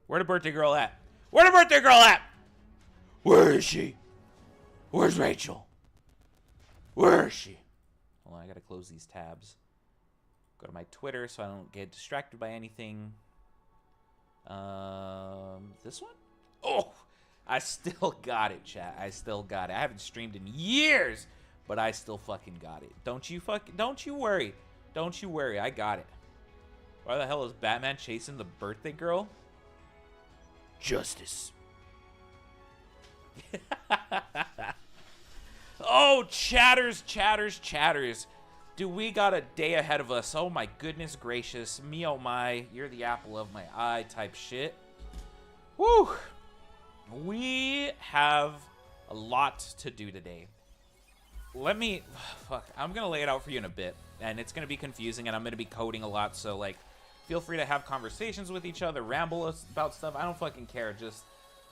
Where the birthday girl at? Where the birthday girl at? Where is she? Where's Rachel? Where is she? Hold on, I gotta close these tabs. Go to my Twitter so I don't get distracted by anything. This one? Oh, I still got it, chat. I still got it. I haven't streamed in years, but I still fucking got it. Don't you worry. Don't you worry. I got it. Why the hell is Batman chasing the birthday girl? Justice. Oh, chatters. Dude, we got a day ahead of us. Oh my goodness gracious. Me oh my, you're the apple of my eye type shit. Woo! We have a lot to do today. I'm gonna lay it out for you in a bit. And it's gonna be confusing and I'm gonna be coding a lot, so like, feel free to have conversations with each other, ramble about stuff. I don't fucking care, just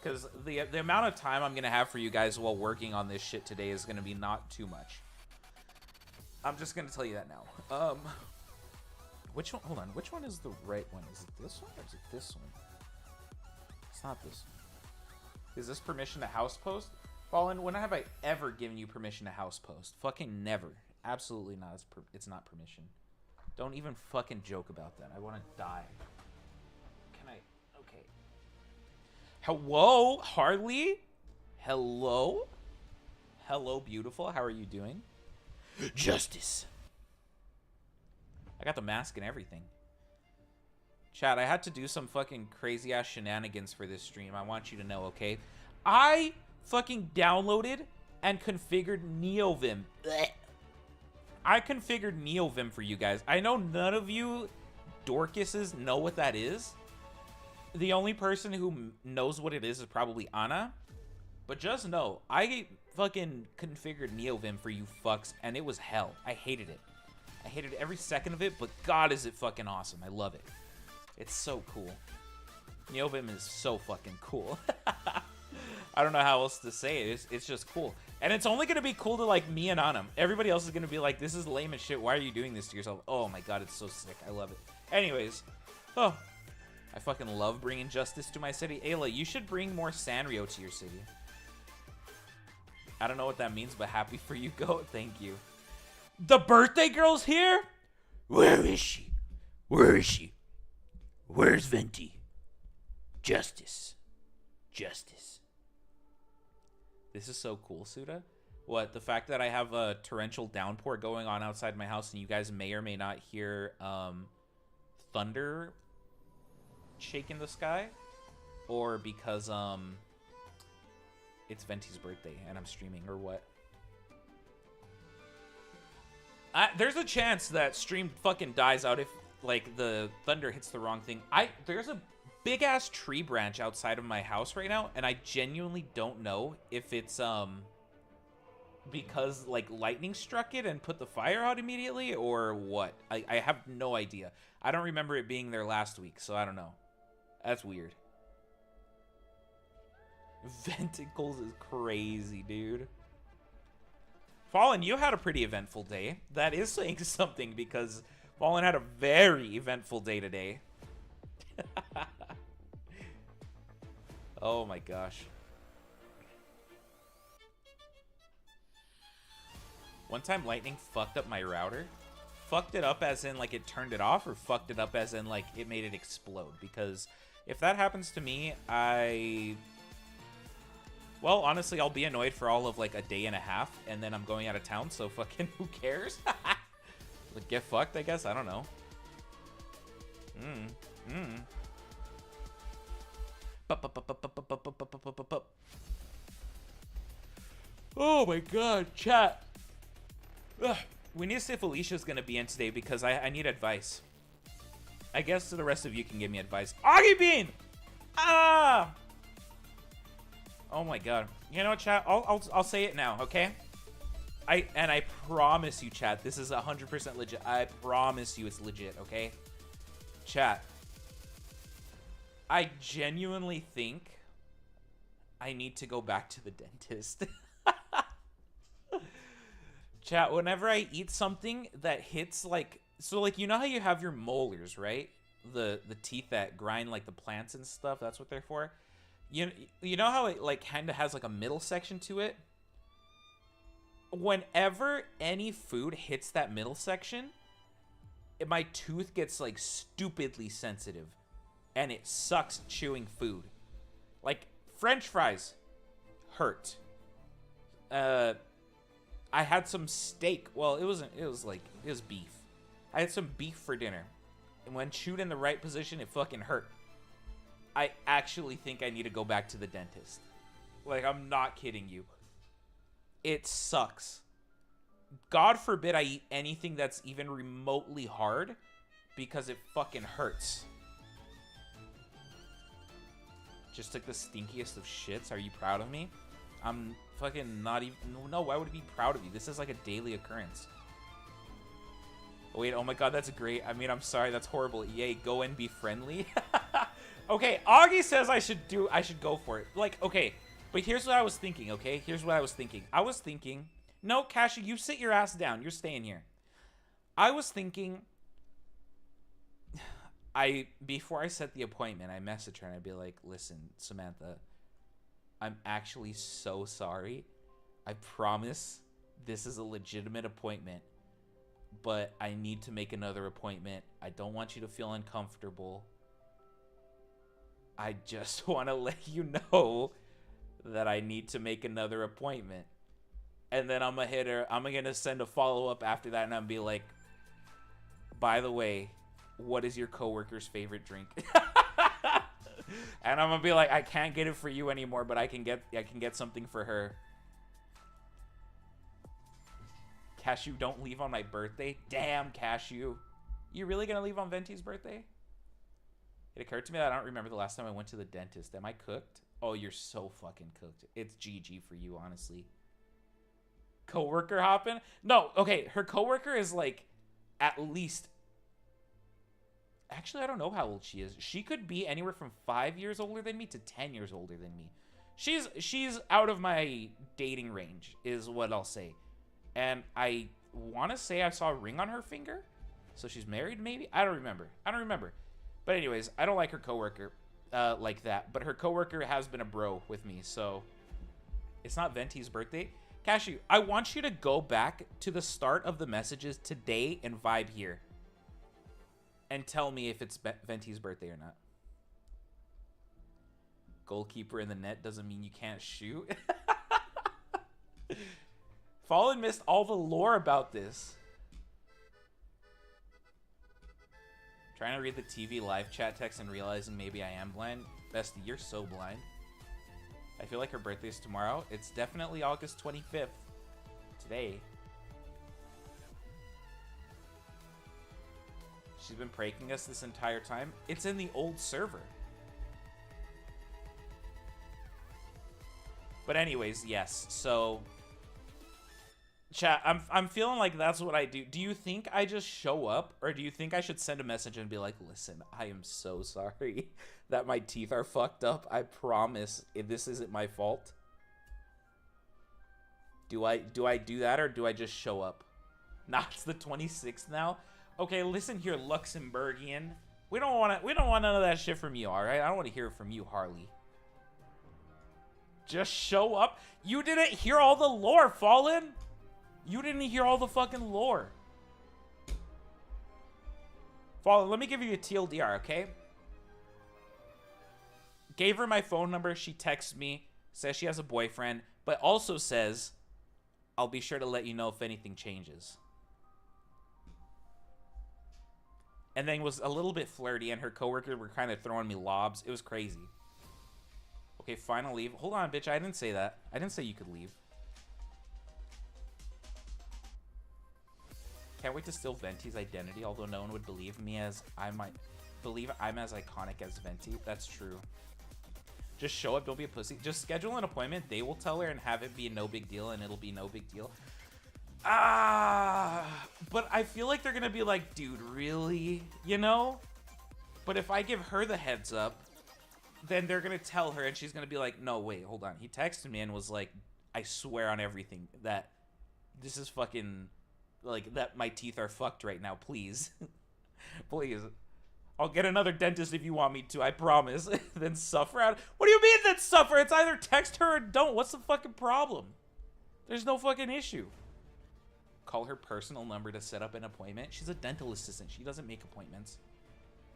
because the amount of time I'm gonna have for you guys while working on this shit today is gonna be not too much. I'm just gonna tell you that now. Which one? Hold on. Which one is the right one? Is it this one or is it this one? It's not this one. Is this permission to house post? Fallen, when have I ever given you permission to house post? Fucking never. Absolutely not. It's not permission. Don't even fucking joke about that. I want to die. Can I? Okay. Hello, Harley? Hello? Hello, beautiful. How are you doing? Justice. I got the mask and everything. Chat, I had to do some fucking crazy ass shenanigans for this stream. I want you to know, okay? I fucking downloaded and configured NeoVim. Blech. I configured NeoVim for you guys. I know none of you Dorcases know what that is. The only person who knows what it is probably Anna. But just know, I fucking configured NeoVim for you fucks, and it was hell. I hated it. I hated every second of it, but God, is it fucking awesome. I love it. It's so cool. NeoVim is so fucking cool. I don't know how else to say it. It's just cool. And it's only going to be cool to, like, me and Anam. Everybody else is going to be like, this is lame as shit. Why are you doing this to yourself? Oh, my God, it's so sick. I love it. Anyways. Oh. I fucking love bringing justice to my city. Ayla, you should bring more Sanrio to your city. I don't know what that means, but happy for you, Go. Thank you. The birthday girl's here? Where is she? Where is she? Where's Venti? Justice. Justice. This is so cool, Suda. What, the fact that I have a torrential downpour going on outside my house and you guys may or may not hear thunder shaking the sky? Or because it's Venti's birthday and I'm streaming, or what? There's a chance that stream fucking dies out if, like, the thunder hits the wrong thing. There's a big-ass tree branch outside of my house right now, and I genuinely don't know if it's, because, like, lightning struck it and put the fire out immediately, or what. I have no idea. I don't remember it being there last week, so I don't know. That's weird. Venticles is crazy, dude. Fallen, you had a pretty eventful day. That is saying something, because Fallen had a very eventful day today. Oh my gosh. One time lightning fucked up my router. Fucked it up as in like it turned it off, or fucked it up as in like it made it explode? Because if that happens to me, well, honestly, I'll be annoyed for all of like a day and a half, and then I'm going out of town, so fucking who cares? Like, get fucked, I guess? I don't know. Oh my god, chat. Ugh. We need to see if Alicia's gonna be in today, because I need advice. I guess the rest of you can give me advice. Augie Bean! Ah! Oh my god. You know what, chat? I'll say it now, okay? I promise you, chat, this is 100% legit. I promise you it's legit, okay? Chat. I genuinely think I need to go back to the dentist. Chat, whenever I eat something that hits, like... So, like, you know how you have your molars, right? the teeth that grind like the plants and stuff. That's what they're for. You know how it like kind of has like a middle section to it? Whenever any food hits that middle section, my tooth gets like stupidly sensitive and it sucks chewing food. Like French fries hurt. I had some steak. Well, it was beef. I had some beef for dinner. And when chewed in the right position, it fucking hurt. I actually think I need to go back to the dentist. Like, I'm not kidding you. It sucks. God forbid I eat anything that's even remotely hard because it fucking hurts. Just took the stinkiest of shits. Are you proud of me? I'm fucking not even... No, why would I be proud of you? This is like a daily occurrence. Wait, oh my god, that's great. I mean, I'm sorry, that's horrible. EA, go and be friendly. Okay, Augie says I should go for it. Like, okay, but here's what I was thinking, okay? Here's what I was thinking. No, Cashy, you sit your ass down. You're staying here. I was thinking... Before I set the appointment, I messaged her and I'd be like, listen, Samantha, I'm actually so sorry. I promise this is a legitimate appointment, but I need to make another appointment. I don't want you to feel uncomfortable. I just want to let you know that I need to make another appointment. And then I'm going to hit her. I'm going to send a follow-up after that, and I'm be like, by the way, what is your coworker's favorite drink? And I'm going to be like, I can't get it for you anymore, but I can get something for her. Cashew, don't leave on my birthday. Damn, Cashew. You really going to leave on Venti's birthday? It occurred to me that I don't remember the last time I went to the dentist. Am I cooked? Oh, you're so fucking cooked. It's GG for you, honestly. Coworker hopping? No, okay. Her coworker is like at least... Actually, I don't know how old she is. She could be anywhere from 5 years older than me to 10 years older than me. She's out of my dating range, is what I'll say. And I want to say I saw a ring on her finger. So she's married, maybe? I don't remember. But anyways, I don't like her coworker like that. But her coworker has been a bro with me, so it's not Venti's birthday. Cashew, I want you to go back to the start of the messages today and vibe here. And tell me if it's Venti's birthday or not. Goalkeeper in the net doesn't mean you can't shoot. Fallen missed all the lore about this. Trying to read the TV live chat text and realizing maybe I am blind. Bestie, you're so blind. I feel like her birthday is tomorrow. It's definitely August 25th. Today. She's been pranking us this entire time. It's in the old server. But anyways, yes. So, chat, I'm feeling like that's what I do. Do you think I just show up, or do you think I should send a message and be like, listen, I am so sorry that my teeth are fucked up. I promise this isn't my fault. Do I do that, or do I just show up? Nah, it's the 26th now. Okay, listen here, Luxembourgian. We don't want none of that shit from you, all right? I don't want to hear it from you, Harley. Just show up. You didn't hear all the lore, Fallen. You didn't hear all the fucking lore. Fallen, let me give you a TLDR, okay? Gave her my phone number. She texts me, says she has a boyfriend, but also says, I'll be sure to let you know if anything changes. And then was a little bit flirty, and her coworkers were kind of throwing me lobs. It was crazy. Okay, final leave. Hold on, bitch. I didn't say that. I didn't say you could leave. Can't wait to steal Venti's identity, although no one would believe me as I might believe I'm as iconic as Venti. That's true. Just show up. Don't be a pussy. Just schedule an appointment. They will tell her and have it be a no big deal, and it'll be no big deal. But I feel like they're gonna be like, dude, really? You know? But if I give her the heads up, then they're gonna tell her, and she's gonna be like, no, wait, hold on. He texted me and was like, I swear on everything that this is fucking, like, that my teeth are fucked right now, please. Please. I'll get another dentist if you want me to, I promise. Then suffer out. What do you mean then suffer? It's either text her or don't. What's the fucking problem? There's no fucking issue. Call her personal number to set up an appointment. She's a dental assistant. She doesn't make appointments.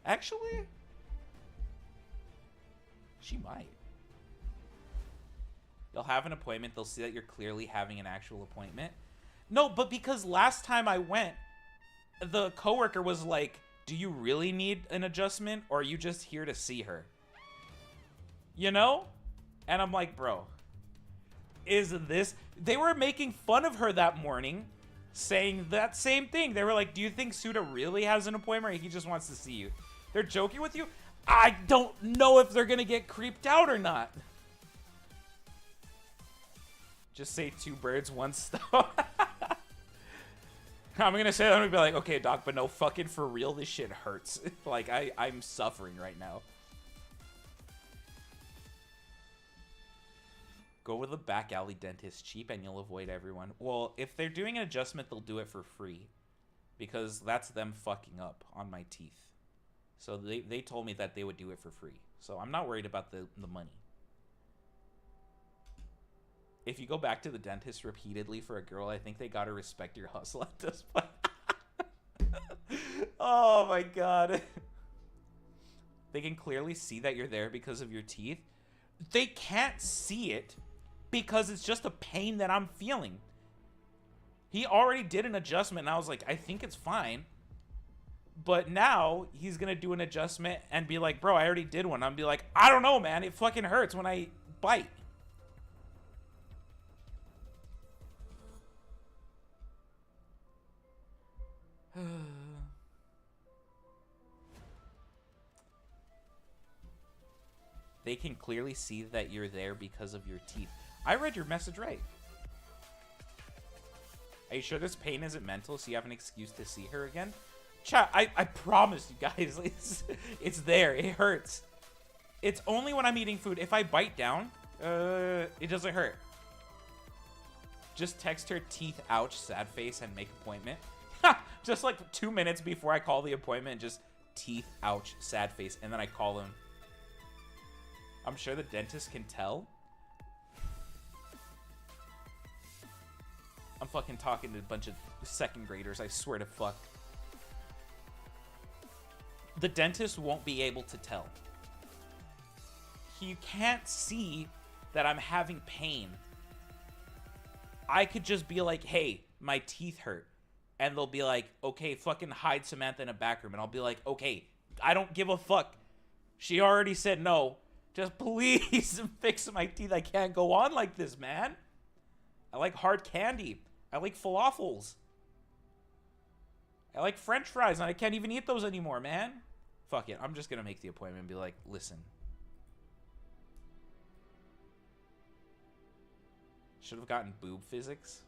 Actually, she might. You'll have an appointment. They'll see that you're clearly having an actual appointment. No, but because last time I went, the coworker was like, do you really need an adjustment, or are you just here to see her? You know? And I'm like, bro, is this... They were making fun of her that morning, saying that same thing. They were like, do you think Suda really has an appointment, or he just wants to see you? They're joking with you? I don't know if they're gonna get creeped out or not. Just say 2 birds, 1 stone. I'm gonna say that, I'm gonna be like, okay, doc, but no, fucking for real, this shit hurts. Like, I'm suffering right now. Go with a back alley dentist, cheap, and you'll avoid everyone. Well, if they're doing an adjustment, they'll do it for free. Because that's them fucking up on my teeth. So they told me that they would do it for free. So I'm not worried about the money. If you go back to the dentist repeatedly for a girl, I think they gotta respect your hustle at this point. Oh my god. They can clearly see that you're there because of your teeth. They can't see it because it's just a pain that I'm feeling. He already did an adjustment, and I was like, I think it's fine. But now he's gonna do an adjustment and be like, bro, I already did one. I'm be like, I don't know, man. It fucking hurts when I bite. They can clearly see that you're there because of your teeth. I read your message right. Are you sure this pain isn't mental, so you have an excuse to see her again? Chat, I promise you guys, it's there. It hurts. It's only when I'm eating food. If I bite down, it doesn't hurt. Just text her teeth, ouch, sad face, and make appointment. Just like 2 minutes before I call the appointment, just teeth, ouch, sad face, and then I call him. I'm sure the dentist can tell. I'm fucking talking to a bunch of 2nd graders, I swear to fuck. The dentist won't be able to tell. You can't see that I'm having pain. I could just be like, hey, my teeth hurt. And they'll be like, okay, fucking hide Samantha in a back room. And I'll be like, okay, I don't give a fuck. She already said no. Just please fix my teeth. I can't go on like this, man. I like hard candy. I like falafels. I like french fries, and I can't even eat those anymore, man. Fuck it. I'm just going to make the appointment and be like, listen. Should have gotten boob physics.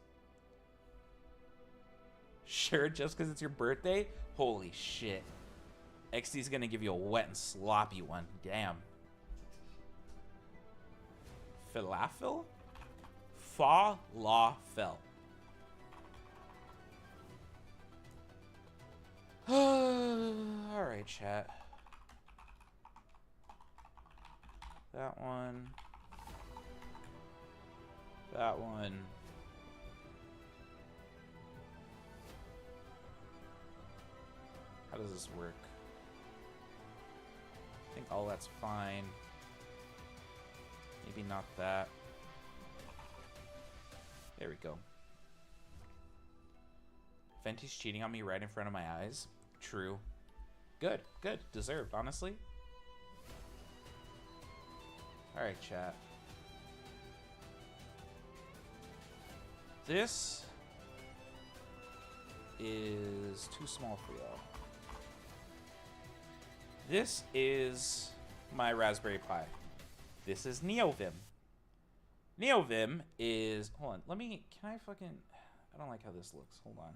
Sure, just because it's your birthday? Holy shit. XD's going to give you a wet and sloppy one. Damn. Falafel? Falafel. Alright, chat. That one. That one. How does this work? I think all that's fine. Maybe not that. There we go. Fenty's cheating on me right in front of my eyes. True. Good, good. Deserved, honestly. Alright, chat. This is too small for y'all. This is my Raspberry Pi. This is NeoVim. NeoVim is... Hold on, let me... Can I fucking... I don't like how this looks. Hold on.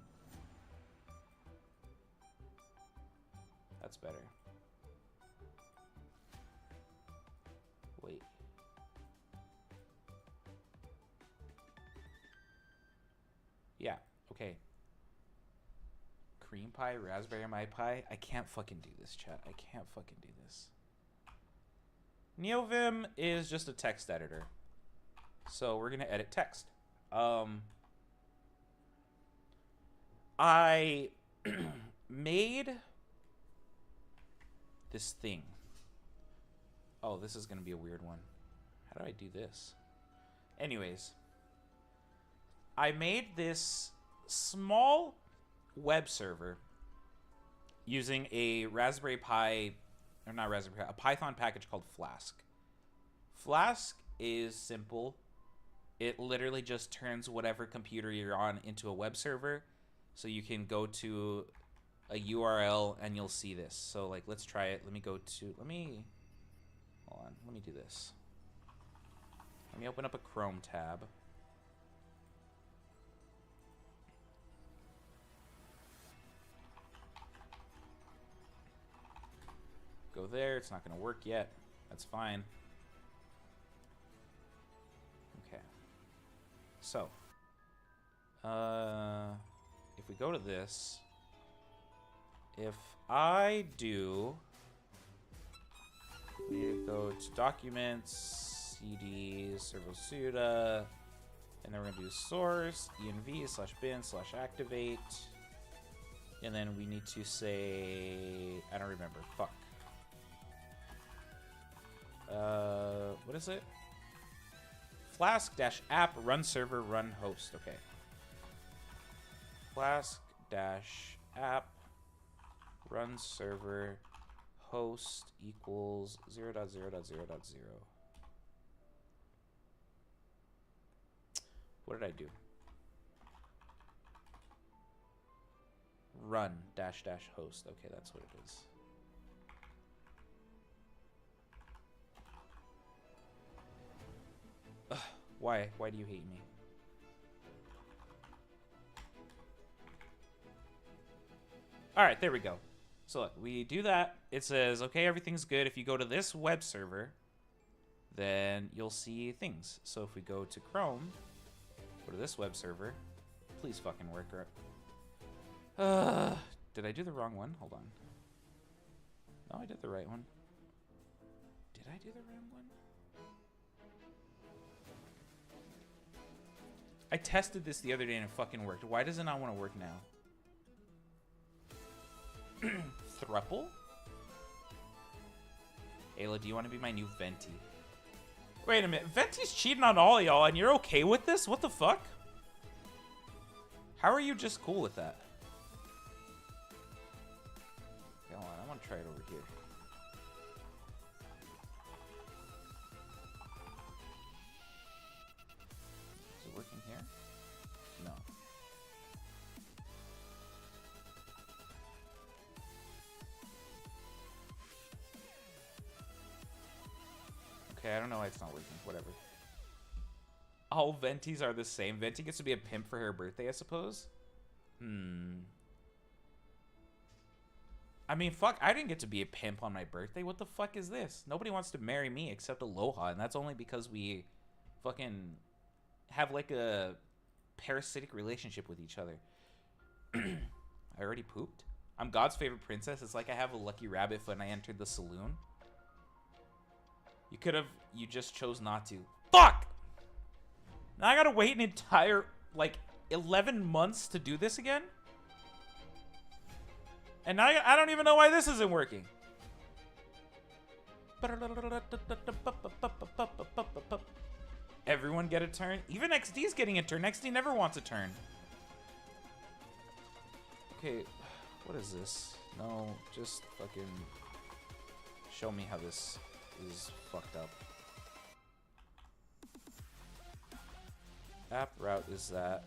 That's better. Wait. Yeah, okay. cream pie, raspberry my pie. I can't fucking do this, chat. I can't fucking do this. NeoVim is just a text editor. So we're going to edit text. I made this thing. Oh, this is going to be a weird one. How do I do this? Anyways, I made this small web server using a Raspberry Pi, or not Raspberry Pi, a Python package called Flask. Flask is simple. It literally just turns whatever computer you're on into a web server. So you can go to a URL and you'll see this. So like, let's try it. Let me hold on, let me do this. Let me open up a Chrome tab. Go there, it's not gonna work yet. That's fine. Okay. So, if we go to this, if I do, we go to documents, cd, Servo Suda, and then we're gonna do source, env/bin/activate, and then we need to say, I don't remember, fuck. What is it? Flask-app run server run host. Okay. Flask-app run server host equals 0.0.0.0. What did I do? Run -- host. Okay, that's what it is. Ugh, why? Why do you hate me? All right, there we go. So look, we do that. It says, okay, everything's good. If you go to this web server, then you'll see things. So if we go to Chrome, go to this web server, please fucking work. Did I do the wrong one? Hold on. No, I did the right one. Did I do the wrong one? I tested this the other day and it fucking worked. Why does it not want to work now? Thruple? Ayla, do you want to be my new Venti? Wait a minute. Venti's cheating on all y'all and you're okay with this? What the fuck? How are you just cool with that? Okay, hold on. I want to try it over here. Is it working here? No. Okay, I don't know why it's not working. Whatever. All Ventis are the same. Venti gets to be a pimp for her birthday, I suppose? I mean, fuck, I didn't get to be a pimp on my birthday. What the fuck is this? Nobody wants to marry me except Aloha, and that's only because we fucking have like a parasitic relationship with each other. I already pooped? I'm God's favorite princess. It's like I have a lucky rabbit foot and I entered the saloon. You just chose not to. Fuck! Now I gotta wait an entire, like, 11 months to do this again? And now I don't even know why this isn't working. Everyone get a turn? Even XD's getting a turn. XD never wants a turn. Okay, what is this? No, just fucking show me how this is fucked up. App route is that.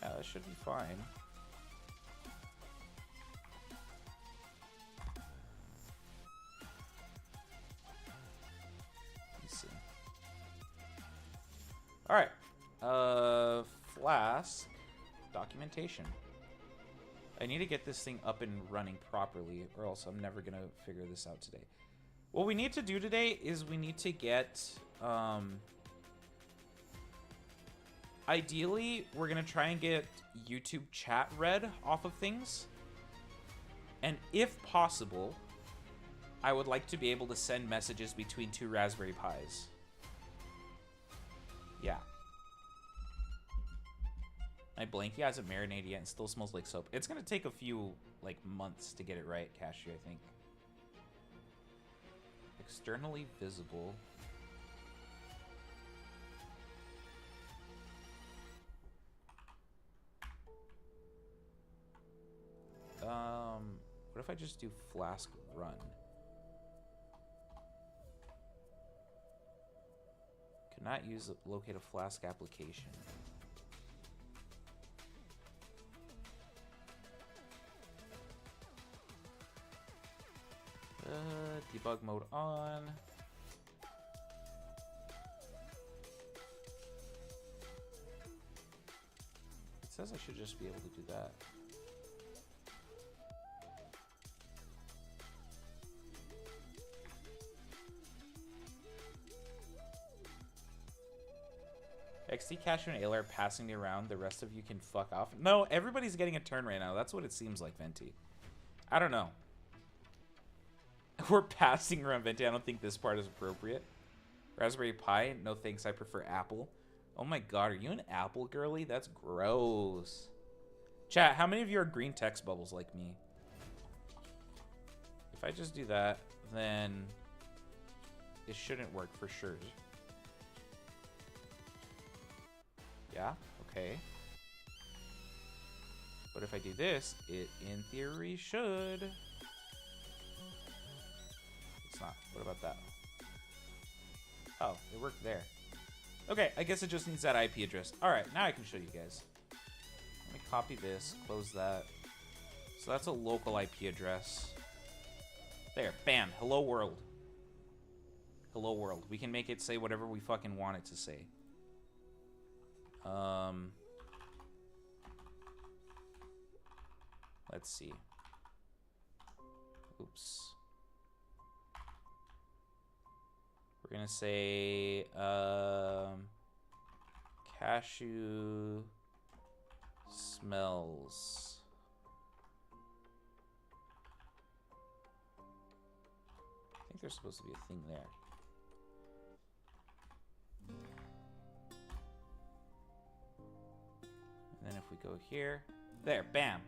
Yeah, that should be fine. Let's see. Alright. Flask documentation. I need to get this thing up and running properly, or else I'm never gonna figure this out today. What we need to do today is we need to get Ideally, we're going to try and get YouTube chat read off of things. And if possible, I would like to be able to send messages between 2 Raspberry Pis. Yeah. My blankie hasn't marinated yet and still smells like soap. It's going to take a few, like, months to get it right, Cashew, I think. Externally visible. What if I just do Flask run? Cannot use locate a Flask application. Debug mode on. It says I should just be able to do that. XT Cashew and Ayla are passing me around. The rest of you can fuck off. No, everybody's getting a turn right now. That's what it seems like, Venti. I don't know. We're passing around Venti. I don't think this part is appropriate. Raspberry Pi? No thanks. I prefer Apple. Oh my god, are you an Apple girly? That's gross. Chat, how many of you are green text bubbles like me? If I just do that, then it shouldn't work for sure. Yeah, okay. But if I do this, it in theory should. It's not. What about that? Oh, it worked there. Okay, I guess it just needs that IP address. Alright, now I can show you guys. Let me copy this, close that. So that's a local IP address. There, bam, hello world. Hello world. We can make it say whatever we fucking want it to say. Let's see. Oops. We're gonna say cashew smells. I think there's supposed to be a thing there. And then if we go here, there, bam.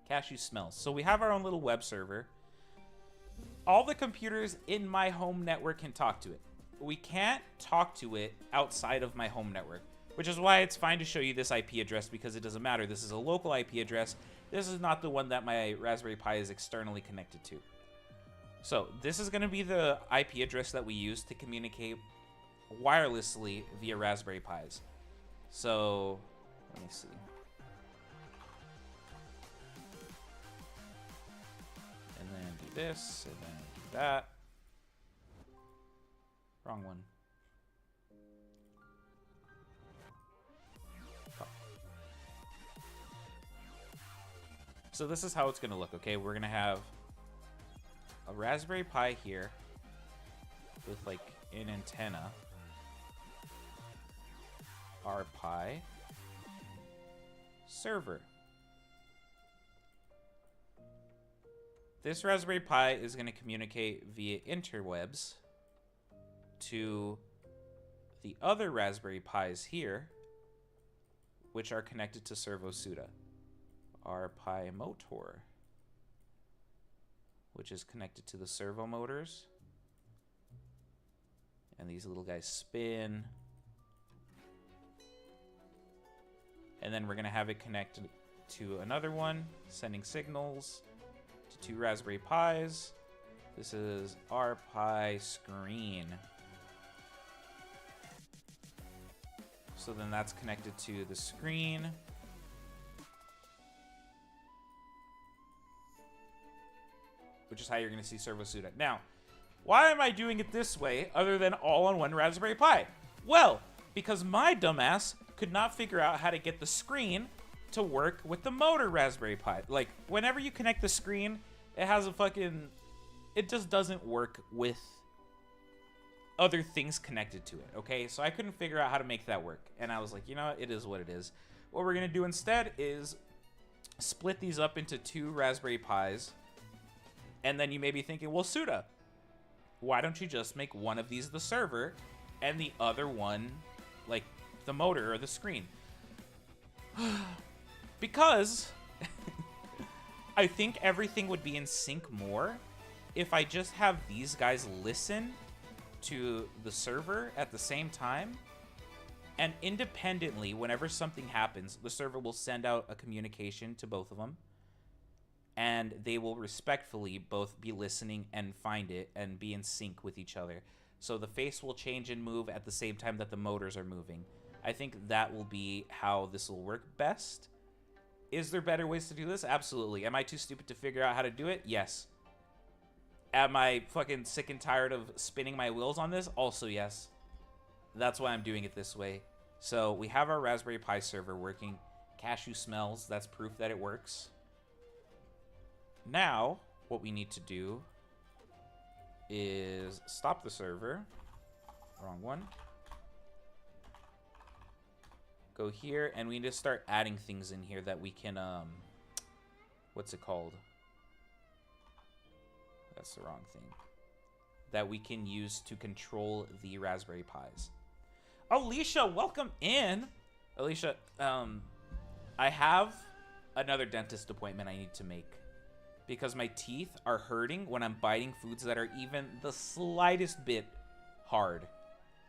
Cashew smells. So we have our own little web server. All the computers in my home network can talk to it. We can't talk to it outside of my home network, which is why it's fine to show you this IP address because it doesn't matter. This is a local IP address. This is not the one that my Raspberry Pi is externally connected to. So this is going to be the IP address that we use to communicate wirelessly via Raspberry Pis. So let me see. And then do this, and then do that. Wrong one. Oh. So this is how it's going to look, okay? We're going to have a Raspberry Pi here with like an antenna. Our Pi. Server. This Raspberry Pi is going to communicate via interwebs to the other Raspberry Pis here, which are connected to Servo Suda. Our Pi motor, which is connected to the servo motors. And these little guys spin. And then we're going to have it connected to another one, sending signals to two Raspberry Pis. This is our Pi screen. So then that's connected to the screen. Which is how you're going to see Servo Suda. Now, why am I doing it this way other than all on one Raspberry Pi? Well, because my dumbass could not figure out how to get the screen to work with the motor Raspberry Pi. Like, whenever you connect the screen, it has a fucking... It just doesn't work with other things connected to it, okay? So I couldn't figure out how to make that work. And I was like, you know what? It is what it is. What we're going to do instead is split these up into 2 Raspberry Pis. And then you may be thinking, well, Suda, why don't you just make one of these the server and the other one, like, the motor or the screen? Because I think everything would be in sync more if I just have these guys listen to the server at the same time, and independently, whenever something happens, the server will send out a communication to both of them, and they will respectfully both be listening and find it and be in sync with each other. So the face will change and move at the same time that the motors are moving. I think that will be how this will work best. Is there better ways to do this? Absolutely. Am I too stupid to figure out how to do it? Yes. Am I fucking sick and tired of spinning my wheels on this? Also, yes. That's why I'm doing it this way. So we have our Raspberry Pi server working. Cashew smells. That's proof that it works. Now, what we need to do is stop the server. Wrong one. Go here, and we need to start adding things in here that we can, what's it called? That's the wrong thing. That we can use to control the Raspberry Pis. Alicia, welcome in. Alicia, I have another dentist appointment I need to make because my teeth are hurting when I'm biting foods that are even the slightest bit hard.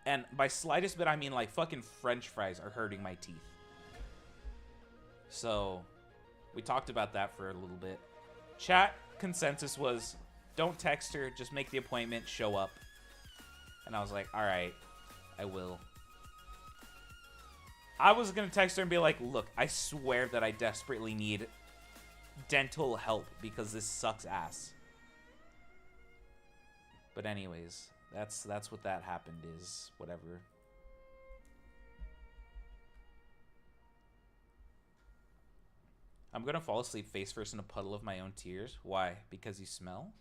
And by slightest bit, I mean like fucking French fries are hurting my teeth. So, we talked about that for a little bit. Chat consensus was, don't text her, just make the appointment, show up. And I was like, alright, I will. I was gonna text her and be like, look, I swear that I desperately need dental help because this sucks ass. But anyways, that's what that happened is, whatever. I'm gonna fall asleep face first in a puddle of my own tears. Why? Because you smell?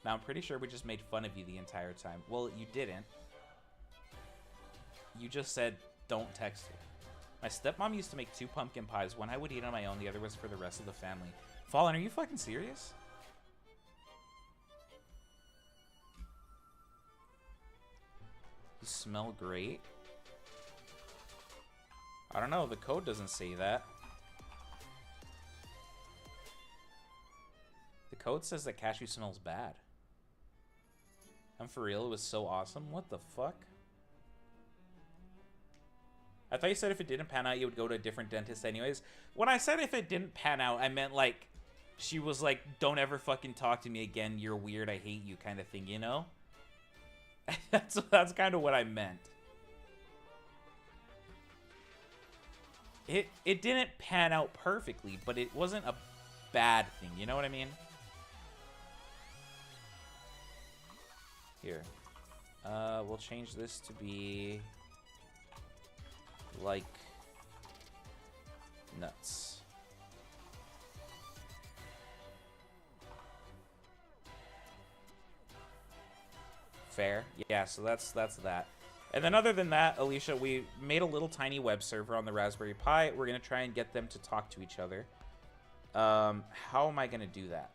Now, I'm pretty sure we just made fun of you the entire time. Well, you didn't. You just said, don't text her. My stepmom used to make 2 pumpkin pies. One I would eat on my own, the other was for the rest of the family. Fallen, are you fucking serious? You smell great. I don't know, the code doesn't say that. The code says that cashew smells bad. I'm for real, it was so awesome. What the fuck? I thought you said if it didn't pan out, you would go to a different dentist anyways. When I said if it didn't pan out, I meant like, she was like, don't ever fucking talk to me again, you're weird, I hate you kind of thing, you know? That's kind of what I meant. It didn't pan out perfectly, but it wasn't a bad thing, you know what I mean? Here. We'll change this to be like nuts. Fair. Yeah, so that's that. And then other than that, Alicia, we made a little tiny web server on the Raspberry Pi. We're going to try and get them to talk to each other. How am I going to do that?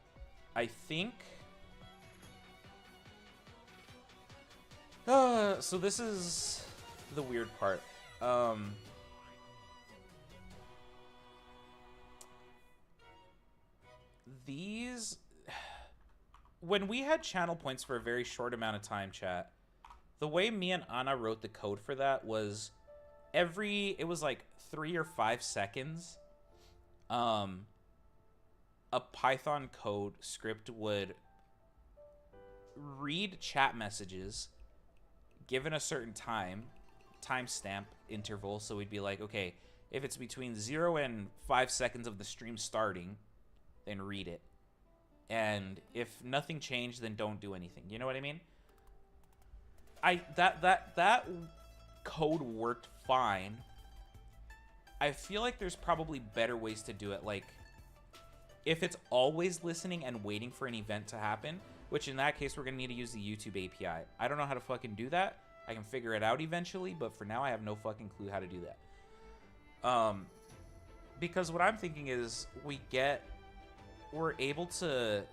I think... so this is the weird part. These... When we had channel points for a very short amount of time, chat, the way me and Anna wrote the code for that was it was like 3 or 5 seconds, a Python code script would read chat messages given a certain timestamp interval. So we'd be like, okay, if it's between 0 and 5 seconds of the stream starting, then read it. And if nothing changed, then don't do anything. You know what I mean? That code worked fine. I feel like there's probably better ways to do it. Like, if it's always listening and waiting for an event to happen, which in that case, we're going to need to use the YouTube API. I don't know how to fucking do that. I can figure it out eventually, but for now, I have no fucking clue how to do that. Because what I'm thinking is we're able to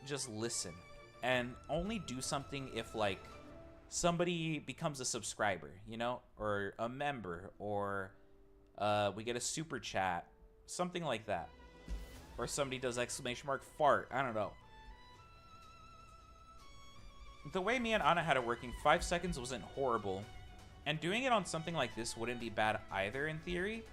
just listen and only do something if, like, somebody becomes a subscriber, you know, or a member, or we get a super chat, something like that. Or somebody does !fart. I don't know. The way me and Anna had it working, 5 seconds wasn't horrible. And doing it on something like this wouldn't be bad either in theory,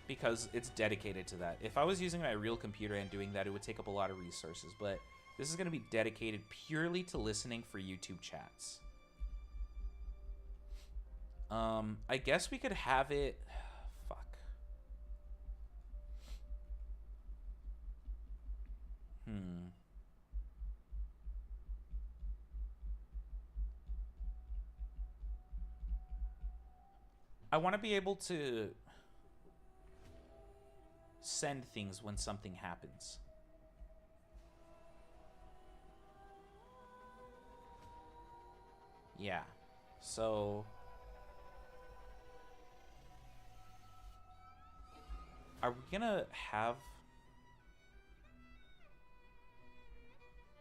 because it's dedicated to that. If I was using my real computer and doing that, it would take up a lot of resources. But this is going to be dedicated purely to listening for YouTube chats. I guess we could have it... Fuck. I want to be able to send things when something happens. Yeah. So... are we gonna have...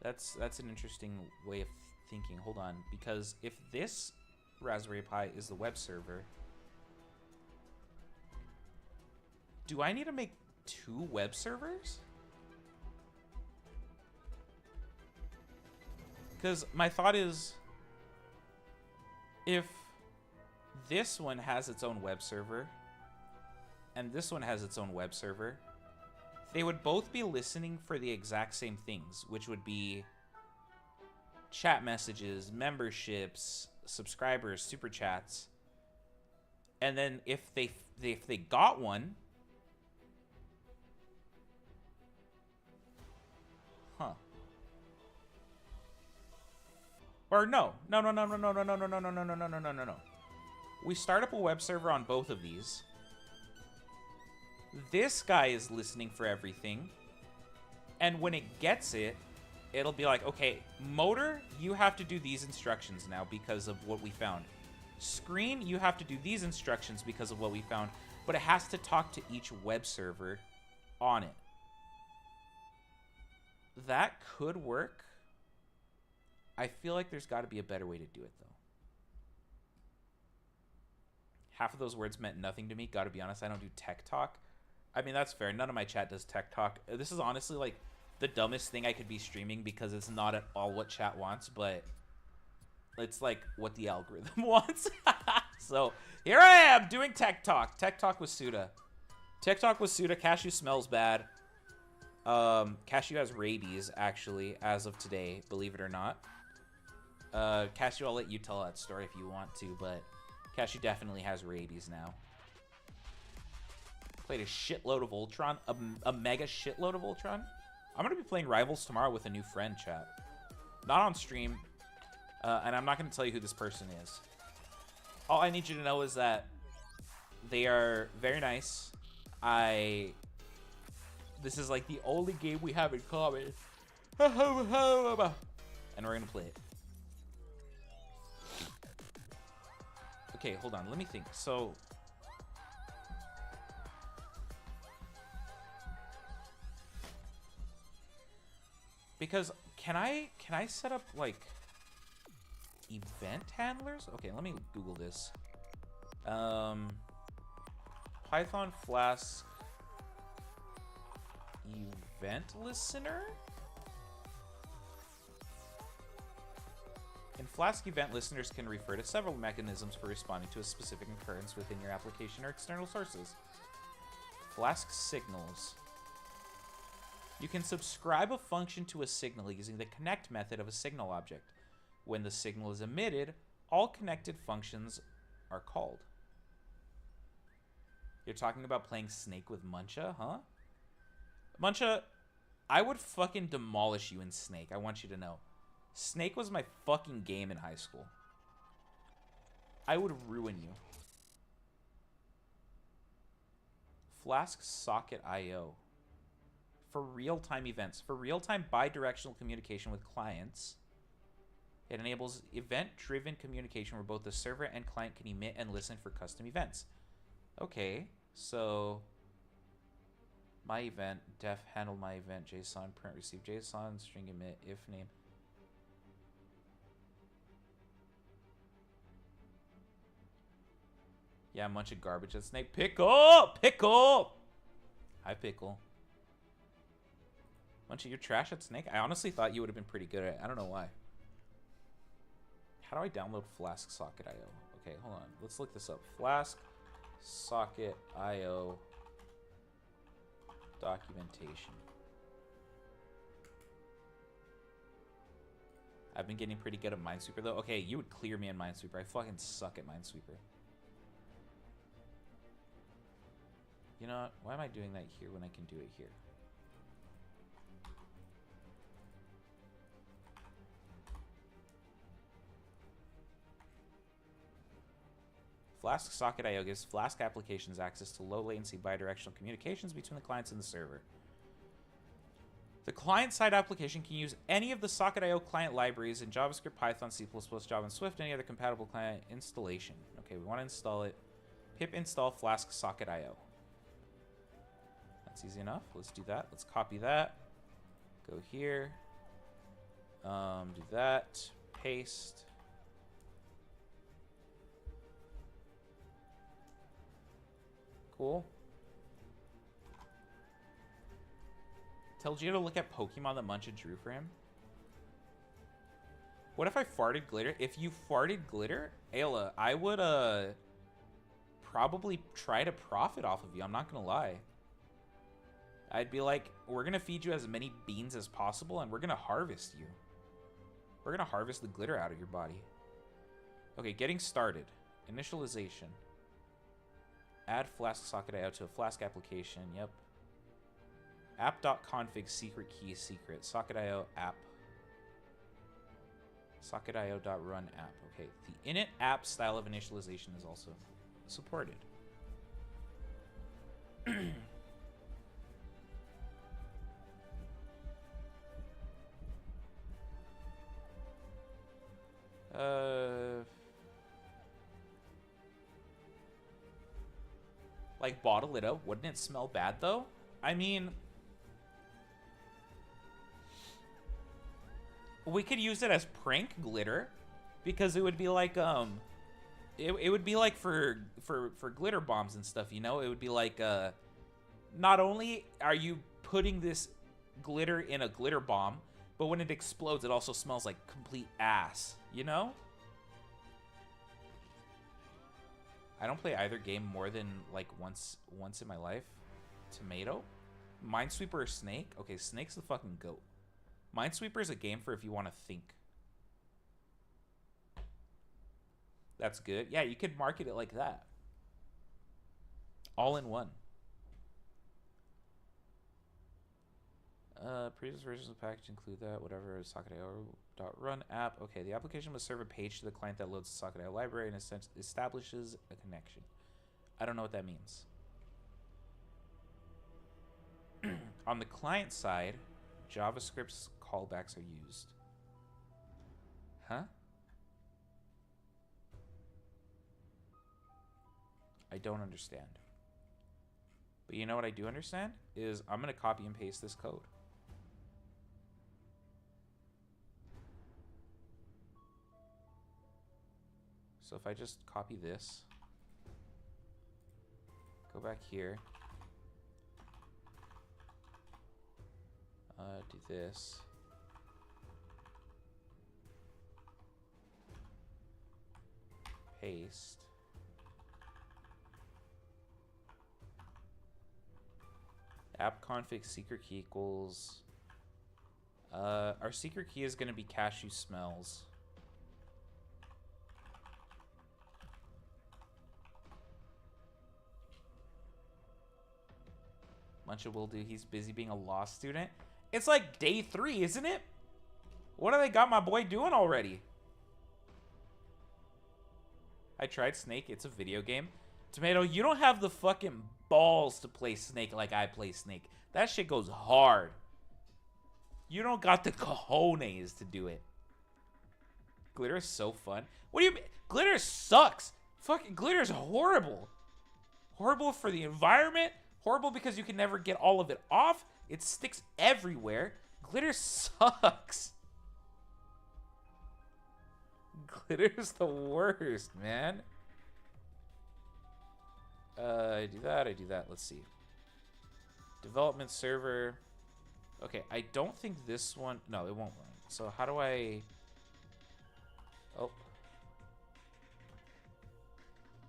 That's an interesting way of thinking. Hold on. Because if this Raspberry Pi is the web server... do I need to make 2 web servers? Because my thought is... if this one has its own web server... and this one has its own web server, they would both be listening for the exact same things, which would be chat messages, memberships, subscribers, super chats. And then if they got one, or no. We start up a web server on both of these. This guy is listening for everything. And when it gets it, it'll be like, okay, motor, you have to do these instructions now because of what we found. Screen, you have to do these instructions because of what we found. But it has to talk to each web server on it. That could work. I feel like there's got to be a better way to do it, though. Half of those words meant nothing to me. Gotta be honest, I don't do tech talk. I mean, that's fair. None of my chat does tech talk. This is honestly, like, the dumbest thing I could be streaming because it's not at all what chat wants, but it's, like, what the algorithm wants. So, here I am doing tech talk. Tech talk with Suda. Tech talk with Suda. Cashew smells bad. Cashew has rabies, actually, as of today, believe it or not. Cashew, I'll let you tell that story if you want to, but Cashew definitely has rabies now. Played a shitload of Ultron, a mega shitload of Ultron. I'm going to be playing Rivals tomorrow with a new friend, chat. Not on stream, and I'm not going to tell you who this person is. All I need you to know is that they are very nice. This is like the only game we have in common. And we're going to play it. Okay, hold on. Let me think. So... because can I set up like event handlers? Okay, let me Google this. Python Flask event listener? In Flask, event listeners can refer to several mechanisms for responding to a specific occurrence within your application or external sources. Flask signals. You can subscribe a function to a signal using the connect method of a signal object. When the signal is emitted, all connected functions are called. You're talking about playing Snake with Muncha, huh? Muncha, I would fucking demolish you in Snake. I want you to know. Snake was my fucking game in high school. I would ruin you. Flask socket IO. for real-time events. For real-time bidirectional communication with clients, it enables event-driven communication where both the server and client can emit and listen for custom events. Okay, so my event, def handle my event, JSON, print receive JSON, string emit, if name. Yeah, a bunch of garbage at Snake. Pickle! Pickle! Hi, Pickle. Bunch of your trash at Snake? I honestly thought you would have been pretty good at it. I don't know why. How do I download Flask Socket IO? Okay, hold on. Let's look this up. Flask Socket IO documentation. I've been getting pretty good at Minesweeper, though. Okay, you would clear me in Minesweeper. I fucking suck at Minesweeper. You know what? Why am I doing that here when I can do it here? Flask Socket IO gives Flask applications access to low latency bidirectional communications between the clients and the server. The client-side application can use any of the Socket IO client libraries in JavaScript, Python, C++, Java, and Swift, any other compatible client installation. Okay, we want to install it. Pip install Flask Socket IO. That's easy enough. Let's do that. Let's copy that. Go here. Do that. Paste. Cool. Tell Gio to look at Pokemon that Muncha drew for him. What if I farted glitter? If you farted glitter, Ayla, I would probably try to profit off of you. I'm not gonna lie. I'd be like, we're gonna feed you as many beans as possible, and we're gonna harvest you. We're gonna harvest the glitter out of your body. Okay, getting started. Initialization. Add Flask Socket IO to a Flask application. Yep. App.config secret key is secret. Socket IO app. Socket IO.run app. Okay. The init app style of initialization is also supported. Like bottle it up. Wouldn't it smell bad though? I mean, we could use it as prank glitter, because it would be like it would be like for glitter bombs and stuff, you know? It would be like not only are you putting this glitter in a glitter bomb, but when it explodes it also smells like complete ass, you know? I don't play either game more than like once in my life. Tomato? Minesweeper or Snake? Okay, Snake's the fucking goat. Minesweeper is a game for if you want to think. That's good. Yeah, you could market it like that. All in one. Previous versions of the package include that. Whatever. Socket.io.run app. Okay, the application must serve a page to the client that loads the Socket.io library and establishes a connection. I don't know what that means. On the client side, JavaScript's callbacks are used. Huh? I don't understand. But you know what I do understand? Is I'm going to copy and paste this code. So if I just copy this, go back here, do this, paste, app config secret key equals, our secret key is going to be cashew smells. Muncha will do. He's busy being a law student. It's like day 3, isn't it? What do they got my boy doing already? I tried Snake. It's a video game. Tomato, you don't have the fucking balls to play Snake like I play Snake. That shit goes hard. You don't got the cojones to do it. Glitter is so fun. What do you mean? Glitter sucks. Fucking glitter is horrible. Horrible for the environment. Horrible because you can never get all of it off. It sticks everywhere. Glitter sucks. Glitter's the worst, man. I do that. Let's see. Development server. Okay, I don't think this one... No, it won't run. So how do I... Oh.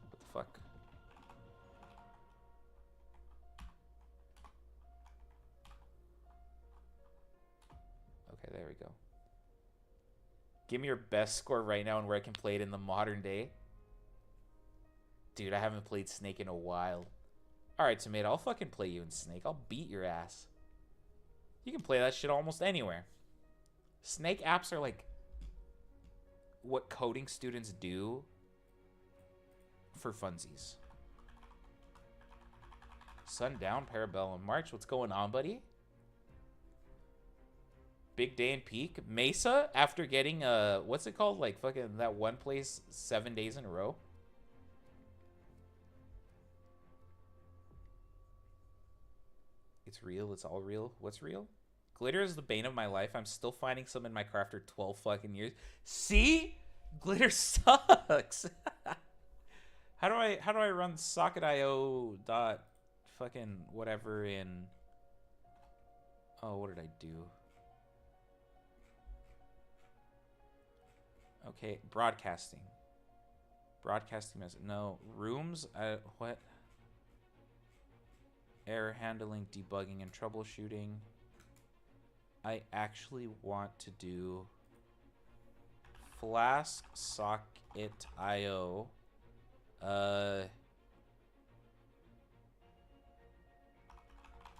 What the fuck? Okay, there we go. Give me your best score right now and where I can play it in the modern day. Dude, I haven't played Snake in a while. Alright, Tomato, I'll fucking play you in Snake. I'll beat your ass. You can play that shit almost anywhere. Snake apps are like what coding students do for funsies. Sundown, Parabellum, March. What's going on, buddy? Big day in peak. Mesa, after getting, what's it called? Like fucking that one place 7 days in a row. It's real. It's all real. What's real? Glitter is the bane of my life. I'm still finding some in my craft after 12 fucking years. See? Glitter sucks. How do I run socket.io dot fucking whatever in... Oh, what did I do? Okay, broadcasting. Broadcasting message. No, rooms. What? Error handling, debugging, and troubleshooting. I actually want to do Flask socket.io.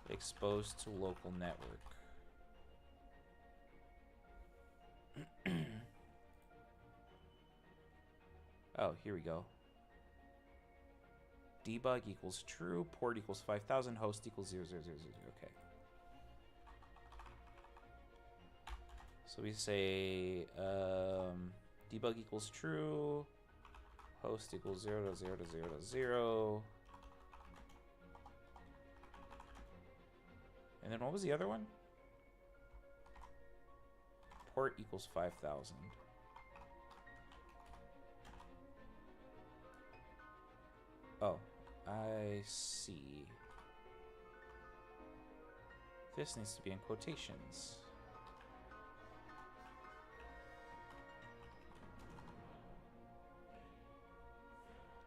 Exposed to local network. Oh, here we go. Debug equals true, port equals 5000, host equals 0000. Okay. So we say debug equals true, host equals 0.0.0.0. And then what was the other one? Port equals 5000. Oh, I see. This needs to be in quotations.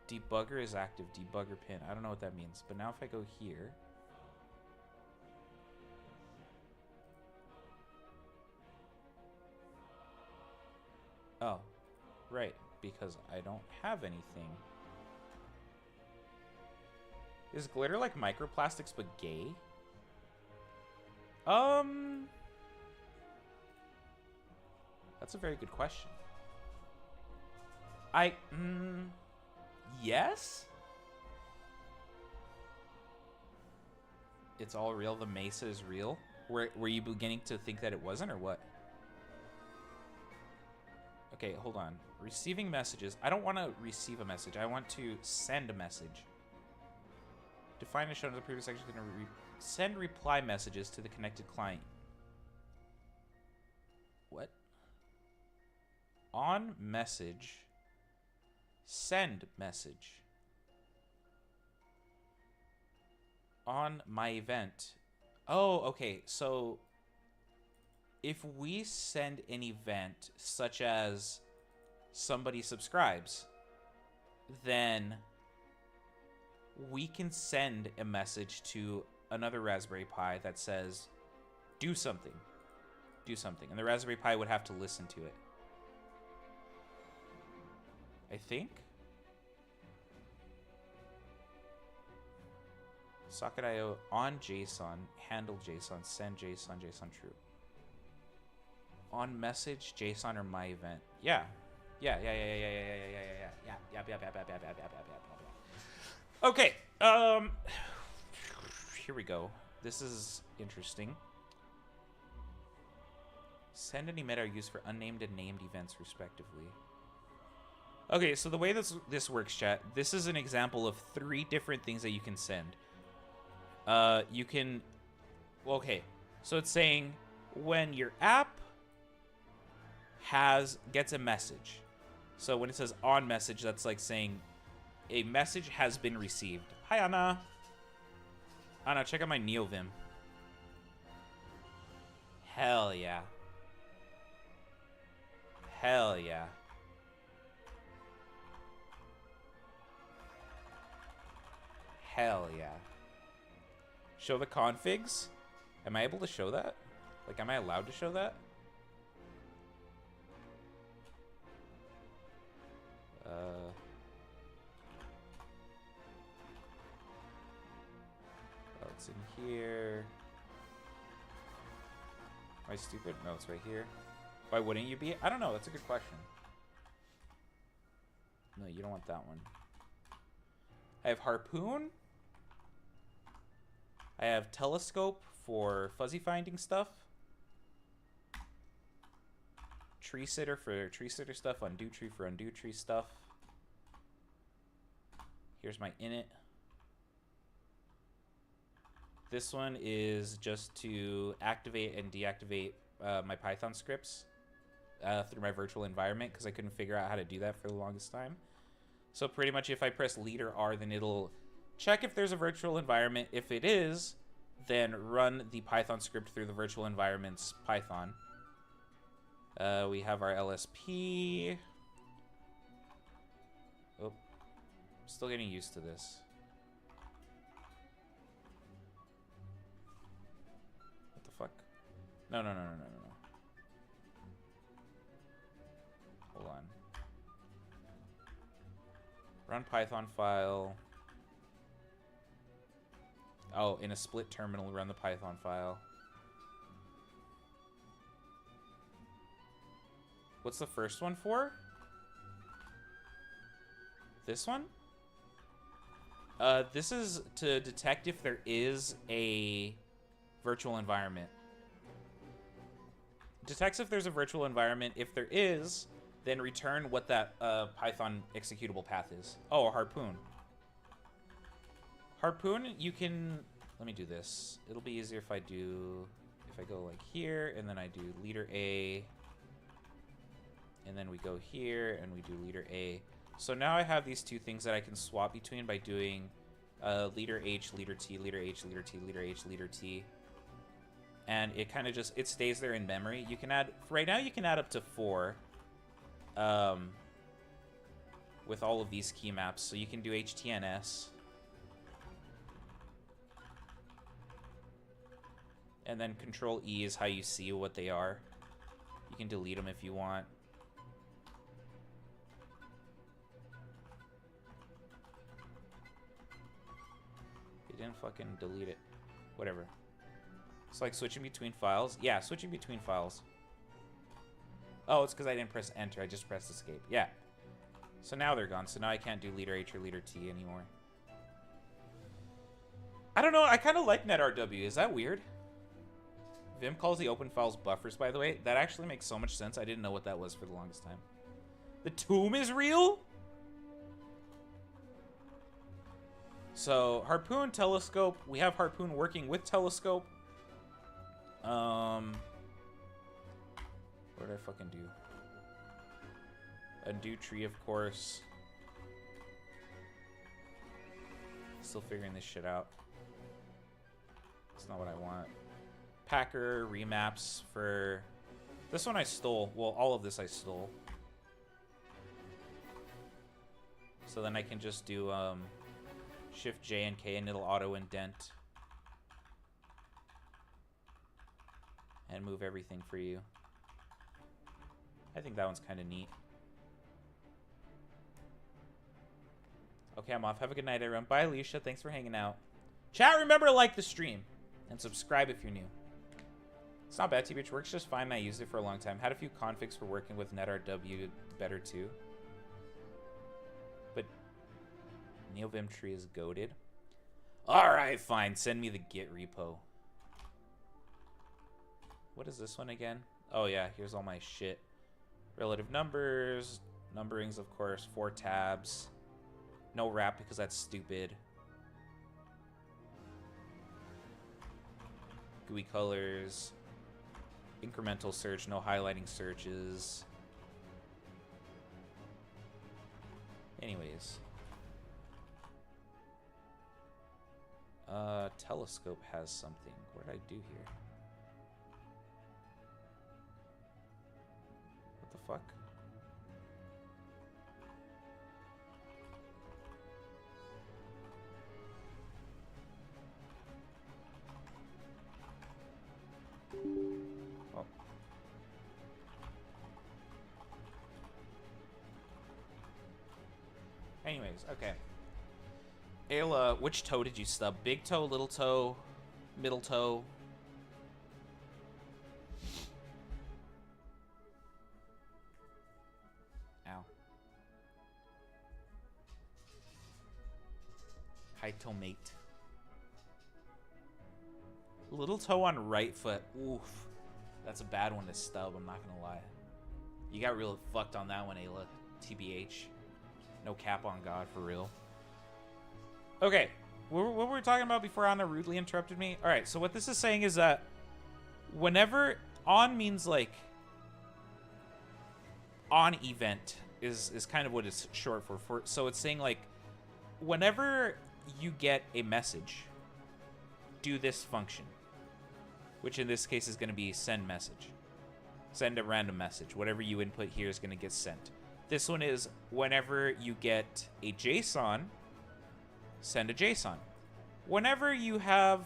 Debugger is active. Debugger pin. I don't know what that means. But now if I go here... Oh, right. Because I don't have anything. Is glitter like microplastics but gay? That's a very good question. Yes? It's all real? The Mesa is real? Were you beginning to think that it wasn't, or what? Okay, hold on. Receiving messages. I don't want to receive a message. I want to send a message. Defined as shown in the previous section, going to send reply messages to the connected client. What? On message, send message. On my event. Oh, okay. So if we send an event such as somebody subscribes, then we can send a message to another Raspberry Pi that says, do something. Do something. And the Raspberry Pi would have to listen to it. I think. Socket.io on JSON, handle JSON, send JSON, JSON true. On message, JSON or my event. Yeah. Yeah. Okay. here we go. This is interesting. Send and emit are used for unnamed and named events, respectively. Okay, so the way this works, chat, this is an example of 3 different things that you can send. You can... Well, okay, so it's saying when your app gets a message. So when it says on message, that's like saying a message has been received. Hi, Anna. Anna, check out my NeoVim. Hell yeah. Hell yeah. Hell yeah. Show the configs? Am I able to show that? Like, am I allowed to show that? Oh, it's in here. Am I stupid? No, it's right here. Why wouldn't you be? I don't know. That's a good question. No, you don't want that one. I have harpoon. I have telescope for fuzzy finding stuff. Tree sitter for tree sitter stuff. Undo tree for undo tree stuff. Here's my init. This one is just to activate and deactivate my Python scripts through my virtual environment, because I couldn't figure out how to do that for the longest time. So pretty much if I press Lead or R, then it'll check if there's a virtual environment. If it is, then run the Python script through the virtual environment's Python. We have our LSP. Oh, still getting used to this. What the fuck? No. Hold on. Run Python file. Oh, in a split terminal, run the Python file. What's the first one for? This one? This is to detect if there is a virtual environment. Detects if there's a virtual environment. If there is, then return what that Python executable path is. Oh, a harpoon. Harpoon, you can... Let me do this. It'll be easier if I go like here, and then I do leader A, and then we go here, and we do leader A. So now I have these 2 things that I can swap between by doing leader H, leader T, leader H, leader T, leader H, leader T. And it kind of just, it stays there in memory. You can add, right now you can add up to 4 with all of these key maps. So you can do HTNS. And then Control E is how you see what they are. You can delete them if you want. It didn't fucking delete it. Whatever. It's like switching between files. Yeah, switching between files. Oh, it's because I didn't press enter. I just pressed escape. Yeah. So now they're gone. So now I can't do leader H or leader T anymore. I don't know. I kind of like netrw. Is that weird? Vim calls the open files buffers, by the way. That actually makes so much sense. I didn't know what that was for the longest time. The tomb is real? So, harpoon, telescope. We have harpoon working with telescope. What did I fucking do? Undo tree, of course. Still figuring this shit out. It's not what I want. Packer, remaps for... This one I stole. Well, all of this I stole. So then I can just do Shift J and K and it'll auto indent. And move everything for you. I think that one's kind of neat. Okay, I'm off. Have a good night, everyone. Bye, Alicia. Thanks for hanging out. Chat, remember to like the stream. And subscribe if you're new. It's not bad, TBH works just fine. I used it for a long time. Had a few configs for working with netrw better too. But NeoVim tree is goated. Alright, fine. Send me the Git repo. What is this one again? Oh, yeah. Here's all my shit. Relative numbers. Numberings, of course. 4 tabs. No wrap because that's stupid. GUI colors. Incremental search. No highlighting searches. Anyways. Telescope has something. What did I do here? What the fuck? Oh. Anyways, okay. Ayla, which toe did you stub? Big toe, little toe, middle toe? Ow. High toe mate. Little toe on right foot. Oof. That's a bad one to stub, I'm not gonna lie. You got real fucked on that one, Ayla. TBH. No cap on God, for real. Okay. What were we talking about before Anna rudely interrupted me? Alright, so what this is saying is that whenever on means like on event is kind of what it's short for. So it's saying like whenever you get a message, do this function, which in this case is going to be send message. Send a random message. Whatever you input here is going to get sent. This one is whenever you get a JSON, send a JSON. Whenever you have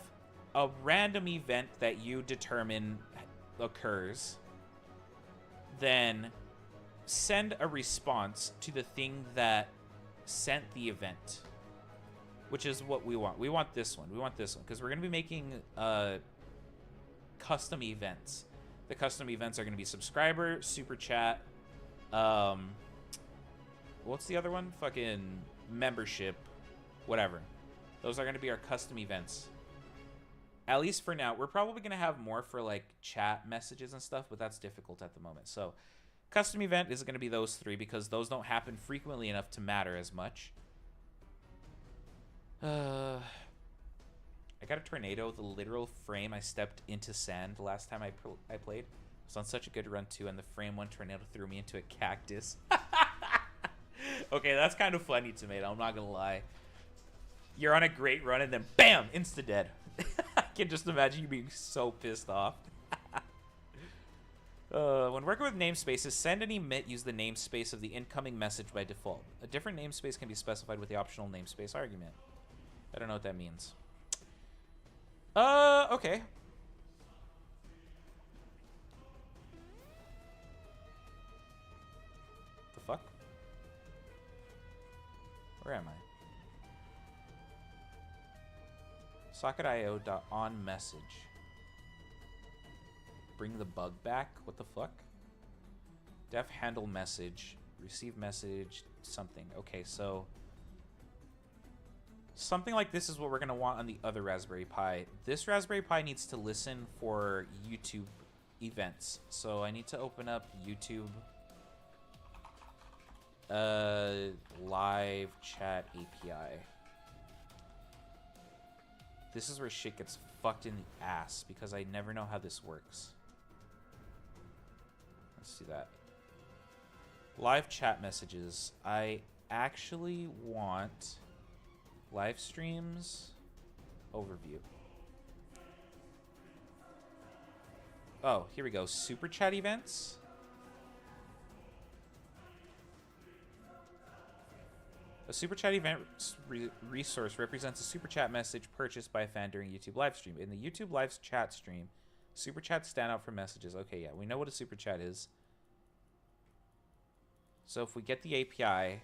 a random event that you determine occurs, then send a response to the thing that sent the event, which is what we want. We want this one. We want this one because we're going to be making custom events. The custom events are going to be subscriber, super chat, what's the other one? Fucking membership, whatever. Those are going to be our custom events. At least for now. We're probably going to have more for like chat messages and stuff, but that's difficult at the moment. So custom event is going to be those 3 because those don't happen frequently enough to matter as much. I got a tornado. The literal frame I stepped into sand the last time I played. It was on such a good run too, and the frame one tornado threw me into a cactus. Okay, that's kind of funny, Tomato. I'm not gonna lie. You're on a great run and then bam, insta dead. I can just imagine you being so pissed off. When working with namespaces, send and emit use the namespace of the incoming message by default. A different namespace can be specified with the optional namespace argument. I don't know what that means. Okay. The fuck? Where am I? Socket.io.onMessage. Bring the bug back? What the fuck? Def handle message. Receive message. Something. Okay, so something like this is what we're going to want on the other Raspberry Pi. This Raspberry Pi needs to listen for YouTube events. So I need to open up YouTube live chat API. This is where shit gets fucked in the ass because I never know how this works. Let's do that. Live chat messages. I actually want live streams overview. Oh, here we go. Super chat events. A super chat event resource represents a super chat message purchased by a fan during YouTube live stream. In the YouTube live chat stream, super chats stand out for messages. Okay, yeah, we know what a super chat is. So if we get the API,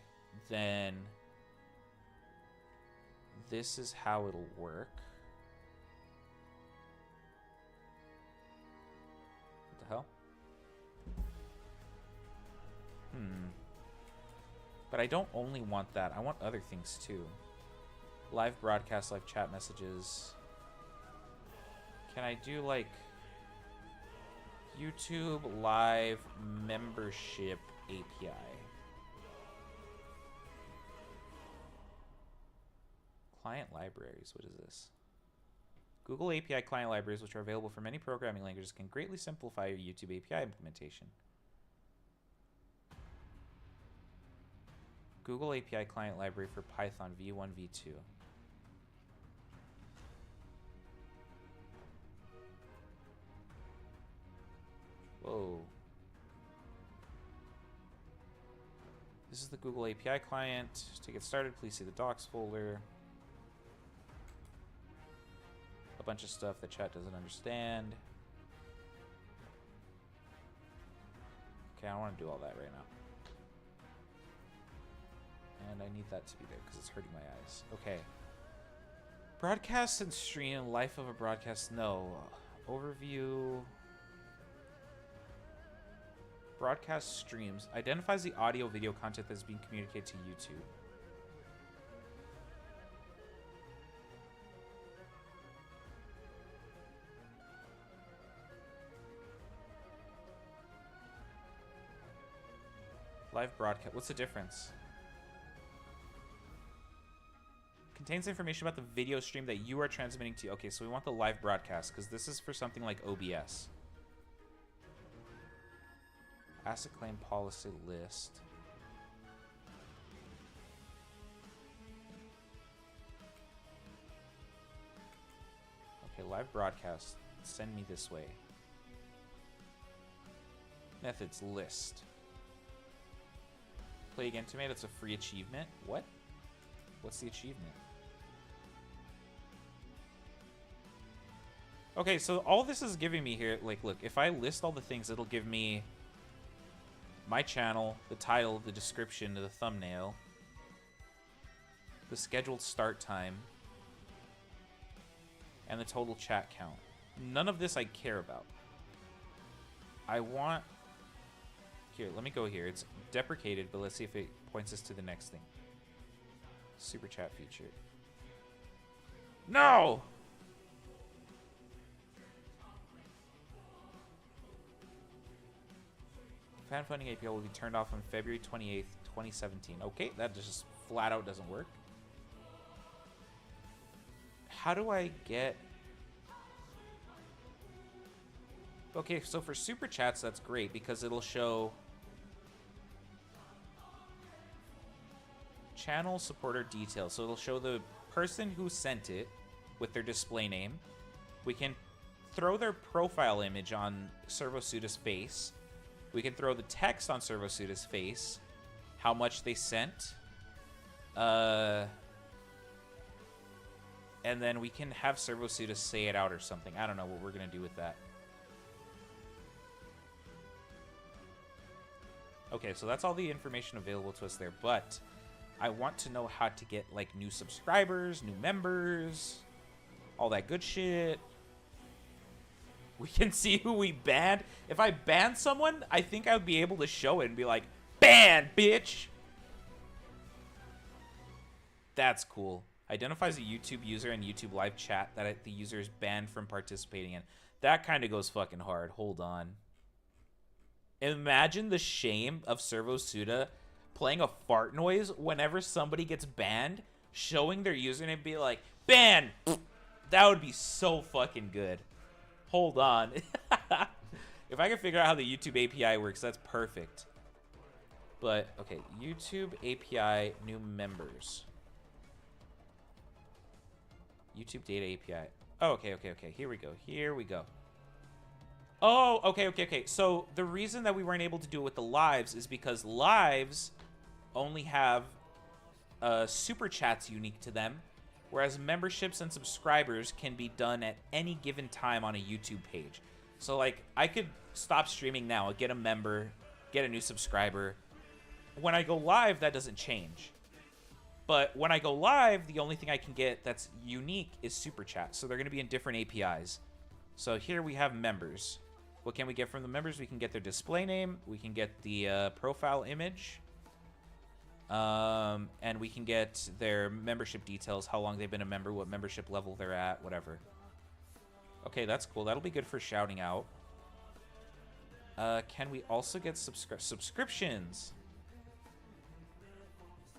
then this is how it'll work. What the hell? But I don't only want that. I want other things too. Live broadcast, live chat messages. Can I do like YouTube live membership API? Client libraries, what is this? Google API client libraries, which are available for many programming languages, can greatly simplify your YouTube API implementation. Google API client library for Python v1, v2. Whoa. This is the Google API client. To get started, please see the docs folder. A bunch of stuff that chat doesn't understand. Okay, I don't want to do all that right now. And I need that to be there because it's hurting my eyes. Okay. Broadcast and stream, life of a broadcast, no. Overview. Broadcast streams. Identifies the audio video content that's being communicated to YouTube. Live broadcast. What's the difference? Contains information about the video stream that you are transmitting to. Okay, so we want the live broadcast because this is for something like OBS. Asset claim policy list. Okay, live broadcast. Send me this way. Methods list. Play again to me. That's a free achievement. What? What's the achievement? Okay, so all this is giving me here, like, look, if I list all the things, it'll give me my channel, the title, the description, the thumbnail, the scheduled start time, and the total chat count. None of this I care about. I want... Here, let me go here. It's deprecated, but let's see if it points us to the next thing. Super chat feature. No! Fan funding API will be turned off on February 28th, 2017. Okay, that just flat out doesn't work. How do I get... Okay, so for super chats, that's great because it'll show channel supporter details. So it'll show the person who sent it with their display name. We can throw their profile image on Servo Suda's face. We can throw the text on Servo Suda's face, how much they sent, and then we can have Servo Suda say it out or something. I don't know what we're going to do with that. Okay, so that's all the information available to us there, but I want to know how to get, like, new subscribers, new members, all that good shit. We can see who we banned. If I banned someone, I think I would be able to show it and be like, ban, bitch! That's cool. Identifies a YouTube user and YouTube live chat that the user is banned from participating in. That kind of goes fucking hard. Hold on. Imagine the shame of Servo Suda playing a fart noise whenever somebody gets banned, showing their username and be like, ban! That would be so fucking good. Hold on. If I can figure out how the YouTube API works, that's perfect. But, okay, YouTube API, new members. YouTube data API. Oh, okay. Here we go. Oh, okay. So the reason that we weren't able to do it with the lives is because lives only have super chats unique to them, whereas memberships and subscribers can be done at any given time on a YouTube page. So, like, I could stop streaming now, get a member, get a new subscriber. When I go live, that doesn't change. But when I go live, the only thing I can get that's unique is super chat. So they're going to be in different APIs. So here we have members. What can we get from the members? We can get their display name. We can get the profile image. And we can get their membership details, how long they've been a member, what membership level they're at, whatever. Okay, that's cool. That'll be good for shouting out. Can we also get subscriptions?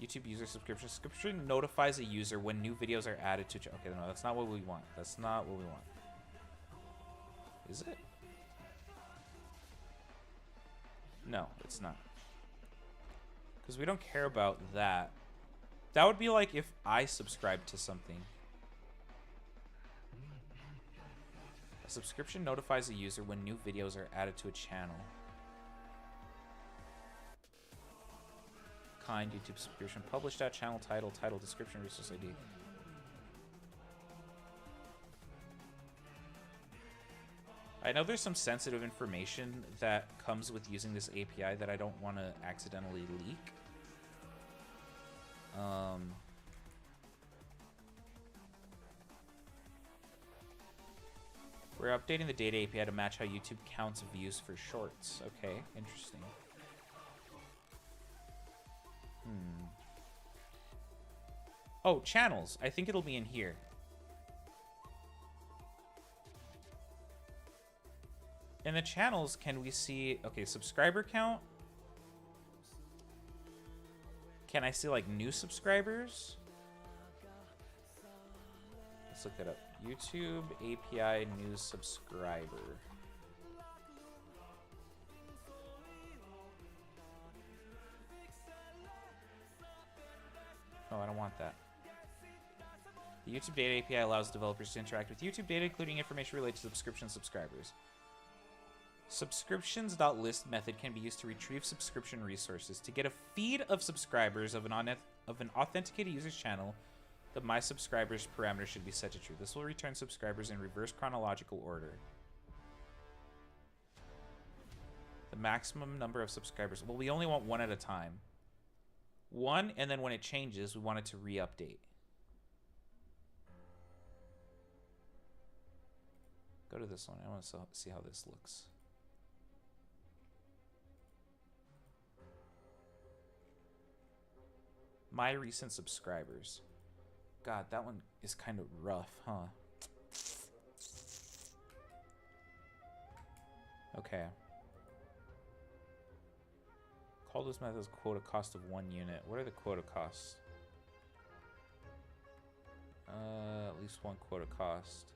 YouTube user subscription. Subscription notifies a user when new videos are added to... Okay, no, that's not what we want. That's not what we want. Is it? No, it's not. Because we don't care about that. That would be like if I subscribed to something. A subscription notifies a user when new videos are added to a channel. Kind YouTube subscription. Published at channel title, description, resource ID. I know there's some sensitive information that comes with using this API that I don't want to accidentally leak. We're updating the data API to match how YouTube counts views for shorts. Okay, interesting. Oh, channels. I think it'll be in here. In the channels, can we see... Okay, subscriber count. Can I see, like, new subscribers? Let's look that up. YouTube API new subscriber. Oh, I don't want that. The YouTube Data API allows developers to interact with YouTube data, including information related to subscription subscribers. Subscriptions.list method can be used to retrieve subscription resources. To get a feed of subscribers of an authenticated user's channel, the my subscribers parameter should be set to true. This will return subscribers in reverse chronological order. The maximum number of subscribers. Well, we only want one at a time. One, and then when it changes, we want it to re-update. Go to this one. I want to see how this looks. My recent subscribers. God, that one is kind of rough, huh? Okay. Call this method quota cost of 1 unit. What are the quota costs? At least 1 quota cost.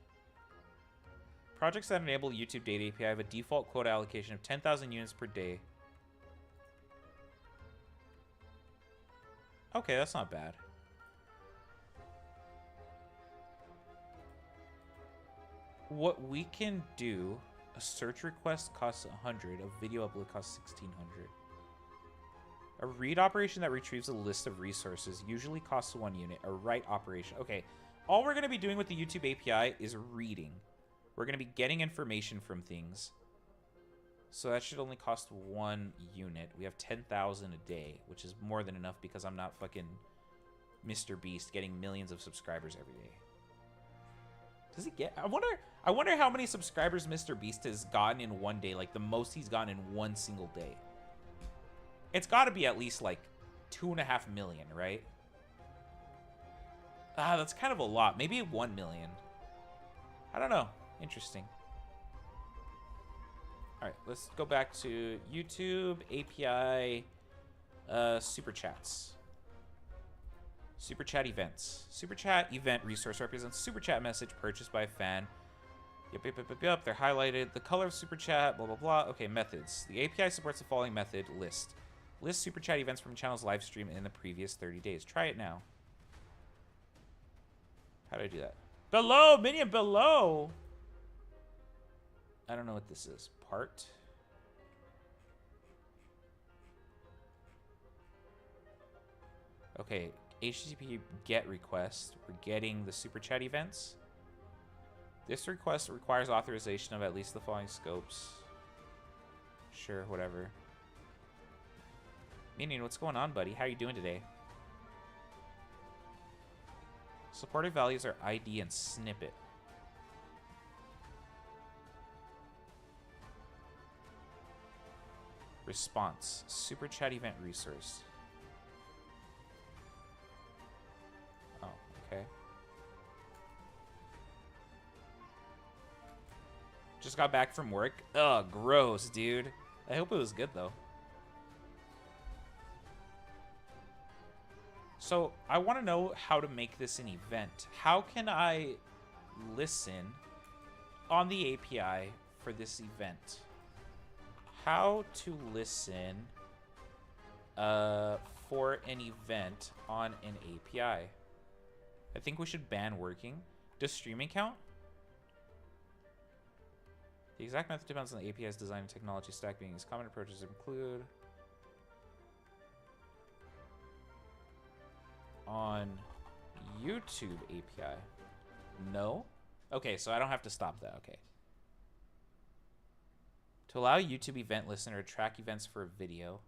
Projects that enable YouTube Data API have a default quota allocation of 10,000 units per day. Okay, that's not bad. What we can do, a search request costs 100, a video upload costs 1,600. A read operation that retrieves a list of resources usually costs 1 unit. A write operation. Okay, all we're going to be doing with the YouTube API is reading. We're going to be getting information from things. So that should only cost 1 unit. We have 10,000 a day, which is more than enough because I'm not fucking Mr. Beast getting millions of subscribers every day. Does he get... I wonder how many subscribers Mr. Beast has gotten in 1 day. Like, the most he's gotten in 1 single day. It's got to be at least, like, 2.5 million, right? Ah, that's kind of a lot. Maybe 1 million. I don't know. Interesting. All right, let's go back to YouTube API Super Chats. Super Chat events. Super Chat event resource represents Super Chat message purchased by a fan. Yep. They're highlighted. The color of Super Chat, blah, blah, blah. Okay, methods. The API supports the following method, list. List Super Chat events from channel's live stream in the previous 30 days. Try it now. How do I do that? Below! Minion below! I don't know what this is. Part. Okay, HTTP GET request. We're getting the Super Chat events. This request requires authorization of at least the following scopes. Sure, whatever. Minion, what's going on, buddy? How are you doing today? Supported values are ID and snippet. Response. Super Chat event resource. Just got back from work. Ugh, gross, dude. I hope it was good, though. So, I want to know how to make this an event. How can I listen on the API for this event? How to listen for an event on an API? I think we should ban working. Does streaming count? The exact method depends on the API's design and technology stack being used. Common approaches include on YouTube API. No? Okay, so I don't have to stop that. Okay. To allow YouTube event listener to track events for a video.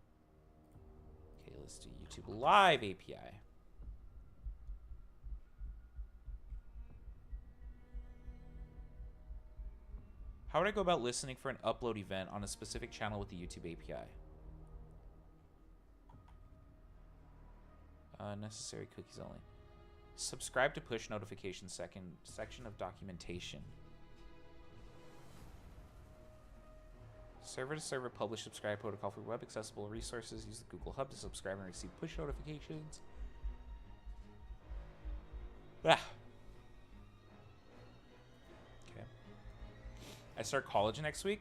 Okay, let's do YouTube Live API. How would I go about listening for an upload event on a specific channel with the YouTube API? Necessary cookies only. Subscribe to push notifications section of documentation. Server to server publish subscribe protocol for web accessible resources. Use the Google Hub to subscribe and receive push notifications. Ah. Okay. I start college next week.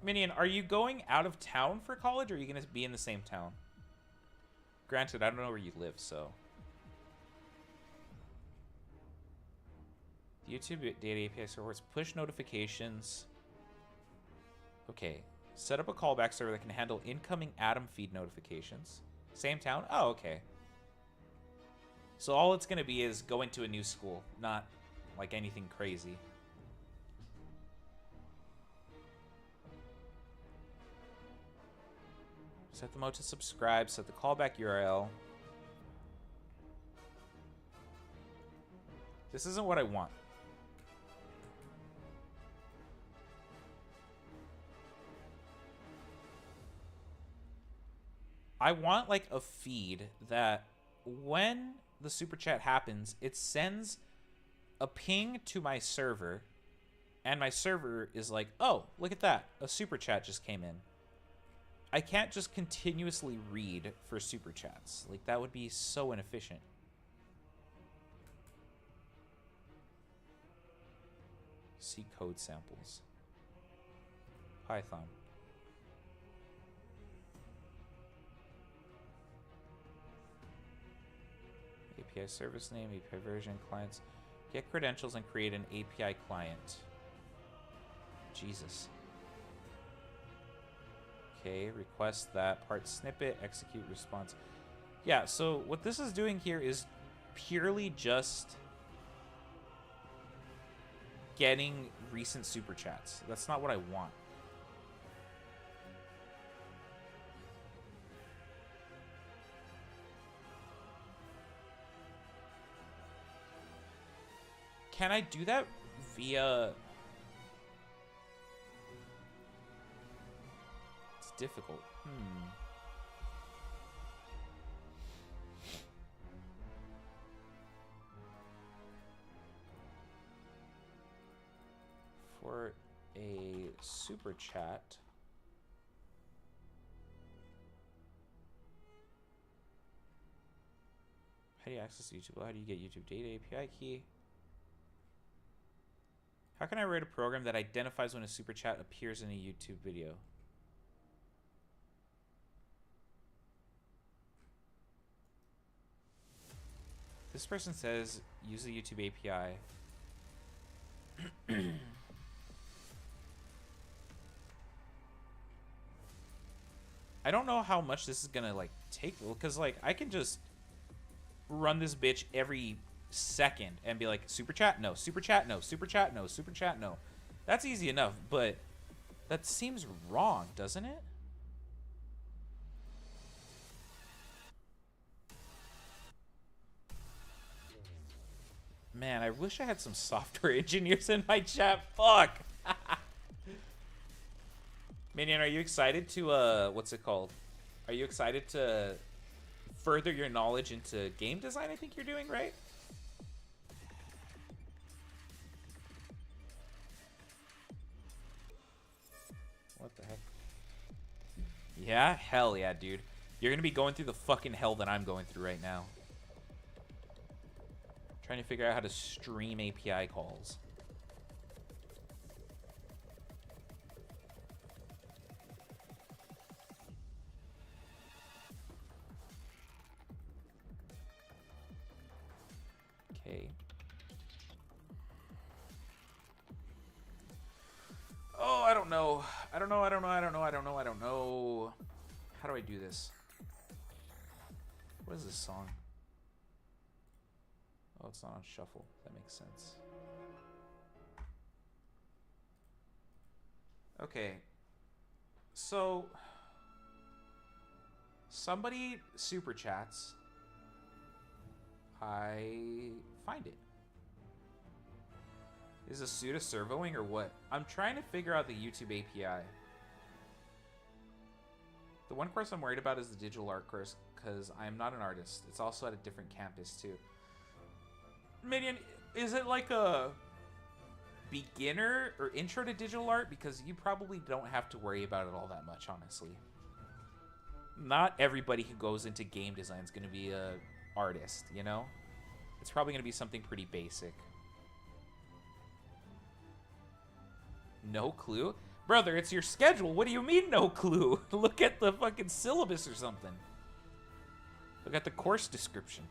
Minion, are you going out of town for college or are you going to be in the same town? Granted, I don't know where you live, so. The YouTube data API supports push notifications. Okay. Set up a callback server that can handle incoming Atom feed notifications. Same town? Oh, okay. So all it's going to be is going to a new school, not like anything crazy. Set the mode to subscribe, set the callback URL. This isn't what I want. I want like a feed that when the super chat happens, it sends a ping to my server and my server is like, oh, look at that. A super chat just came in. I can't just continuously read for super chats. Like, that would be so inefficient. See code samples. Python. API service name, API version, clients. Get credentials and create an API client. Jesus. Okay, request that part snippet, execute response. Yeah, so what this is doing here is purely just getting recent super chats. That's not what I want. Can I do that via... It's difficult. For a super chat... How do you access YouTube? How do you get YouTube data API key? How can I write a program that identifies when a super chat appears in a YouTube video? This person says use the YouTube API. I don't know how much this is gonna like take, because like I can just run this bitch every second and be like, super chat, no, super chat, no, super chat, no, super chat, no. That's easy enough, but that seems wrong, doesn't it? Man, I wish I had some software engineers in my chat. Fuck. Minion, are you excited to what's it called? Are you excited to further your knowledge into game design? I think you're doing, right? What the heck? Yeah? Hell yeah, dude. You're gonna be going through the fucking hell that I'm going through right now. Trying to figure out how to stream API calls. Okay. Oh, I don't know. I don't know. How do I do this? What is this song? Oh, it's not on shuffle. That makes sense. Okay. So, somebody super chats. I find it. Is a Suda servoing or what? I'm trying to figure out the YouTube API. The one course I'm worried about is the digital art course because I am not an artist. It's also at a different campus too. Minion, is it like a beginner or intro to digital art? Because you probably don't have to worry about it all that much, honestly. Not everybody who goes into game design is going to be a artist, you know? It's probably going to be something pretty basic. No clue? Brother, it's your schedule. What do you mean no clue? Look at the fucking syllabus or something. Look at the course description.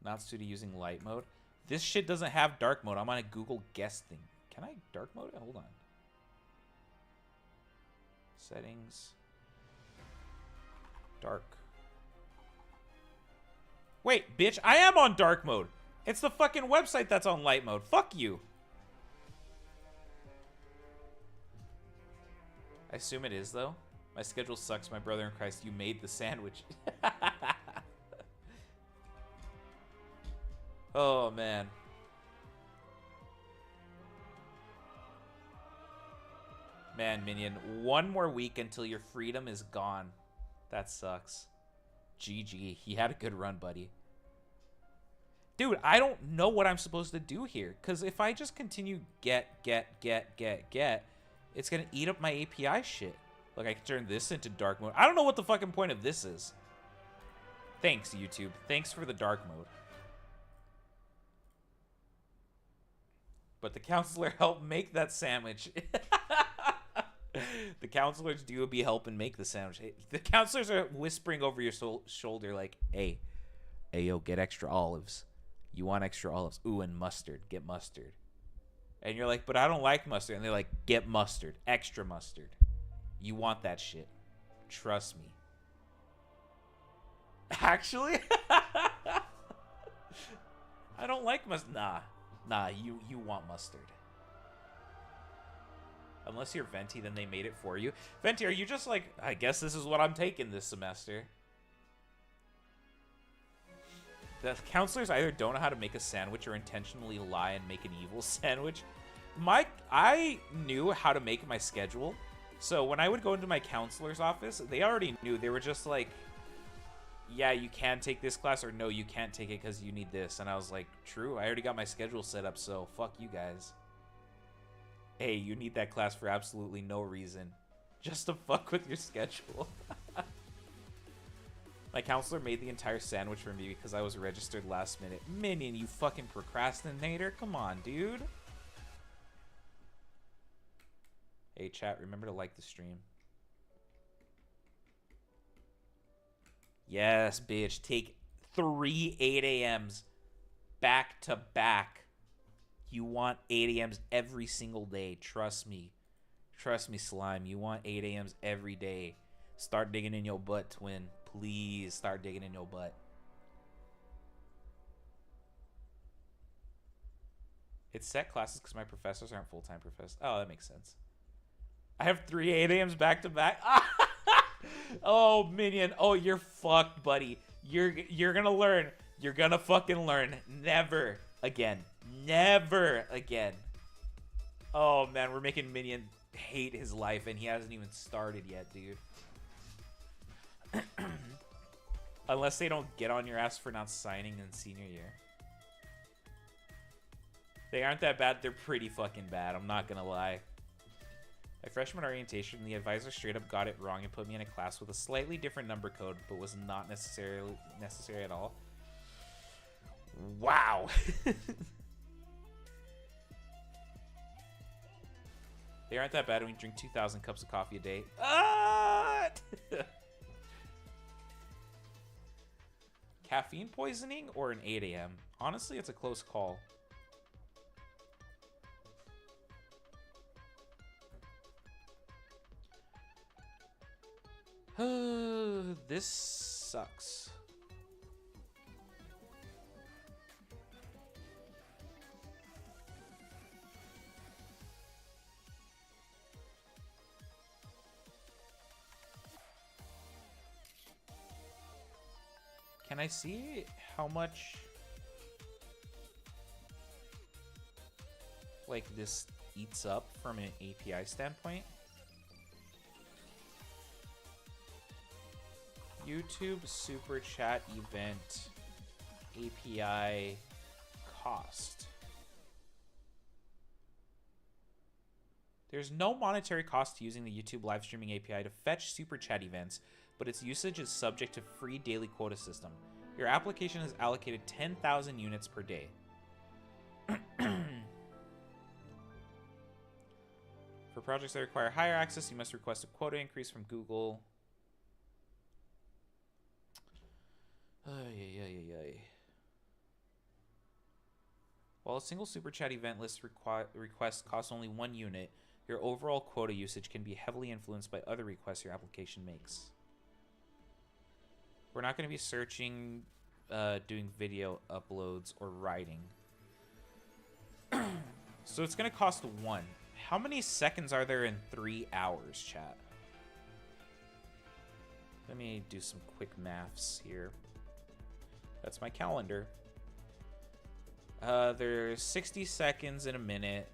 Not Suda using light mode. This shit doesn't have dark mode. I'm on a Google guest thing. Can I dark mode it? Hold on. Settings. Dark. Wait, bitch, I am on dark mode. It's the fucking website that's on light mode. Fuck you. I assume it is, though. My schedule sucks, my brother in Christ. You made the sandwich. Oh, man. Man, Minion, one more week until your freedom is gone. That sucks. GG. He had a good run, buddy. Dude, I don't know what I'm supposed to do here. Because if I just continue get, it's going to eat up my API shit. Like, I can turn this into dark mode. I don't know what the fucking point of this is. Thanks, YouTube. Thanks for the dark mode. But the counselor helped make that sandwich. The counselors do be helping make the sandwich. The counselors are whispering over your shoulder like, hey, yo, get extra olives. You want extra olives? Ooh, and mustard. Get mustard. And you're like, but I don't like mustard. And they're like, get mustard. Extra mustard. You want that shit. Trust me. Actually? I don't like mustard. Nah, you want mustard. Unless you're Venti, then they made it for you. Venti, are you just like, I guess this is what I'm taking this semester? The counselors either don't know how to make a sandwich or intentionally lie and make an evil sandwich. I knew how to make my schedule. So when I would go into my counselor's office, they already knew. They were just like, yeah, you can take this class, or no, you can't take it because you need this. And I was like, true, I already got my schedule set up, so fuck you guys. Hey, you need that class for absolutely no reason. Just to fuck with your schedule. My counselor made the entire sandwich for me because I was registered last minute. Minion, you fucking procrastinator. Come on, dude. Hey, chat, remember to like the stream. Yes, bitch. Take 3 8 a.m.s back to back. You want 8 a.m.s every single day. Trust me. Trust me, Slime. You want 8 a.m.s every day. Start digging in your butt, twin. Please start digging in your butt. It's set classes because my professors aren't full-time professors. Oh, that makes sense. I have 3 8 a.m.s back to back. Oh, Minion. Oh, you're fucked, buddy. You're gonna learn. You're gonna fucking learn. Never again. Never again. Oh, man, we're making Minion hate his life, and he hasn't even started yet, dude. Unless they don't get on your ass for not signing in senior year. They aren't that bad. They're pretty fucking bad. I'm not gonna lie. At freshman orientation, the advisor straight up got it wrong and put me in a class with a slightly different number code, but was not necessary at all. Wow. They aren't that bad when you drink 2,000 cups of coffee a day. Caffeine poisoning or an 8 a.m.? Honestly, it's a close call. This sucks. Can I see how much, like, this eats up from an API standpoint? YouTube Super Chat event API cost. There's no monetary cost to using the YouTube live streaming API to fetch Super Chat events, but its usage is subject to free daily quota system. Your application is allocated 10,000 units per day. For projects that require higher access, you must request a quota increase from Google. While a single Super Chat event list request costs only 1 unit, your overall quota usage can be heavily influenced by other requests your application makes. We're not going to be searching, doing video uploads, or writing. So it's going to cost 1. How many seconds are there in 3 hours, chat? Let me do some quick maths here. That's my calendar. There's 60 seconds in a minute,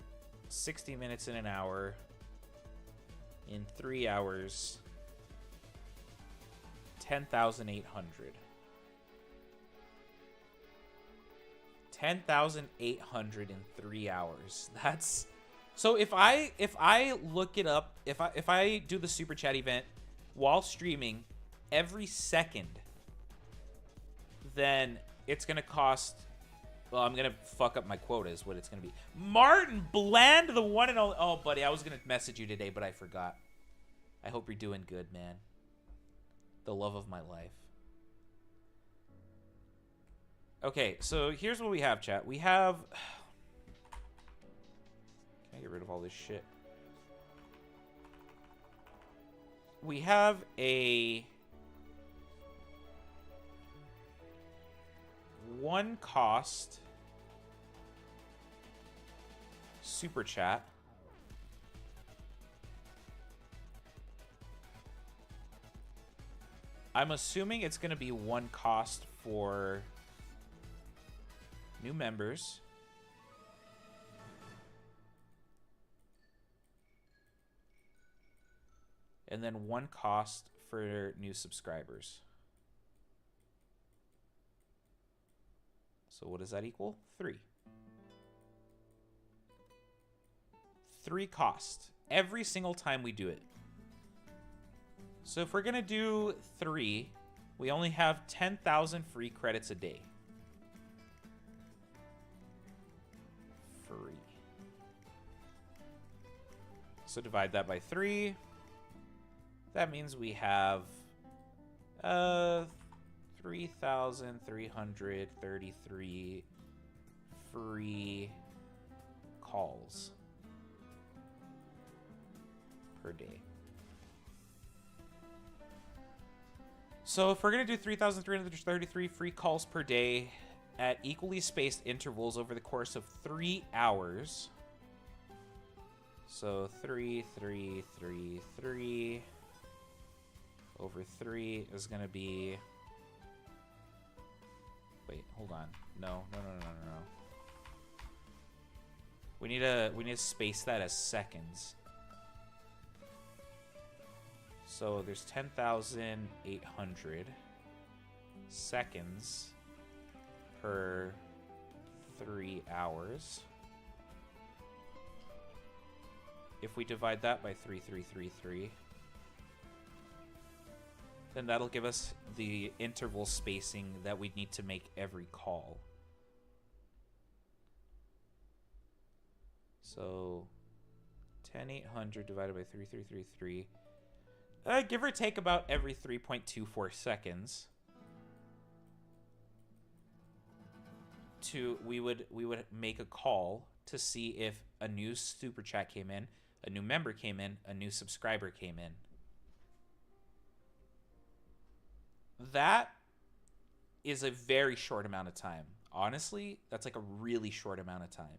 60 minutes in an hour. In 3 hours, 10,800. 10,800 in 3 hours. That's so. If I look it up, if I do the Super Chat event while streaming every second, then it's gonna cost. Well, I'm gonna fuck up my quota is what it's gonna be. Martin Bland, the one and only. Oh, buddy, I was gonna message you today, but I forgot. I hope you're doing good, man. The love of my life. Okay, so here's what we have, chat. We have... Can I get rid of all this shit? We have a... 1 cost Super Chat. I'm assuming it's going to be 1 cost for new members. And then 1 cost for new subscribers. So what does that equal? 3. 3 cost every single time we do it. So if we're going to do 3, we only have 10,000 free credits a day. Free. So divide that by 3. That means we have 3,333 free calls per day. So if we're going to do 3,333 free calls per day at equally spaced intervals over the course of 3 hours. So 3,333 over 3 is going to be... Wait, hold on. No. We need to space that as seconds. So there's 10,800 seconds per 3 hours. If we divide that by 3333, then that'll give us the interval spacing that we need to make every call. So 10,800 divided by 3333, give or take about every 3.24 seconds. We would make a call to see if a new super chat came in, a new member came in, a new subscriber came in. That is a very short amount of time. Honestly, that's like a really short amount of time.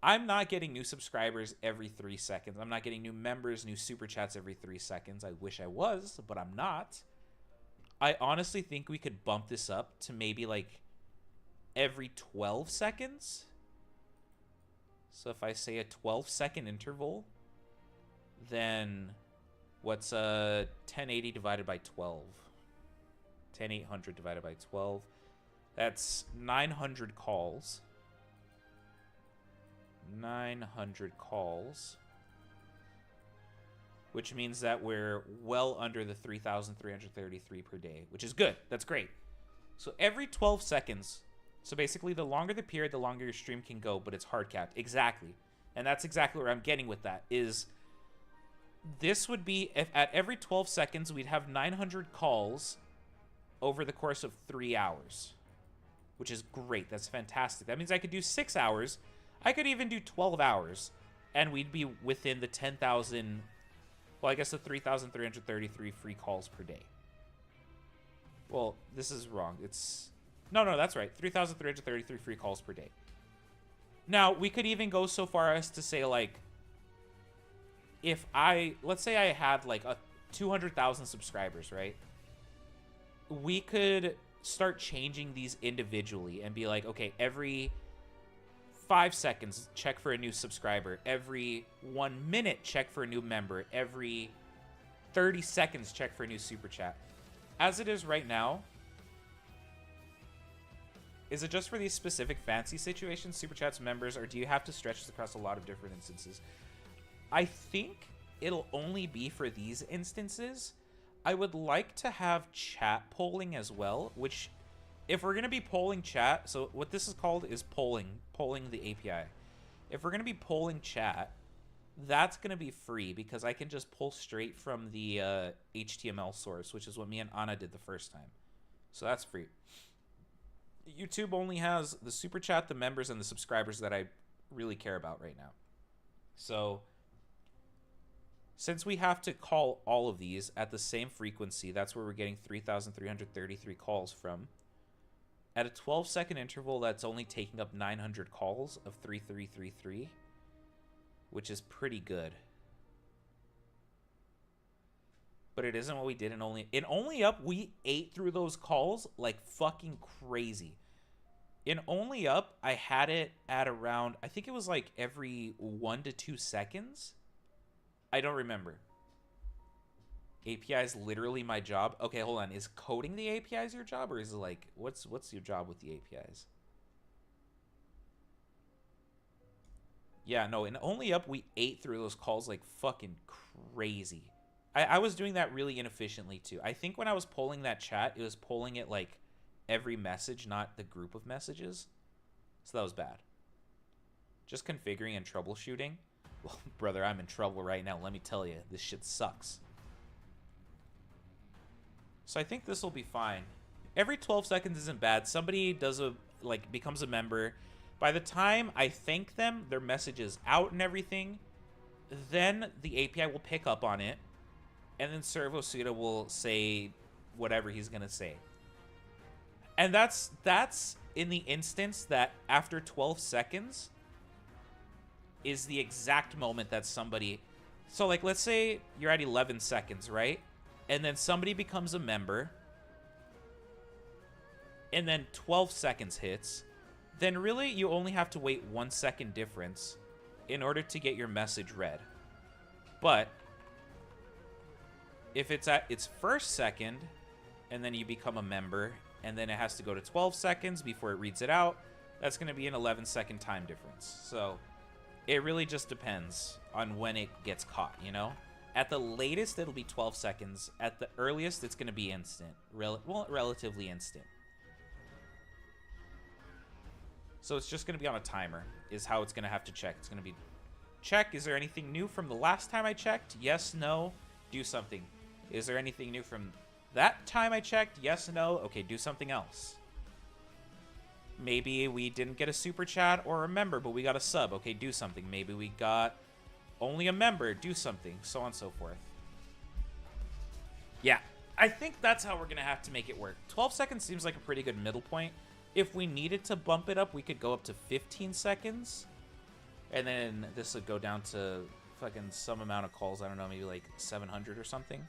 I'm not getting new subscribers every 3 seconds. I'm not getting new members, new super chats every 3 seconds. I wish I was, but I'm not. I honestly think we could bump this up to maybe like every 12 seconds. So if I say a 12-second interval, then what's 1080 divided by 12? 10,800 divided by 12. That's 900 calls. 900 calls. Which means that we're well under the 3,333 per day, which is good. That's great. So every 12 seconds, so basically the longer the period, the longer your stream can go, but it's hard capped. Exactly. And that's exactly where I'm getting with that, is this would be, if at every 12 seconds, we'd have 900 calls over the course of 3 hours, which is great. That's fantastic. That means I could do 6 hours. I could even do 12 hours, and we'd be within the 10,000, well, I guess the 3,333 free calls per day. Well, this is wrong. It's, no, that's right. 3,333 free calls per day. Now, we could even go so far as to say, like, if let's say I had, like, 200,000 subscribers, right? We could start changing these individually and be like, okay, every 5 seconds, check for a new subscriber. Every 1 minute, check for a new member. Every 30 seconds, check for a new super chat. As it is right now, is it just for these specific fancy situations, super chats, members, or do you have to stretch this across a lot of different instances? I think it'll only be for these instances. I would like to have chat polling as well, which, if we're going to be polling chat, so what this is called is polling the API. If we're going to be polling chat, that's going to be free because I can just pull straight from the HTML source, which is what me and Anna did the first time. So that's free. YouTube only has the super chat, the members, and the subscribers that I really care about right now. So since we have to call all of these at the same frequency, that's where we're getting 3,333 calls from. At a 12-second interval, that's only taking up 900 calls of 3,333, which is pretty good. But it isn't what we did in Only Up. We ate through those calls like fucking crazy. In Only Up, I had it at around, I think it was like every 1 to 2 seconds. I don't remember. API is literally my job. Okay, hold on. Is coding the APIs your job, or is it like, what's your job with the APIs? Yeah, no, in Only Up, we ate through those calls like fucking crazy. I was doing that really inefficiently too. I think when I was polling that chat, it was polling it like every message, not the group of messages. So that was bad. Just configuring and troubleshooting. Well, brother, I'm in trouble right now. Let me tell you, this shit sucks. So I think this will be fine. Every 12 seconds isn't bad. Somebody becomes a member. By the time I thank them, their message is out and everything. Then the API will pick up on it. And then Servo Suda will say whatever he's going to say. And that's in the instance that after 12 seconds is the exact moment that somebody... So, like, let's say you're at 11 seconds, right? And then somebody becomes a member. And then 12 seconds hits. Then really, you only have to wait 1 second difference in order to get your message read. But if it's at its first second, and then you become a member, and then it has to go to 12 seconds before it reads it out, that's going to be an 11-second time difference. So it really just depends on when it gets caught, you know? At the latest, it'll be 12 seconds. At the earliest, it's going to be instant. Relatively instant. So it's just going to be on a timer, is how it's going to have to check. It's going to be, check, is there anything new from the last time I checked? Yes, no, do something. Is there anything new from that time I checked? Yes, no, okay, do something else. Maybe we didn't get a super chat or a member, but we got a sub. Okay, do something. Maybe we got only a member. Do something. So on and so forth. Yeah, I think that's how we're going to have to make it work. 12 seconds seems like a pretty good middle point. If we needed to bump it up, we could go up to 15 seconds. And then this would go down to fucking some amount of calls. I don't know, maybe like 700 or something.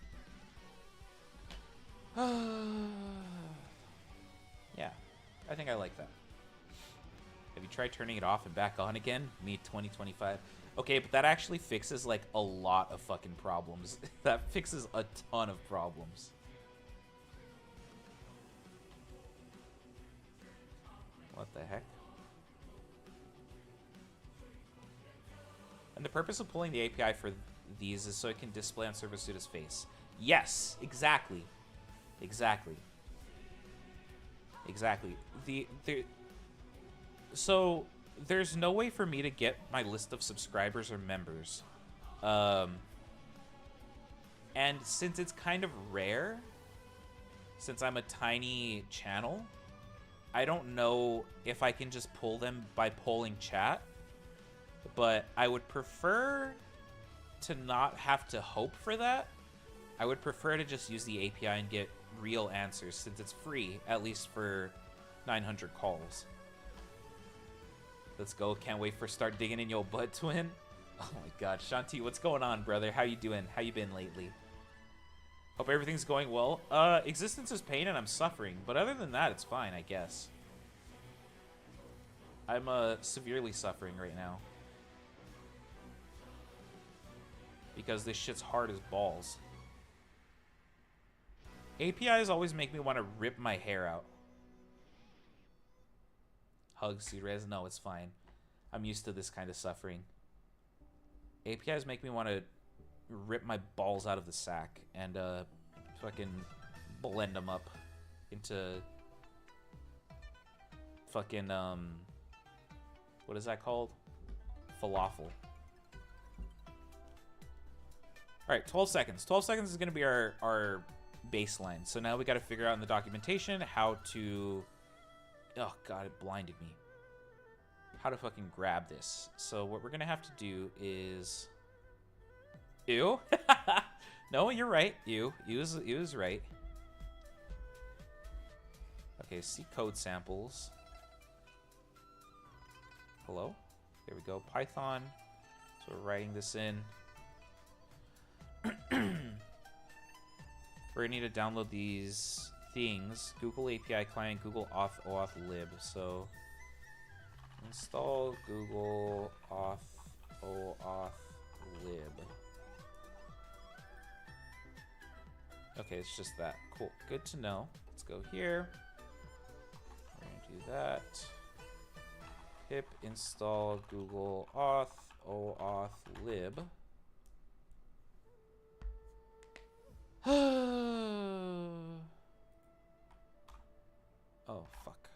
Yeah, I think I like that. Have you tried turning it off and back on again? Me 2025. Okay, but that actually fixes like a lot of fucking problems. That fixes a ton of problems. What the heck? And the purpose of pulling the API for these is so it can display on Servo Suda's face. Yes, exactly. Exactly. Exactly. So there's no way for me to get my list of subscribers or members. And since it's kind of rare, since I'm a tiny channel, I don't know if I can just pull them by polling chat, but I would prefer to not have to hope for that. I would prefer to just use the API and get real answers since it's free, at least for 900 calls. Let's go. Can't wait for start digging in your butt, twin. Oh my god. Shanti, what's going on, brother? How you doing? How you been lately? Hope everything's going well. Existence is pain and I'm suffering, but other than that, it's fine, I guess. I'm severely suffering right now. Because this shit's hard as balls. APIs always make me want to rip my hair out. Hugs, Sudarezz. No, it's fine. I'm used to this kind of suffering. APIs make me want to rip my balls out of the sack and fucking blend them up into fucking what is that called? Falafel. All right, 12 seconds. 12 seconds is going to be our baseline. So now we got to figure out in the documentation how to... Oh, God, it blinded me. How to fucking grab this. So what we're going to have to do is... Ew. No, you're right. Ew. Ew is right. Okay, see code samples. Hello? There we go. Python. So we're writing this in. We're going to need to download these things. Google API client, Google auth OAuth lib. So install Google auth OAuth lib. Okay, it's just that. Cool. Good to know. Let's go here. We're going to do that. Pip install Google auth OAuth lib. Oh, fuck.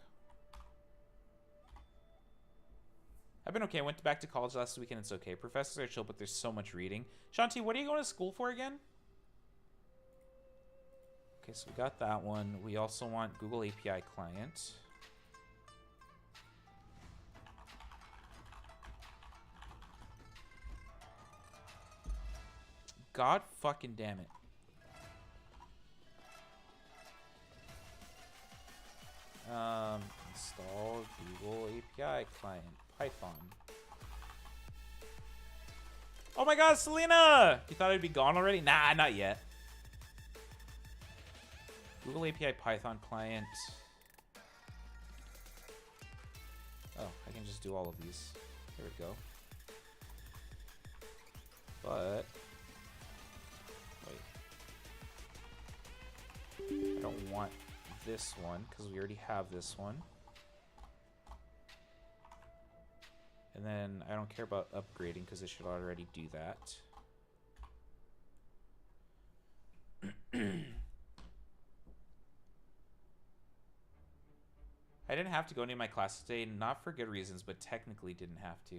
I've been okay. I went back to college last weekend. It's okay. Professors are chill, but there's so much reading. Shanti, what are you going to school for again? Okay, so we got that one. We also want Google API client. God fucking damn it. Install Google API client, Python. Oh my god, Selena! You thought I'd be gone already? Nah, not yet. Google API Python client. Oh, I can just do all of these. There we go. But wait, I don't want this one because we already have this one. And then I don't care about upgrading because it should already do that. I didn't have to go any of my classes today, not for good reasons, but technically didn't have to.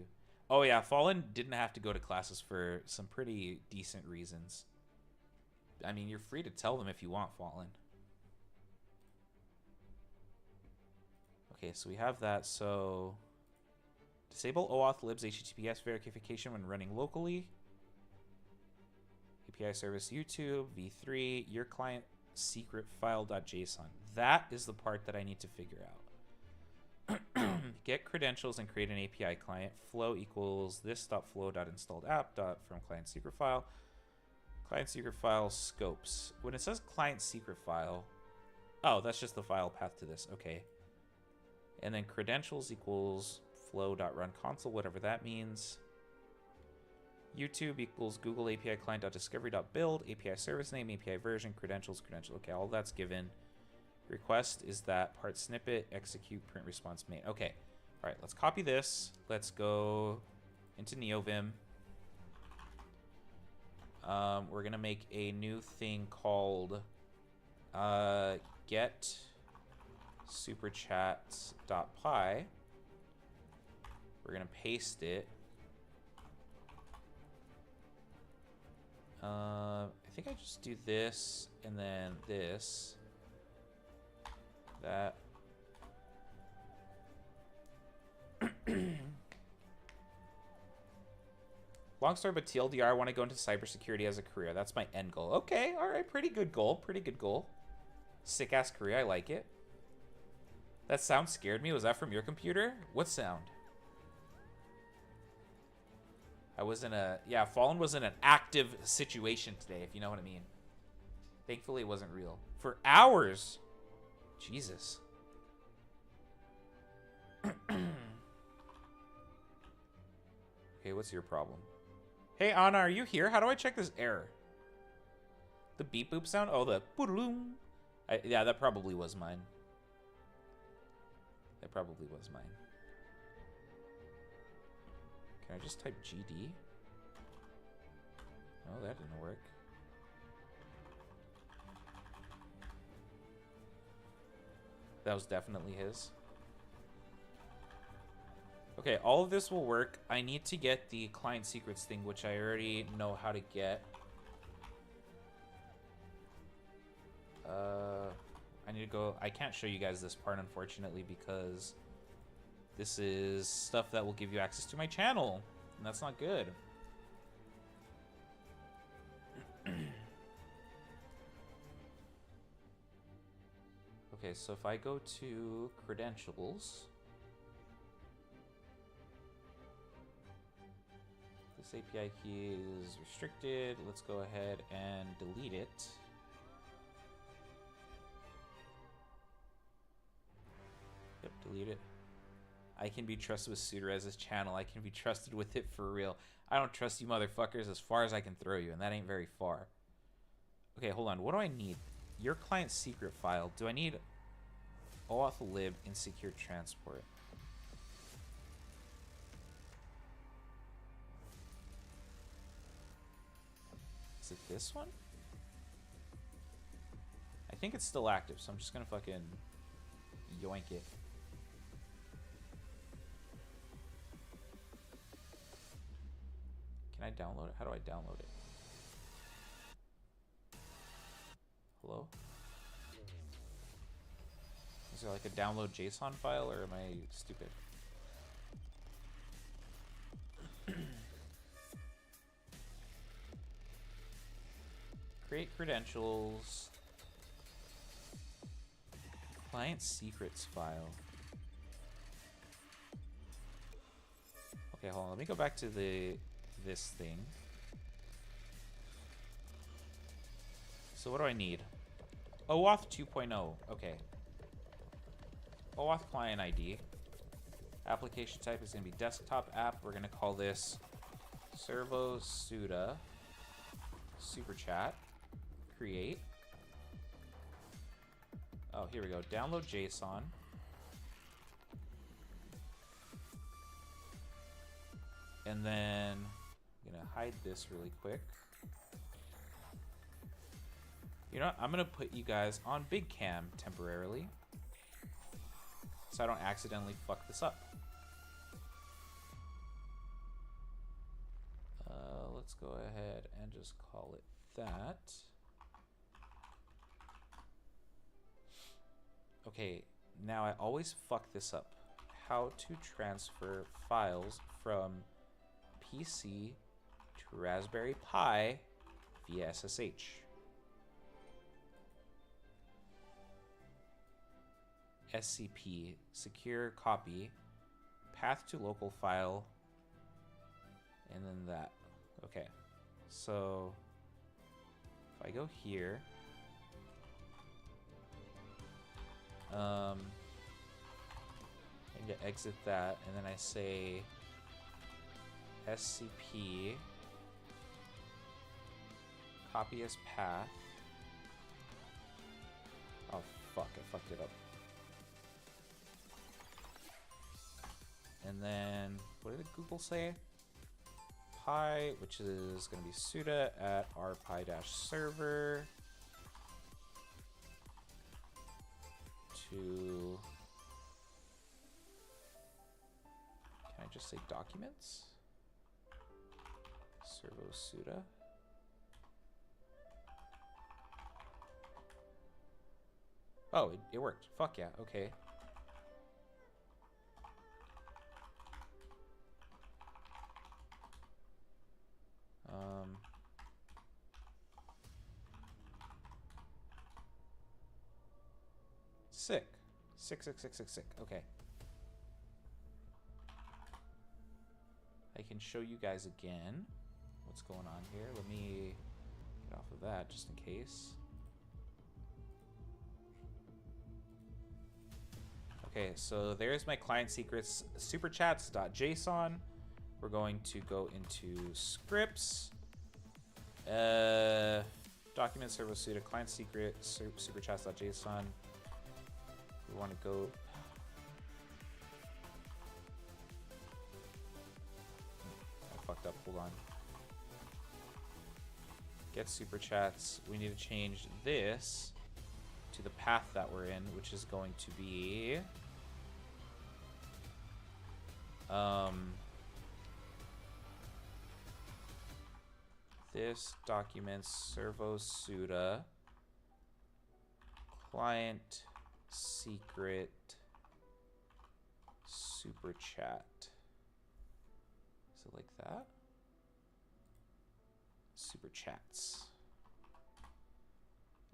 Oh yeah, Fallen didn't have to go to classes for some pretty decent reasons. I mean, you're free to tell them if you want, Fallen. Okay, so we have that. So disable OAuth libs HTTPS verification when running locally. API service YouTube, v3, your client secret file.json. That is the part that I need to figure out. Get credentials and create an API client. Flow equals this.flow.installed.app from client secret file. Client secret file scopes. When it says client secret file, oh, that's just the file path to this. Okay. And then credentials equals flow.run console, whatever that means. YouTube equals Google API client.discovery.build, API service name, API version, credentials. Okay, all that's given. Request is that part snippet, execute, print response main. Okay, all right, let's copy this. Let's go into NeoVim. We're gonna make a new thing called get superchats.py. We're gonna paste it. I think I just do this and then this. That. Long story, but TLDR, I want to go into cybersecurity as a career. That's my end goal. Okay, all right, pretty good goal. Pretty good goal. Sick ass career, I like it. That sound scared me. Was that from your computer? What sound? I was in a... Yeah, Fallen was in an active situation today, if you know what I mean. Thankfully, it wasn't real. For hours. Jesus. Okay, what's your problem? Hey, Anna, are you here? How do I check this error? The beep boop sound? Oh, the boodaloom. Yeah, that probably was mine. That probably was mine. Can I just type GD? Oh, that didn't work. That was definitely his. Okay, all of this will work. I need to get the client secrets thing, which I already know how to get. I need to go... I can't show you guys this part, unfortunately, because this is stuff that will give you access to my channel, and that's not good. Okay, so if I go to credentials, this API key is restricted. Let's go ahead and delete it. Yep, delete it. I can be trusted with Sudarezz's channel. I can be trusted with it for real. I don't trust you motherfuckers as far as I can throw you, and that ain't very far. Okay, hold on. What do I need? Your client secret file. Do I need OAuth lib insecure transport? Is it this one? I think it's still active, so I'm just gonna fucking yoink it. Can I download it? How do I download it? Hello? Is there like a download JSON file, or am I stupid? Create credentials. Client secrets file. Okay, hold on. Let me go back to this thing. So what do I need? OAuth 2.0. Okay. OAuth client ID. Application type is going to be desktop app. We're going to call this Servo Suda. Super chat. Create. Oh, here we go. Download JSON. And then I'm gonna hide this really quick. You know what? I'm gonna put you guys on big cam temporarily, so I don't accidentally fuck this up. Let's go ahead and just call it that. Okay, now I always fuck this up. How to transfer files from PC to Raspberry Pi via SSH. SCP, secure copy, path to local file, and then that. Okay, so if I go here, I need to exit that, and then I say SCP, copy as path. Oh fuck, I fucked it up. And then, what did Google say? Pi, which is going to be suda at rpi-server to, can I just say documents? Servo Suda. Oh, it worked. Fuck yeah, okay. Sick. Sick. Okay. I can show you guys again what's going on here. Let me get off of that just in case. Okay, so there's my client secrets superchats.json. We're going to go into scripts. Document servo suda client secret superchats.json. We want to go. I fucked up. Hold on. Get super chats. We need to change this to the path that we're in, which is going to be this documents servo suda client secret super chat. Is it like that? Super chats.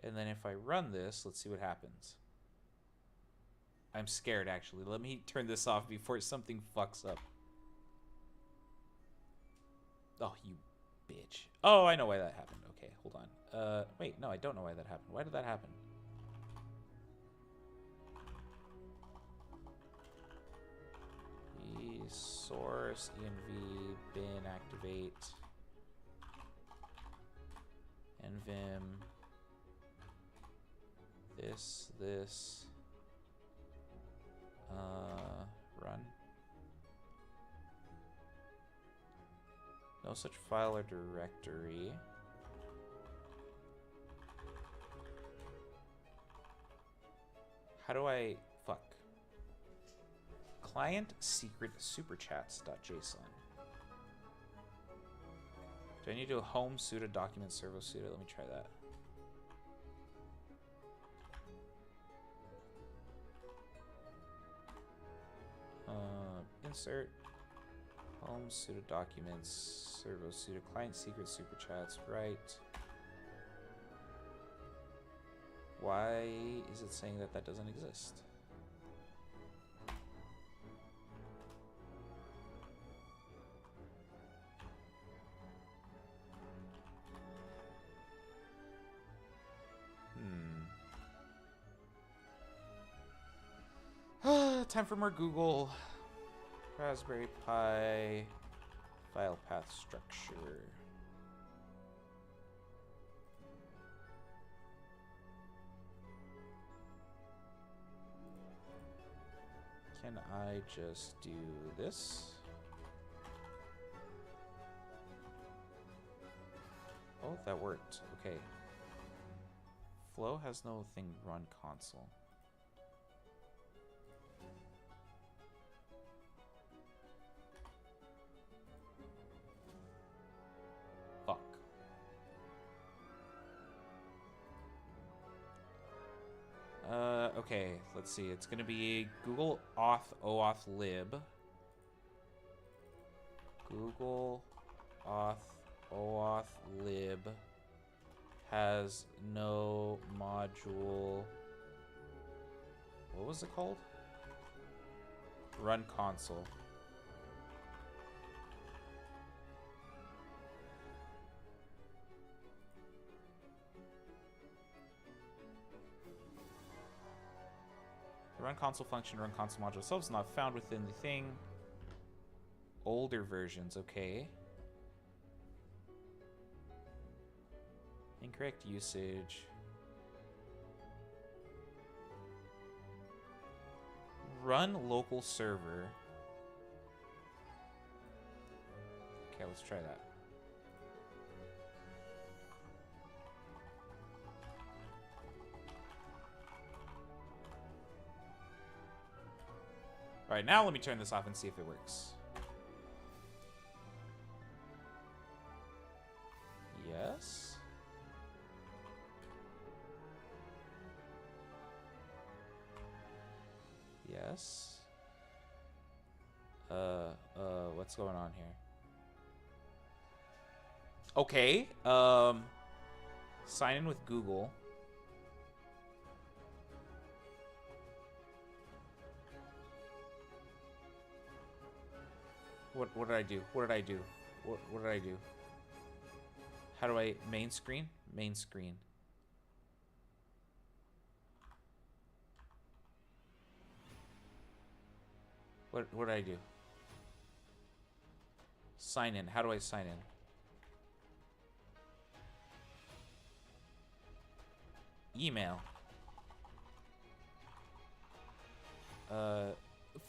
And then if I run this, let's see what happens. I'm scared, actually. Let me turn this off before something fucks up. Oh, you bitch. Oh, I know why that happened. Okay, hold on. Wait, no, I don't know why that happened. Why did that happen? Source, env, bin, activate, nvim, this, run. No such file or directory. How do I, fuck. Client secret superchats.json. Do I need to do a home suda document servo suda? Let me try that. Insert home suda documents servo suda client secret superchats. Right. Why is it saying that that doesn't exist? Time for more Google. Raspberry Pi File path structure. Can I just do this? Oh, that worked. Okay. Flow has no thing run console. Fuck. Okay, let's see. It's gonna be Google auth OAuth lib. Google auth OAuth lib has no module. What was it called? Run console. The run console function, run console module itself is not found within the thing. Older versions, okay. Incorrect usage. Run local server. Okay, let's try that. All right, now let me turn this off and see if it works. Yes. Yes. What's going on here? Okay. Sign in with Google. What did I do? What did I do? What did I do? How do I main screen? Main screen. What did I do? Sign in. How do I sign in? Email.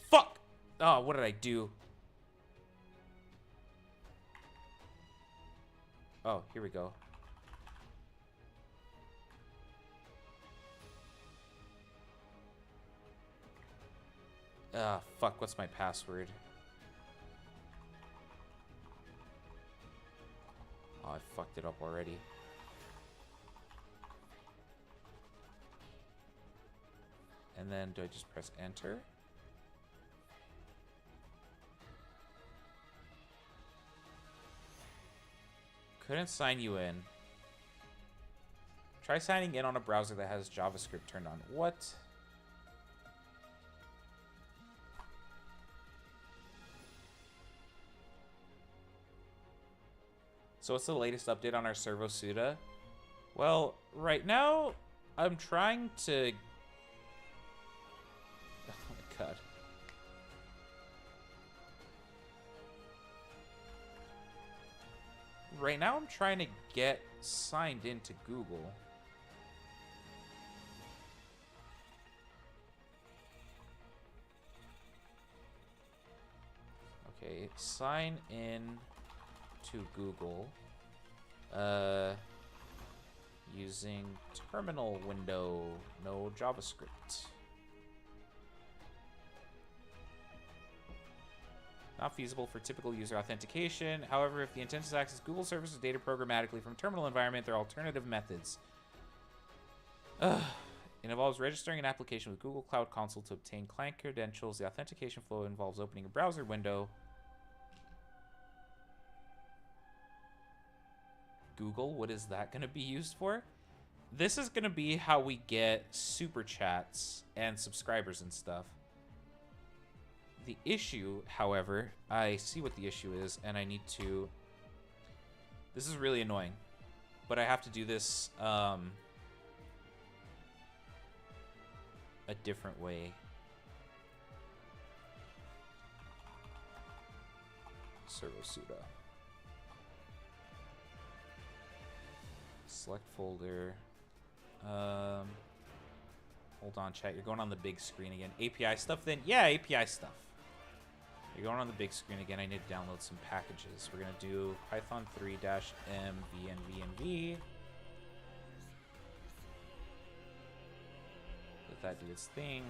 Fuck! Oh, what did I do? Oh, here we go. Ah, fuck, what's my password? Oh, I fucked it up already. And then do I just press enter? Couldn't sign you in. Try signing in on a browser that has JavaScript turned on. What? So what's the latest update on our Servo Suda? Well, right now, I'm trying to... Oh my god. Right now, I'm trying to get signed into Google. Okay, sign in to Google using terminal window, no JavaScript. Not feasible for typical user authentication. However, if the intent is to access Google services data programmatically from terminal environment, there are alternative methods. It involves registering an application with Google Cloud Console to obtain client credentials. The authentication flow involves opening a browser window. Google, what is that going to be used for? This is going to be how we get super chats and subscribers and stuff. The issue, however, I see what the issue is, and I need to... This is really annoying, but I have to do this a different way. Servo Suda. Select folder. Hold on, chat. You're going on the big screen again. API stuff then? Yeah, API stuff. You're going on the big screen again. I need to download some packages. We're going to do Python 3-m-v-n-v-n-v. Let that do its thing.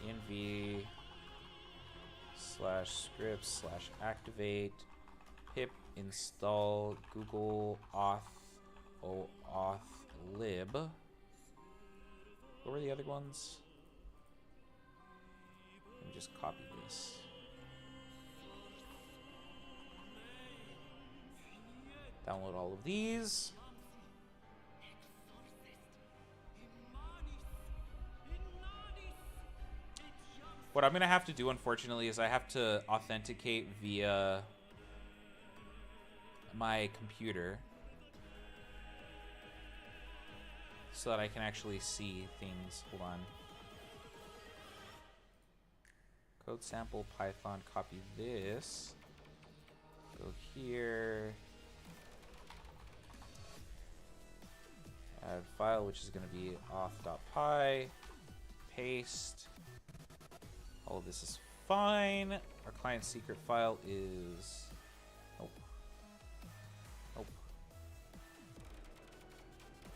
env/scripts/activate pip install google auth lib. What were the other ones? Let me just copy this. Download all of these. What I'm going to have to do, unfortunately, is I have to authenticate via my computer so that I can actually see things. Hold on. Code sample Python, copy this. Go here. Add file, which is going to be auth.py. Paste. All of this is fine. Our client secret file is... Nope. Nope.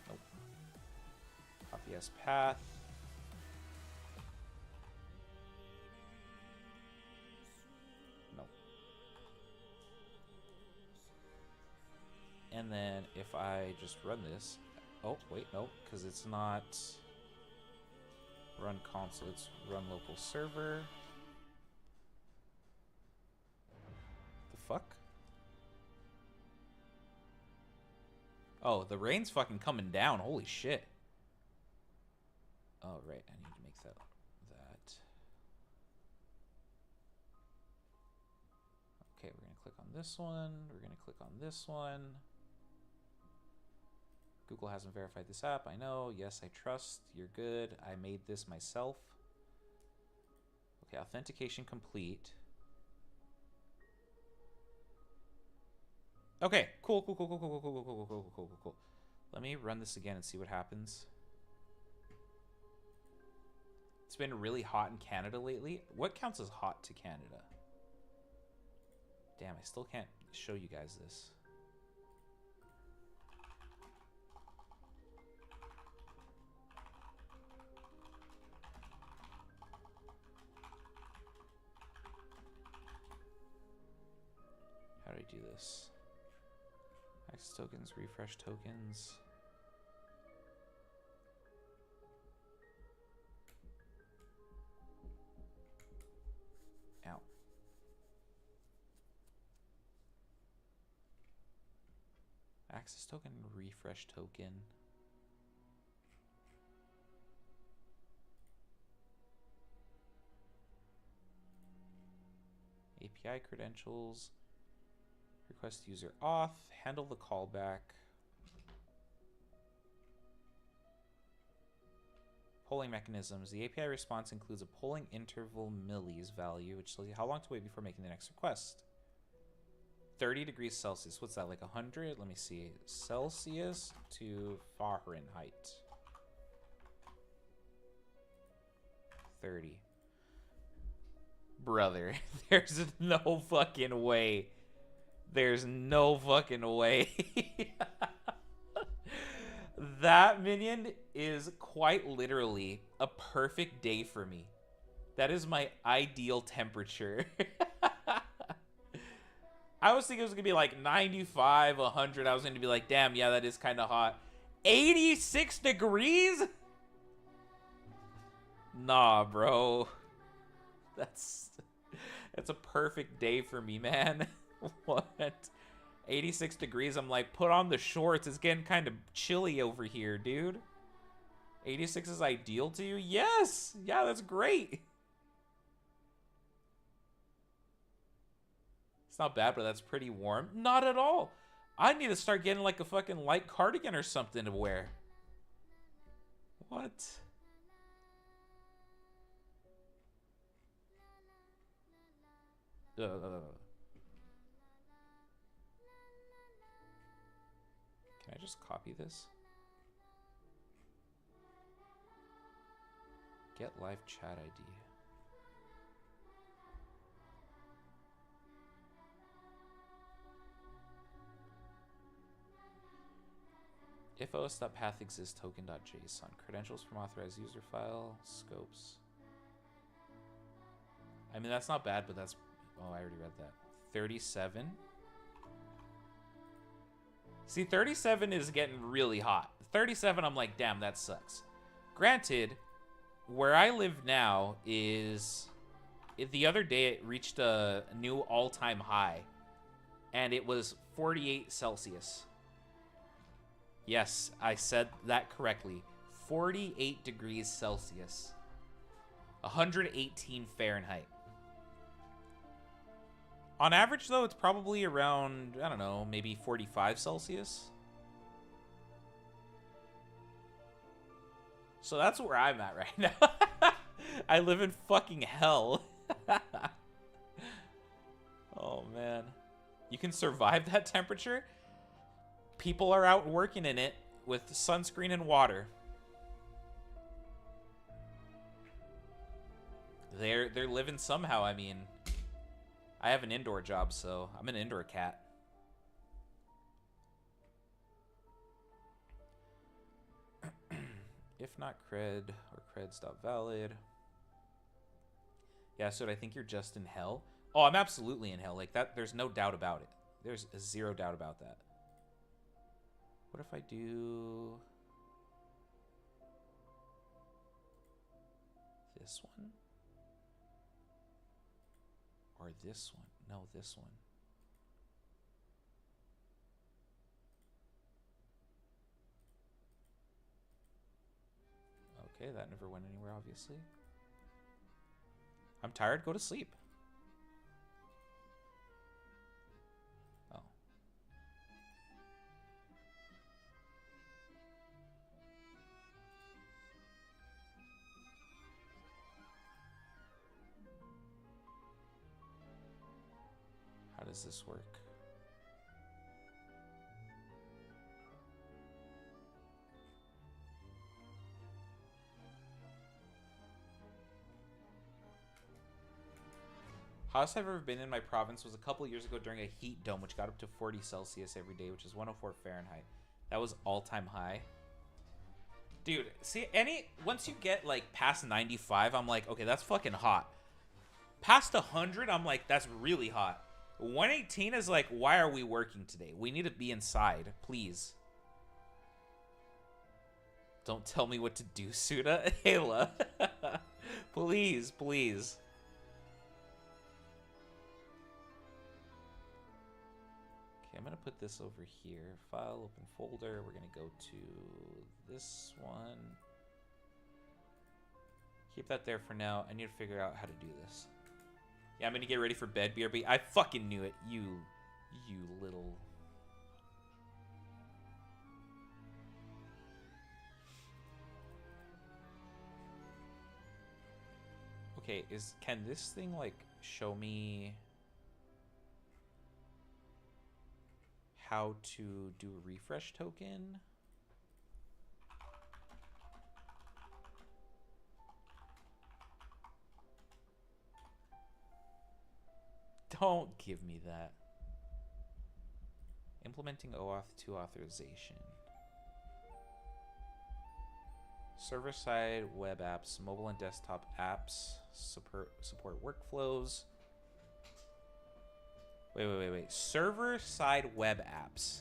Nope. Copy as path. Nope. And then if I just run this... Oh, wait, nope, because it's not... Run console, it's run local server. The fuck? Oh, the rain's fucking coming down. Holy shit. Oh, right. I need to make that. Okay, we're going to click on this one. We're going to click on this one. Google hasn't verified this app. I know. Yes, I trust. You're good. I made this myself. Okay, authentication complete. Okay, cool. Let me run this again and see what happens. It's been really hot in Canada lately. What counts as hot to Canada? Damn, I still can't show you guys this. How do I do this? Access tokens, refresh tokens. Ow. Access token, refresh token. API credentials. Request user auth, handle the callback. Polling mechanisms. The API response includes a polling interval millis value, which tells you how long to wait before making the next request. 30 degrees Celsius. What's that, like 100? Let me see. Celsius to Fahrenheit. 30. Brother, there's no fucking way. There's no fucking way. That minion is quite literally a perfect day for me. That is my ideal temperature. I was thinking it was going to be like 95, 100. I was going to be like, damn, yeah, that is kind of hot. 86 degrees? Nah, bro. That's a perfect day for me, man. What? 86 degrees. I'm like, put on the shorts. It's getting kind of chilly over here, dude. 86 is ideal to you? Yes. Yeah, that's great. It's not bad, but that's pretty warm. Not at all. I need to start getting like a fucking light cardigan or something to wear. What? Can I just copy this? Get live chat ID. If os.path exists token.json. Credentials from authorized user file. Scopes. I mean, that's not bad, but that's... Oh, I already read that. 37. See, 37 is getting really hot. 37, I'm like, damn, that sucks. Granted, where I live now is... The other day, it reached a new all-time high. And it was 48 Celsius. Yes, I said that correctly. 48 degrees Celsius. 118 Fahrenheit. On average, though, it's probably around, I don't know, maybe 45 Celsius. So that's where I'm at right now. I live in fucking hell. Oh, man. You can survive that temperature? People are out working in it with sunscreen and water. They're living somehow, I mean. I have an indoor job, so I'm an indoor cat. If not cred or creds not valid. Yeah, so I think you're just in hell. Oh, I'm absolutely in hell. Like that, there's no doubt about it. There's zero doubt about that. What if I do this one? Or this one? No, this one. Okay, that never went anywhere, obviously. I'm tired. Go to sleep. Oh. How does this work? Hottest I've ever been in my province was a couple years ago during a heat dome, which got up to 40 Celsius every day, which is 104 Fahrenheit. That was all-time high. Dude, see, once you get, like, past 95, I'm like, okay, that's fucking hot. Past 100, I'm like, that's really hot. 118 is like, why are we working today? We need to be inside, please. Don't tell me what to do, Suda. Ayla. Please, please. Okay, I'm going to put this over here. File, open folder. We're going to go to this one. Keep that there for now. I need to figure out how to do this. Yeah, I'm going to get ready for bed, BRB. I fucking knew it. You little... Okay, can this thing, like, show me how to do a refresh token? Don't give me that. Implementing OAuth 2 authorization. Server-side web apps, mobile and desktop apps, support workflows. Wait. Server-side web apps.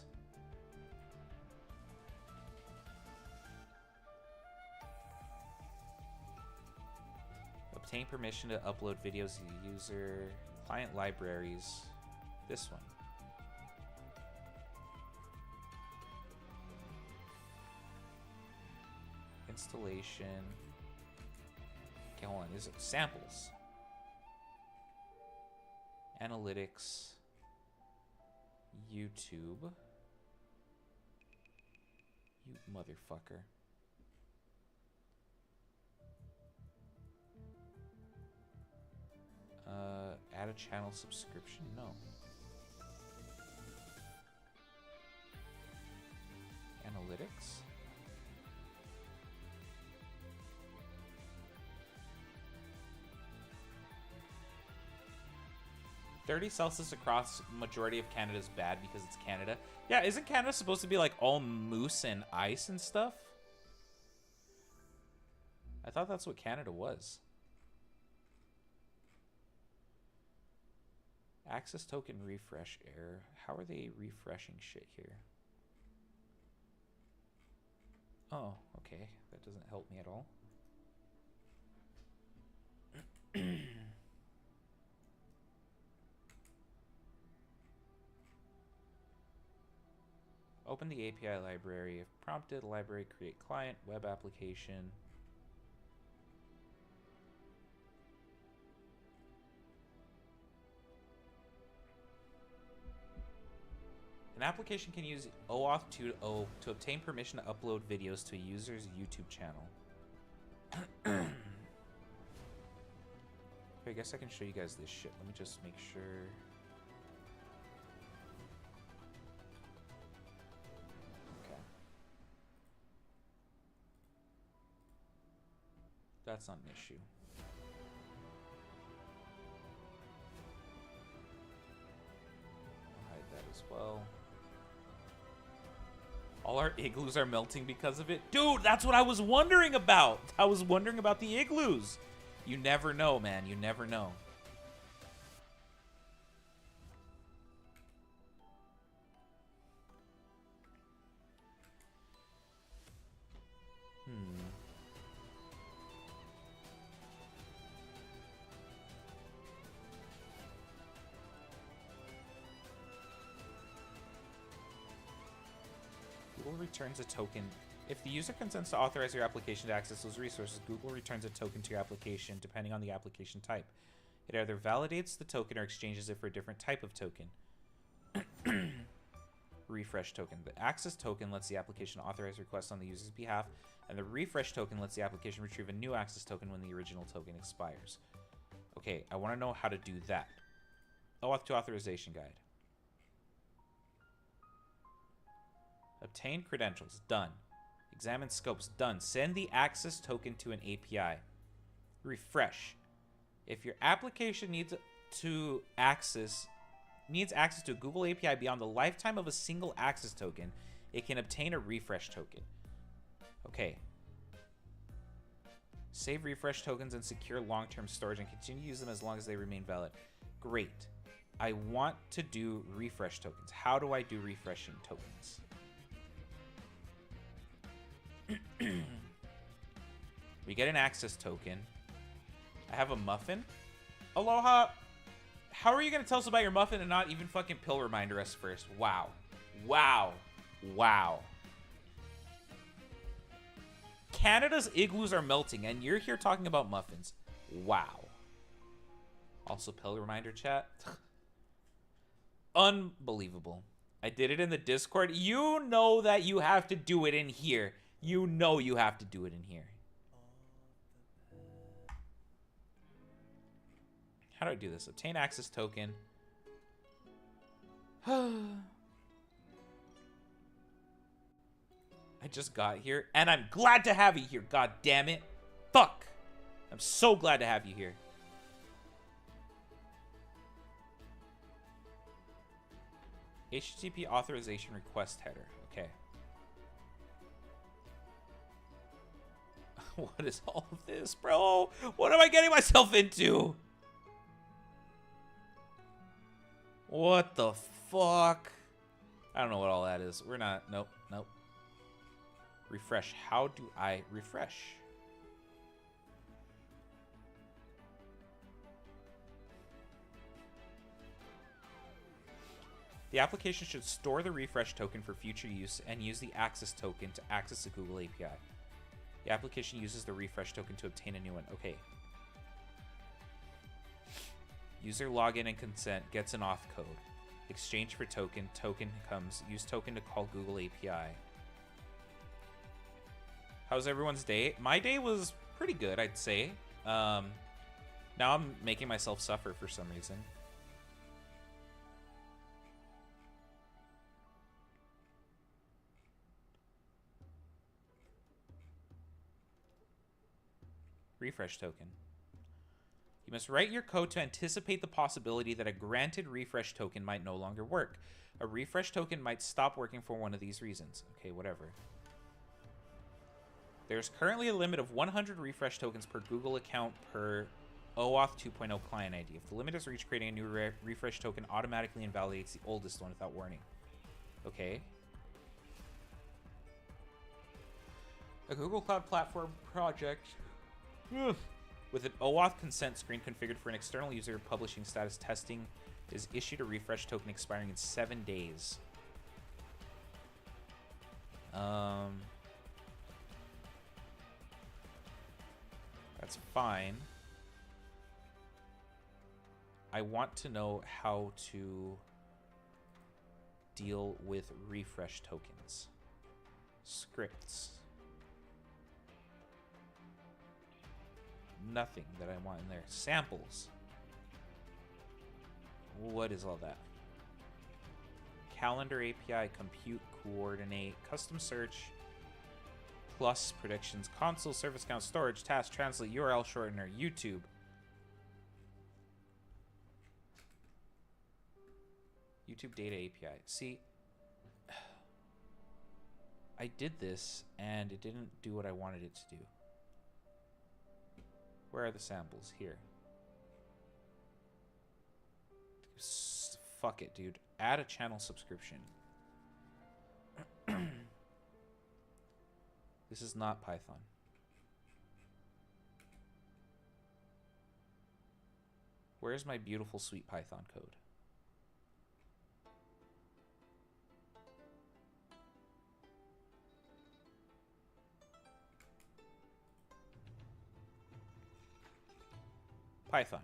Obtain permission to upload videos to the user. Client libraries. This one. Installation. Okay, hold on. Is it samples? Analytics. YouTube. You motherfucker. Add a channel subscription? No. Analytics? $30 across majority of Canada is bad because it's Canada. Yeah, isn't Canada supposed to be like all moose and ice and stuff? I thought that's what Canada was. Access token refresh error. How are they refreshing shit here? Oh, okay. That doesn't help me at all. Open the API library. If prompted, library create client, web application. An application can use OAuth 2.0 to obtain permission to upload videos to a user's YouTube channel. Okay, I guess I can show you guys this shit. Let me just make sure. Okay. That's not an issue. I'll hide that as well. All our igloos are melting because of it. Dude, that's what I was wondering about. I was wondering about the igloos. You never know, man. You never know. Google returns a token. If the user consents to authorize your application to access those resources, Google returns a token to your application depending on the application type. It either validates the token or exchanges it for a different type of token. Refresh token. The access token lets the application authorize requests on the user's behalf, and the refresh token lets the application retrieve a new access token when the original token expires. Okay, I want to know how to do that. OAuth 2 authorization guide. Obtain credentials. Done. Examine scopes. Done. Send the access token to an API. Refresh. If your application needs access to a Google API beyond the lifetime of a single access token, it can obtain a refresh token. Okay. Save refresh tokens and secure long-term storage and continue to use them as long as they remain valid. Great. I want to do refresh tokens. How do I do refreshing tokens? We get an access token. I have a muffin. Aloha. How are you going to tell us about your muffin and not even fucking pill reminder us first? Wow. Wow. Wow. Canada's igloos are melting and you're here talking about muffins. Wow. Also pill reminder chat. Unbelievable. I did it in the Discord. You know that you have to do it in here. You know you have to do it in here. How do I do this? Obtain access token. I just got here, and I'm glad to have you here, god damn it. Fuck. I'm so glad to have you here. HTTP authorization request header. Okay. What is all of this, bro? What am I getting myself into? What the fuck? I don't know what all that is. We're not. Nope. Nope. Refresh. How do I refresh? The application should store the refresh token for future use and use the access token to access the Google API. The application uses the refresh token to obtain a new one. Okay. User login and consent gets an auth code. Exchange for token. Token comes. Use token to call Google API. How's everyone's day? My day was pretty good, I'd say. Now I'm making myself suffer for some reason. Refresh token. You must write your code to anticipate the possibility that a granted refresh token might no longer work. A refresh token might stop working for one of these reasons. Okay, whatever. There's currently a limit of 100 refresh tokens per Google account per OAuth 2.0 client ID. If the limit is reached, creating a new refresh token automatically invalidates the oldest one without warning. Okay. A Google Cloud Platform project with an OAuth consent screen configured for an external user publishing status testing is issued a refresh token expiring in 7 days. That's fine. I want to know how to deal with refresh tokens. Scripts. Nothing that I want in there. Samples. What is all that? Calendar API, compute, coordinate, custom search, plus predictions, console, service count, storage, task, translate, URL shortener, YouTube. YouTube data API. See, I did this and it didn't do what I wanted it to do. Where are the samples? Here. Fuck it, dude. Add a channel subscription. This is not Python. Where's my beautiful, sweet Python code? Python.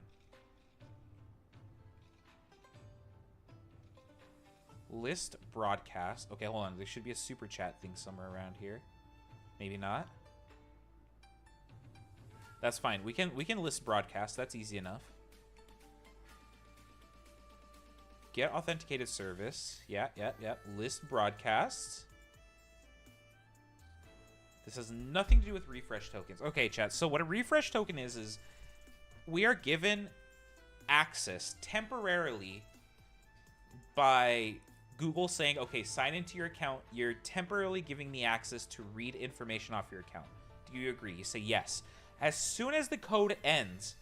List broadcast. Okay, hold on. There should be a super chat thing somewhere around here. Maybe not. That's fine. We can list broadcast. That's easy enough. Get authenticated service. Yeah. List broadcasts. This has nothing to do with refresh tokens. Okay, chat. So what a refresh token is we are given access temporarily by Google saying, okay, sign into your account. You're temporarily giving me access to read information off your account. Do you agree? You say yes. As soon as the code ends,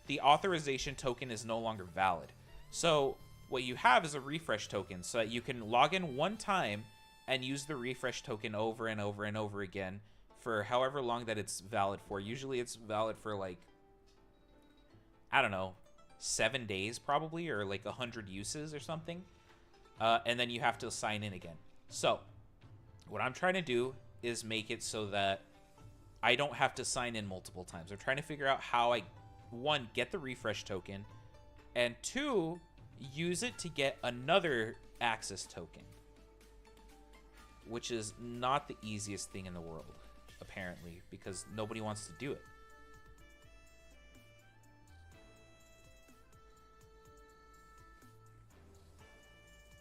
the authorization token is no longer valid. So what you have is a refresh token so that you can log in one time and use the refresh token over and over and over again for however long that it's valid for. Usually it's valid for like, I don't know, 7 days probably, or like 100 uses or something. And then you have to sign in again. So what I'm trying to do is make it so that I don't have to sign in multiple times. I'm trying to figure out how I, one, get the refresh token, and two, use it to get another access token, which is not the easiest thing in the world, apparently, because nobody wants to do it.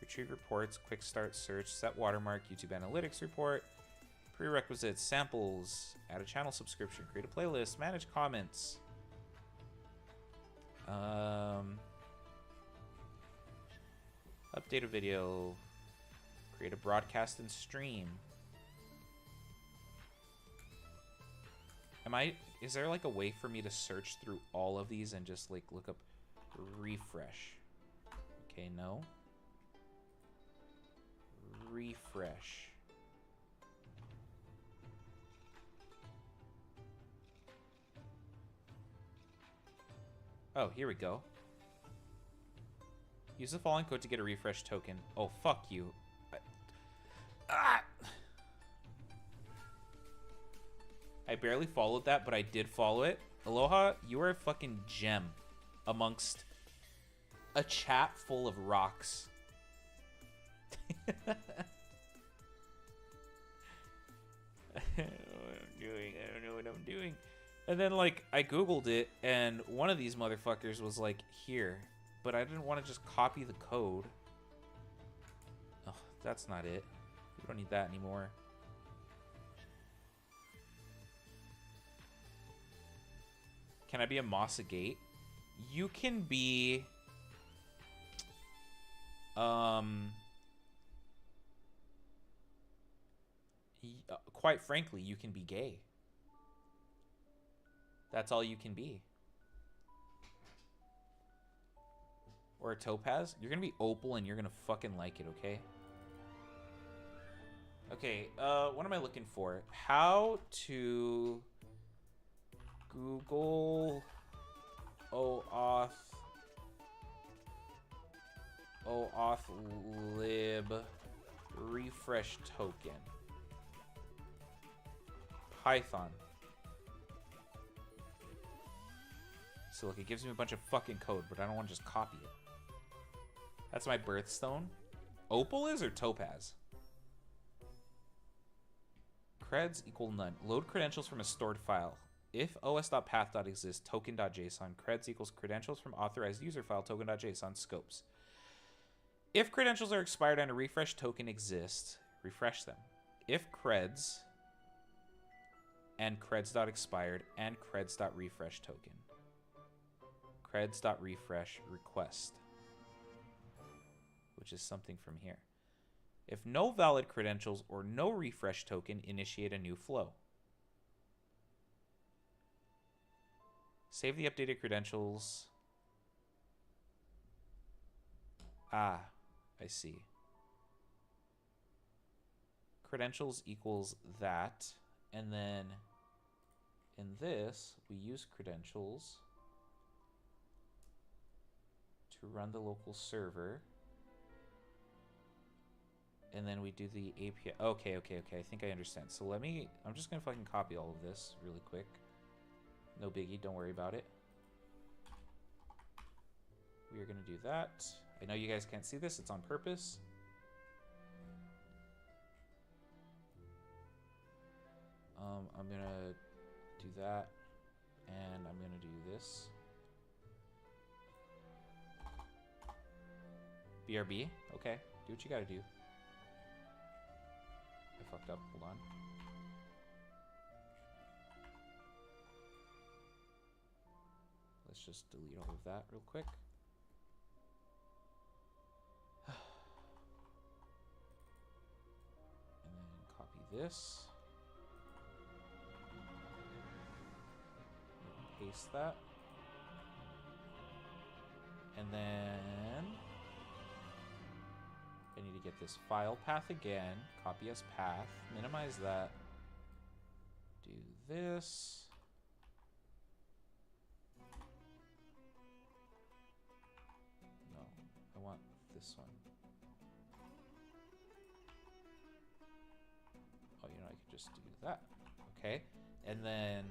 Retrieve reports, quick start search, set watermark, YouTube analytics report, prerequisites, samples, add a channel subscription, create a playlist, manage comments. Update a video, create a broadcast and stream. Is there like a way for me to search through all of these and just like look up refresh? Okay, no. Refresh. Oh, here we go. Use the following code to get a refresh token. Oh, fuck you. I barely followed that, but I did follow it. Aloha, you are a fucking gem amongst a chat full of rocks. I don't know what I'm doing. And then, like, I Googled it, and one of these motherfuckers was, like, here. But I didn't want to just copy the code. Oh, that's not it. We don't need that anymore. Can I be a Mossa Gate? You can be... quite frankly, you can be gay. That's all you can be. Or a topaz. You're gonna be opal and you're gonna fucking like it, okay? Okay, what am I looking for? How to Google OAuth lib refresh token. Python. So look, it gives me a bunch of fucking code, but I don't want to just copy it. That's my birthstone. Opal is or topaz? Creds equal none. Load credentials from a stored file. If os.path.exists token.json, creds equals credentials from authorized user file token.json scopes. If credentials are expired and a refresh token exists, refresh them. If creds and creds.expired and creds.refresh token. Creds.refresh request, which is something from here. If no valid credentials or no refresh token, initiate a new flow. Save the updated credentials. Ah, I see. Credentials equals that. And then in this, we use credentials to run the local server. And then we do the API. Okay. I think I understand. So I'm just going to fucking copy all of this really quick. No biggie. Don't worry about it. We are going to do that. I know you guys can't see this. It's on purpose. I'm going to do that. And I'm going to do this. BRB. Okay. Do what you got to do. I fucked up. Hold on. Let's just delete all of that real quick. And then copy this. And paste that. And then I need to get this file path again, copy as path, minimize that, do this. No, I want this one. Oh, you know, I could just do that. Okay, and then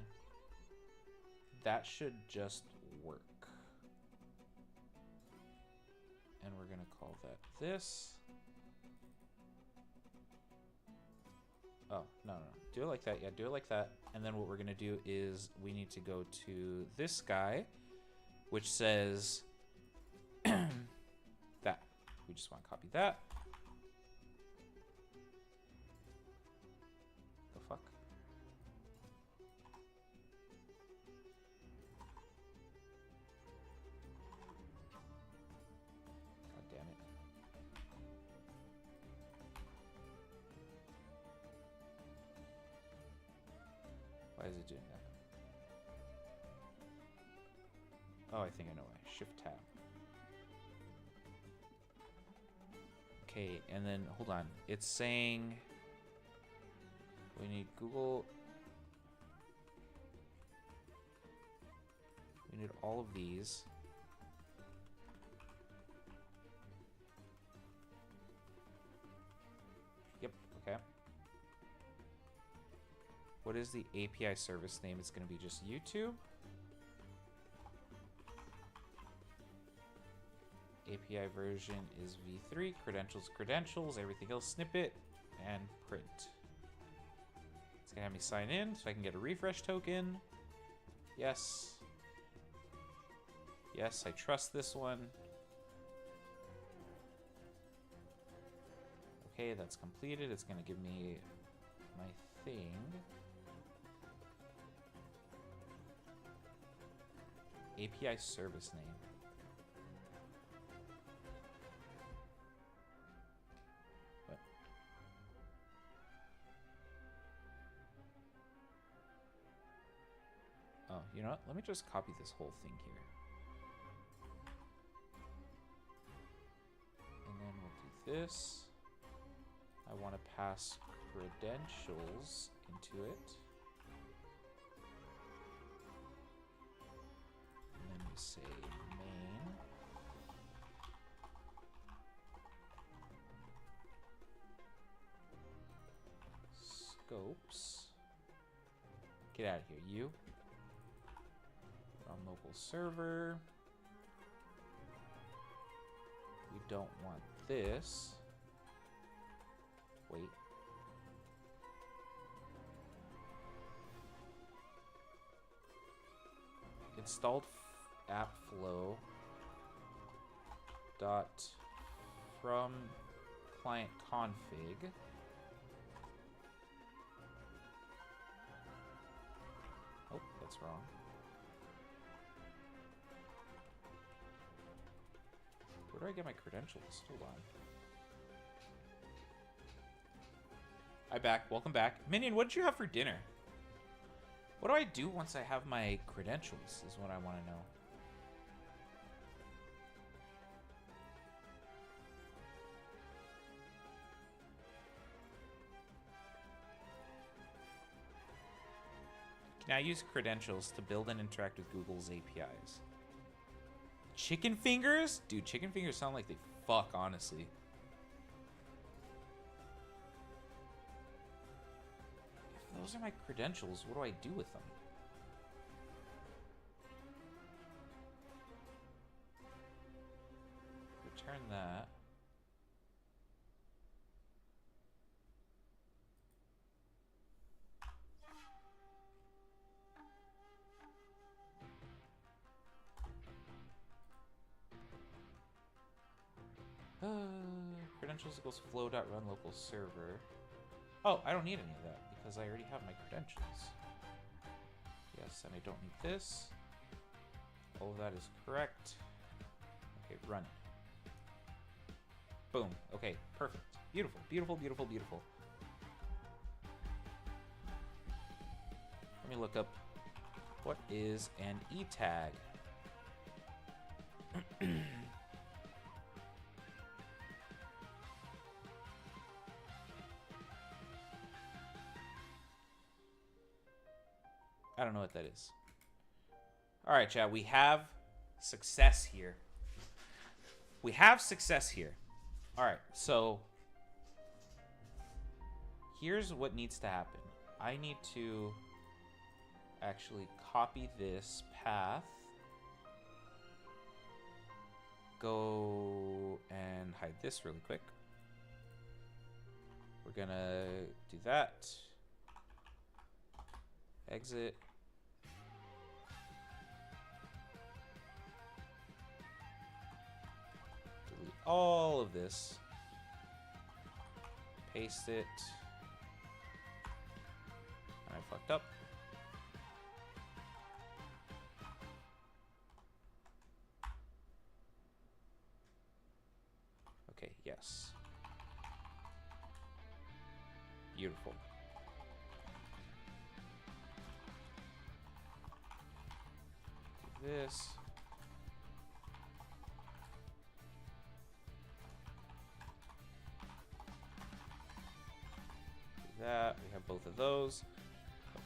that should just work. And we're gonna call that this. Oh, no. Do it like that. Yeah, do it like that. And then what we're going to do is we need to go to this guy, which says that. We just want to copy that. The fuck? God damn it. Why is it doing that? Oh, I think I know why. Shift tab. Okay, and then hold on. It's saying we need Google. We need all of these. Yep, okay. What is the API service name? It's going to be just YouTube. API version is v3. Credentials. Everything else snippet. And print. It's going to have me sign in so I can get a refresh token. Yes. Yes, I trust this one. Okay, that's completed. It's gonna give me my thing. API service name. What? Oh, you know what? Let me just copy this whole thing here. And then we'll do this. I want to pass credentials into it. And then we say main. Scopes. Get out of here, you. On local server. We don't want this. Wait. Installed app flow dot from client config. Oh, that's wrong. Where do I get my credentials? Hold on. Hi, back. Welcome back. Minion, what did you have for dinner? What do I do once I have my credentials is what I want to know. Can I use credentials to build and interact with Google's APIs? Chicken fingers? Dude, chicken fingers sound like they fuck, honestly. If those are my credentials, what do I do with them? Return that. Credentials equals flow.run local server. Oh, I don't need any of that because I already have my credentials. Yes, and I don't need this. All of that is correct. Okay, run it. Boom. Okay, perfect. Beautiful, beautiful, beautiful, beautiful. Let me look up what is an e-tag. I don't know what that is. All right, chat. We have success here. We have success here. All right, so here's what needs to happen. I need to actually copy this path. Go and hide this really quick. We're gonna do that. Exit. Delete all of this. Paste it. And I fucked up. Okay, yes. Beautiful. Do this. Do that. We have both of those.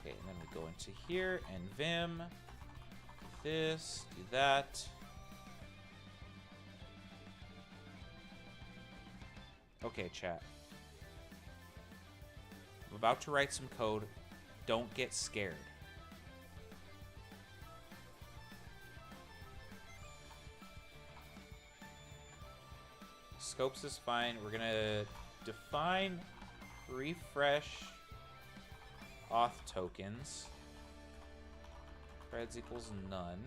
Okay, and then we go into here and Vim. Do this. Do that. Okay, chat. I'm about to write some code. Don't get scared. Scopes is fine. We're gonna define refresh auth tokens. Creds equals none.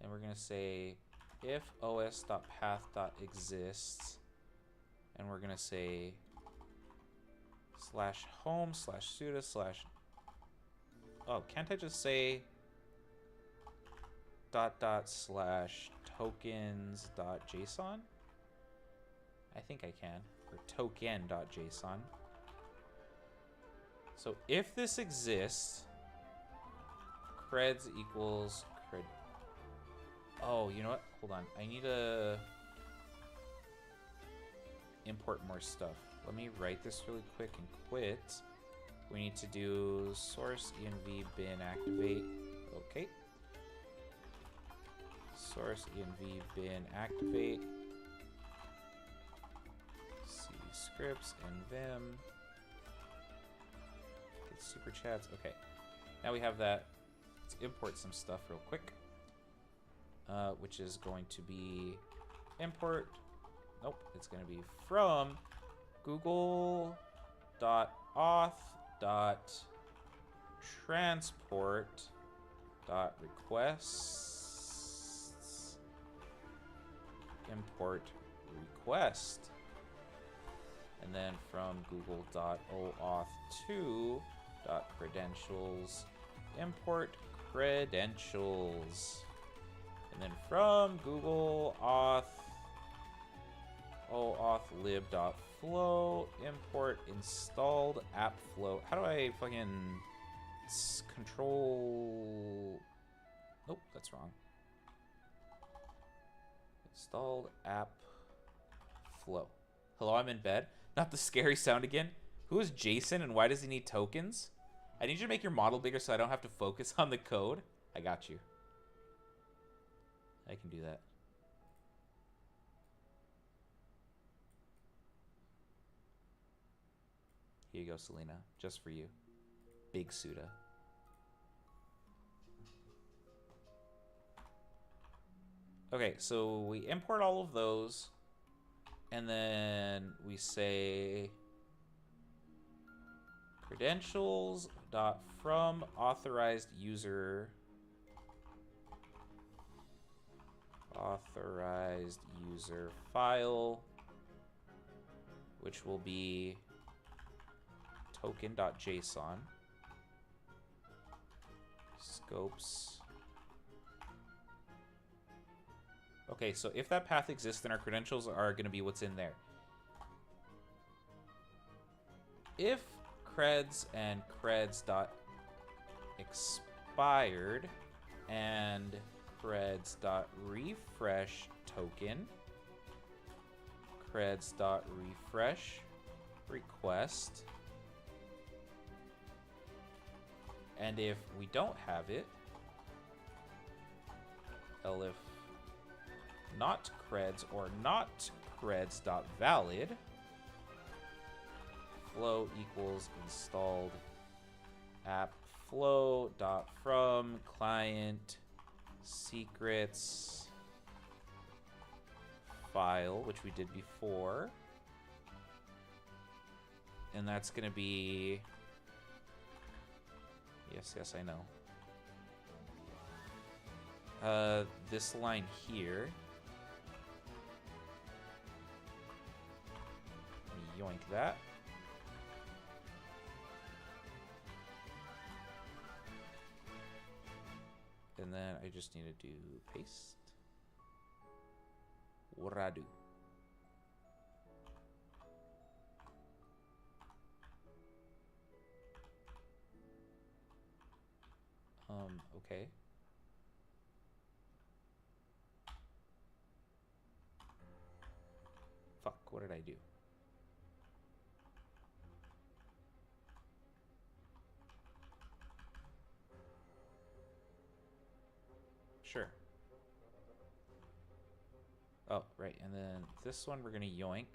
And we're going to say if os.path.exists, and we're going to say /home /suda / oh, can't I just say / tokens.json? I think I can. Or token.json. So if this exists, creds equals cred. Oh, you know what? Hold on. I need to import more stuff. Let me write this really quick and quit. We need to do source env bin activate. Okay. Source env bin activate. C scripts and vim. Get super chats. Okay. Now we have that. Let's import some stuff real quick. Which is going to be import. Nope, it's going to be from google.auth.transport.requests import request, and then from google.oauth2.credentials import credentials. And then from Google oauth import installed app flow. How do I fucking control? Nope, that's wrong. Installed app flow. Hello, I'm in bed. Not the scary sound again. Who is Jason and why does he need tokens? I need you to make your model bigger so I don't have to focus on the code. I got you. I can do that. Here you go, Selena. Just for you. Big Suda. Okay, so we import all of those. And then we say credentials dot from authorized user file, which will be token.json scopes. Okay, so if that path exists, then our credentials are going to be what's in there. If creds and creds.expired and creds.refresh token, creds.refresh request, and if we don't have it, elif not creds or not creds.valid, flow equals installed app flow dot from client secrets file, which we did before, and that's gonna be yes, I know. This line here. Yoink that. And then I just need to do paste. Radu. Okay. Fuck, what did I do? Sure. Oh, right, and then this one we're gonna yoink,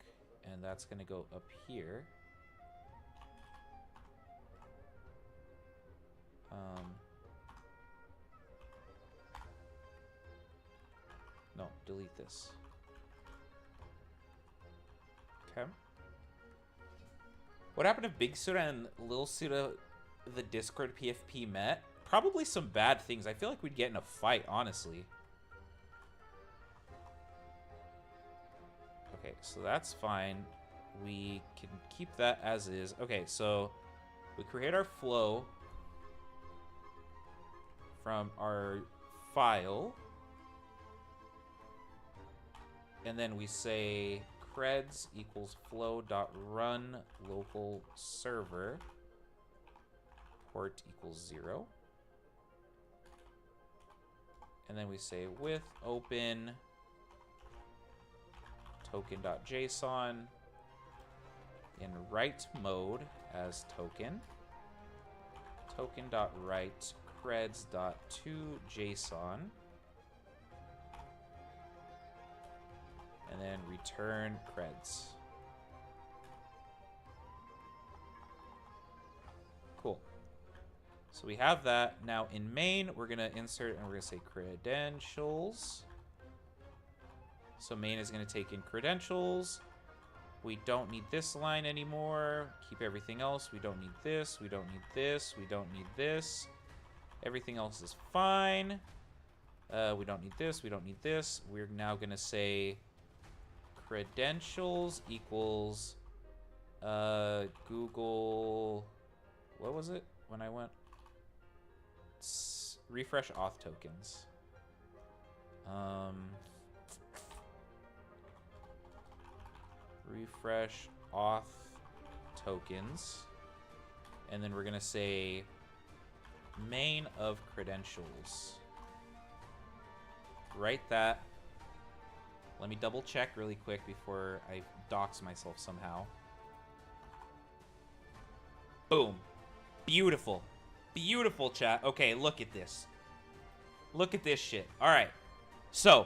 and that's gonna go up here. No, delete this. Okay. What happened if Big Suda and Lil Suda, the Discord PFP, met? Probably some bad things. I feel like we'd get in a fight, honestly. Okay, so that's fine. We can keep that as is. Okay, so we create our flow from our file. And then we say creds equals flow.run local server. Port equals 0. And then we say with open token.json in write mode as token. Token.write creds.toJSON. And then return creds. Cool. So we have that. Now in main, we're going to insert and we're going to say credentials. So main is going to take in credentials. We don't need this line anymore. Keep everything else. We don't need this. We don't need this. We don't need this. Everything else is fine. We don't need this. We don't need this. We're now going to say credentials equals Google. What was it when I went? Refresh auth tokens. Refresh auth tokens. And then we're going to say main of credentials. Write that. Let me double check really quick before I dox myself somehow. Boom. Beautiful. Beautiful, chat. Okay, look at this. Look at this shit. All right. So,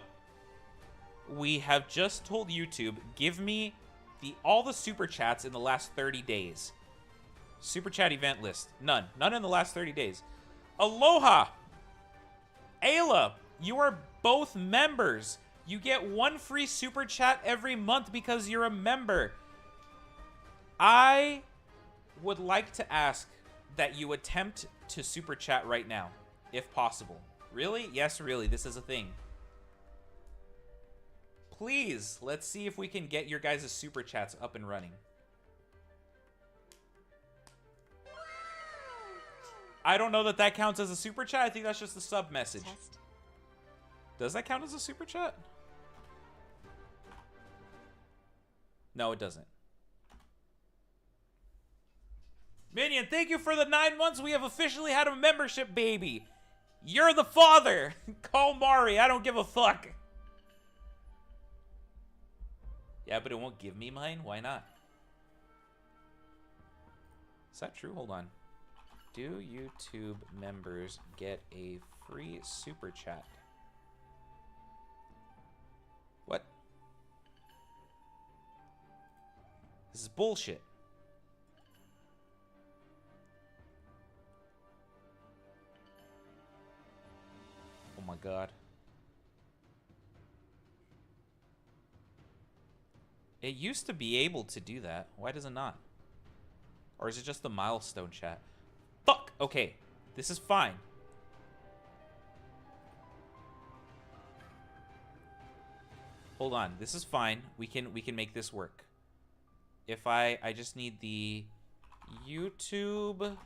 we have just told YouTube, give me all the super chats in the last 30 days. Super chat event list. None. None in the last 30 days. Aloha. Ayla, you are both members. You get one free super chat every month because you're a member. I would like to ask that you attempt to super chat right now, if possible. Really? Yes, really. This is a thing. Please, let's see if we can get your guys' super chats up and running. I don't know that that counts as a super chat. I think that's just a sub message. Test. Does that count as a super chat? No, it doesn't. Minion, thank you for the 9 months. We have officially had a membership baby. You're the father. Call Mari. I don't give a fuck. Yeah, but it won't give me mine? Why not? Is that true? Hold on. Do YouTube members get a free super chat? What? This is bullshit. Oh my god. It used to be able to do that. Why does it not? Or is it just the milestone chat? Fuck! Okay. This is fine. Hold on. This is fine. We can make this work. If I just need the YouTube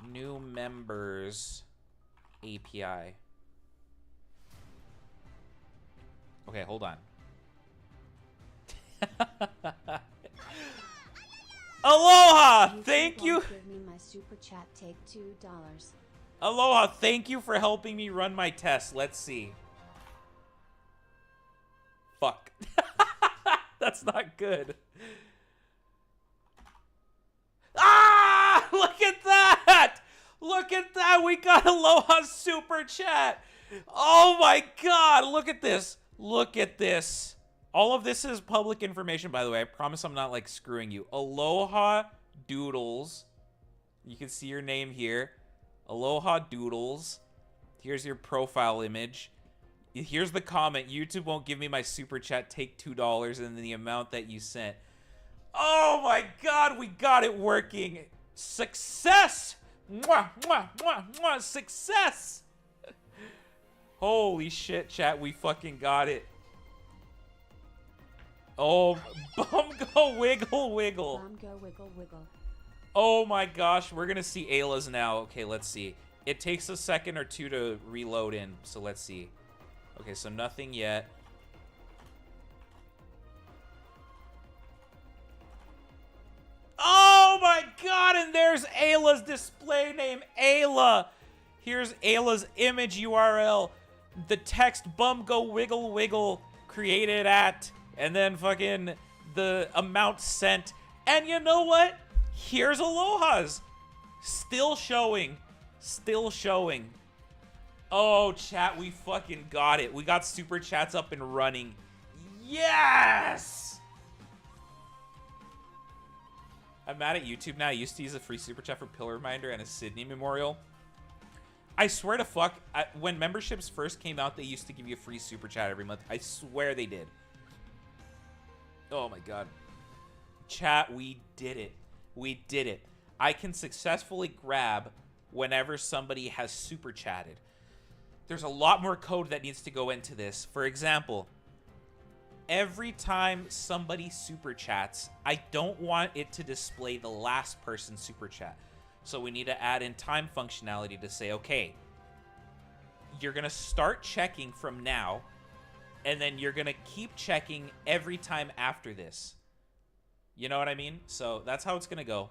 new members API. Okay, hold on. Aloha! Thank you. Give me my super chat. Take $2. Aloha! Thank you for helping me run my test. Let's see. Fuck. That's not good. Ah! Look at that! Look at that! We got Aloha's super chat. Oh my god! Look at this. Look at this. All of this is public information, by the way. I promise I'm not, like, screwing you. Aloha Doodles. You can see your name here. Aloha Doodles. Here's your profile image. Here's the comment. YouTube won't give me my super chat. Take $2 and the amount that you sent. Oh my god, we got it working. Success! Mwah, mwah, mwah, mwah, success! Holy shit, chat, we fucking got it. Oh, bum go wiggle wiggle. Bum go wiggle wiggle. Oh my gosh, we're gonna see Ayla's now. Okay, let's see. It takes a second or two to reload in, so let's see. Okay, so nothing yet. Oh my god, and there's Ayla's display name, Ayla. Here's Ayla's image URL. The text bum go wiggle wiggle created at, and then fucking the amount sent. And you know what? Here's Aloha's. Still showing. Still showing. Oh, chat, we fucking got it. We got super chats up and running. Yes! I'm mad at YouTube now. I used to use a free super chat for Pillar Reminder and a Sydney Memorial. I swear to fuck, when memberships first came out, they used to give you a free super chat every month. I swear they did. Oh my god. Chat, we did it. We did it. I can successfully grab whenever somebody has super chatted. There's a lot more code that needs to go into this. For example, every time somebody super chats, I don't want it to display the last person's super chat. So we need to add in time functionality to say, okay, you're going to start checking from now, and then you're going to keep checking every time after this. You know what I mean? So that's how it's going to go.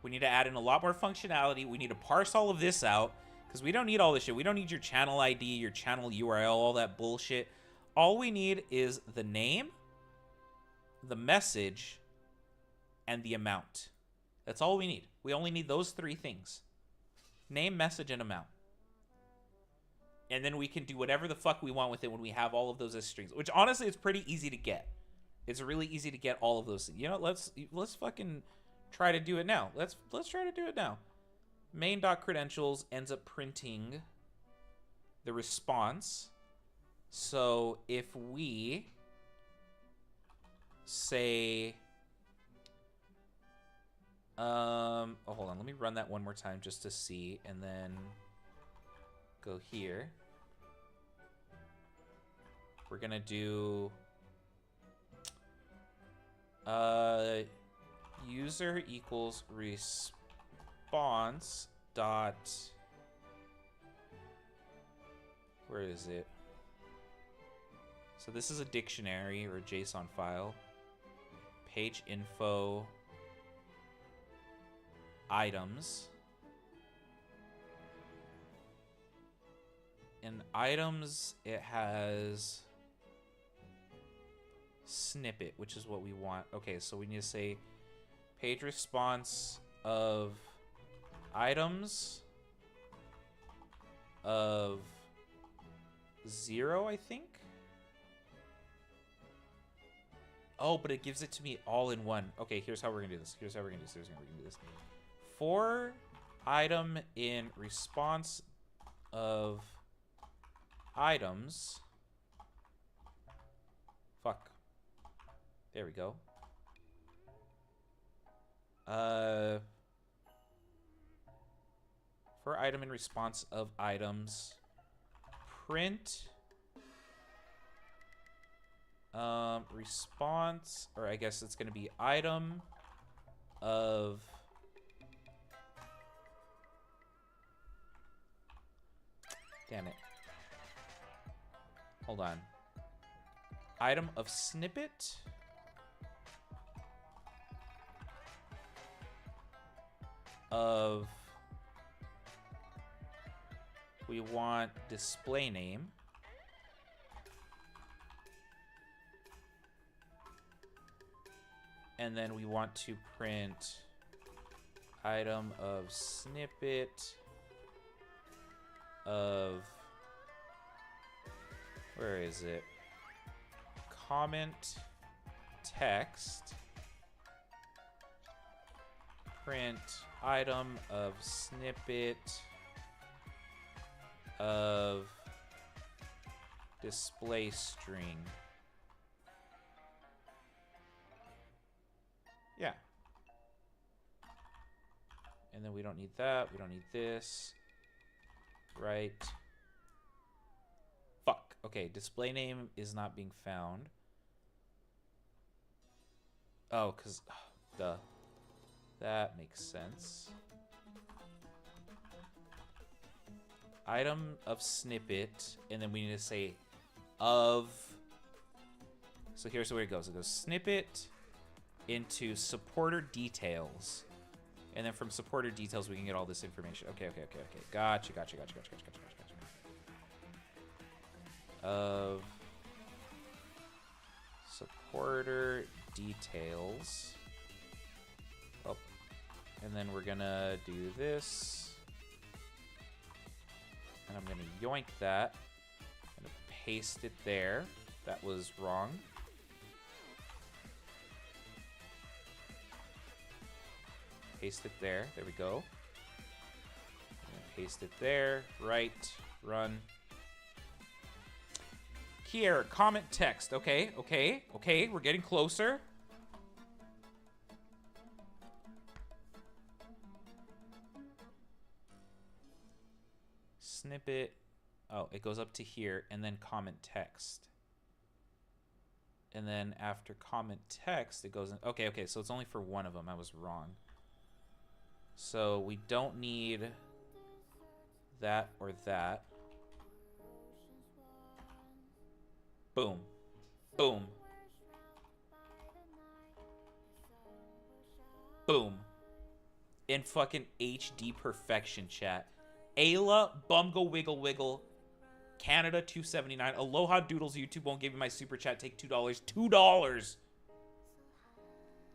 We need to add in a lot more functionality. We need to parse all of this out, because we don't need all this shit. We don't need your channel ID, your channel URL, all that bullshit. All we need is the name, the message, and the amount. That's all we need. We only need those three things. Name, message, and amount. And then we can do whatever the fuck we want with it when we have all of those as strings. Which, honestly, it's pretty easy to get. It's really easy to get all of those things. You know, let's fucking try to do it now. Let's try to do it now. Main.credentials ends up printing the response. So if we say, oh, hold on, let me run that one more time just to see, and then go here. We're gonna do user equals response dot, where is it? So this is a dictionary or a JSON file. Page info items. In items, it has snippet, which is what we want. Okay, so we need to say page response of items of 0, I think. Oh, but it gives it to me all in one. Okay, here's how we're gonna do this. Here's how we're gonna do this. For item in response of items. Fuck. There we go. For item in response of items, print response, or I guess it's going to be item of damn it. Hold on. Item of snippet of, we want display name. And then we want to print item of snippet of, where is it? Comment text. Print item of snippet of display string. And then we don't need that. We don't need this. Right. Fuck. Okay, display name is not being found. Oh, because... duh. That makes sense. Item of snippet. And then we need to say of... So here's where it goes. It goes snippet into supporter details. And then from supporter details, we can get all this information. Okay. Gotcha. Of supporter details. Oh. And then we're gonna do this. And I'm gonna yoink that. I'm gonna paste it there. That was wrong. Paste it there. There we go. Paste it there. Right. Run. Key error. Comment text. Okay. We're getting closer. Snippet. Oh, it goes up to here and then comment text. And then after comment text, it goes in. Okay. So it's only for one of them. I was wrong. So we don't need that or that. Boom. Boom. Boom. In fucking HD perfection, chat. Ayla, Bumgo Wiggle Wiggle, Canada 279. Aloha Doodles, YouTube won't give you my super chat. Take $2. $2.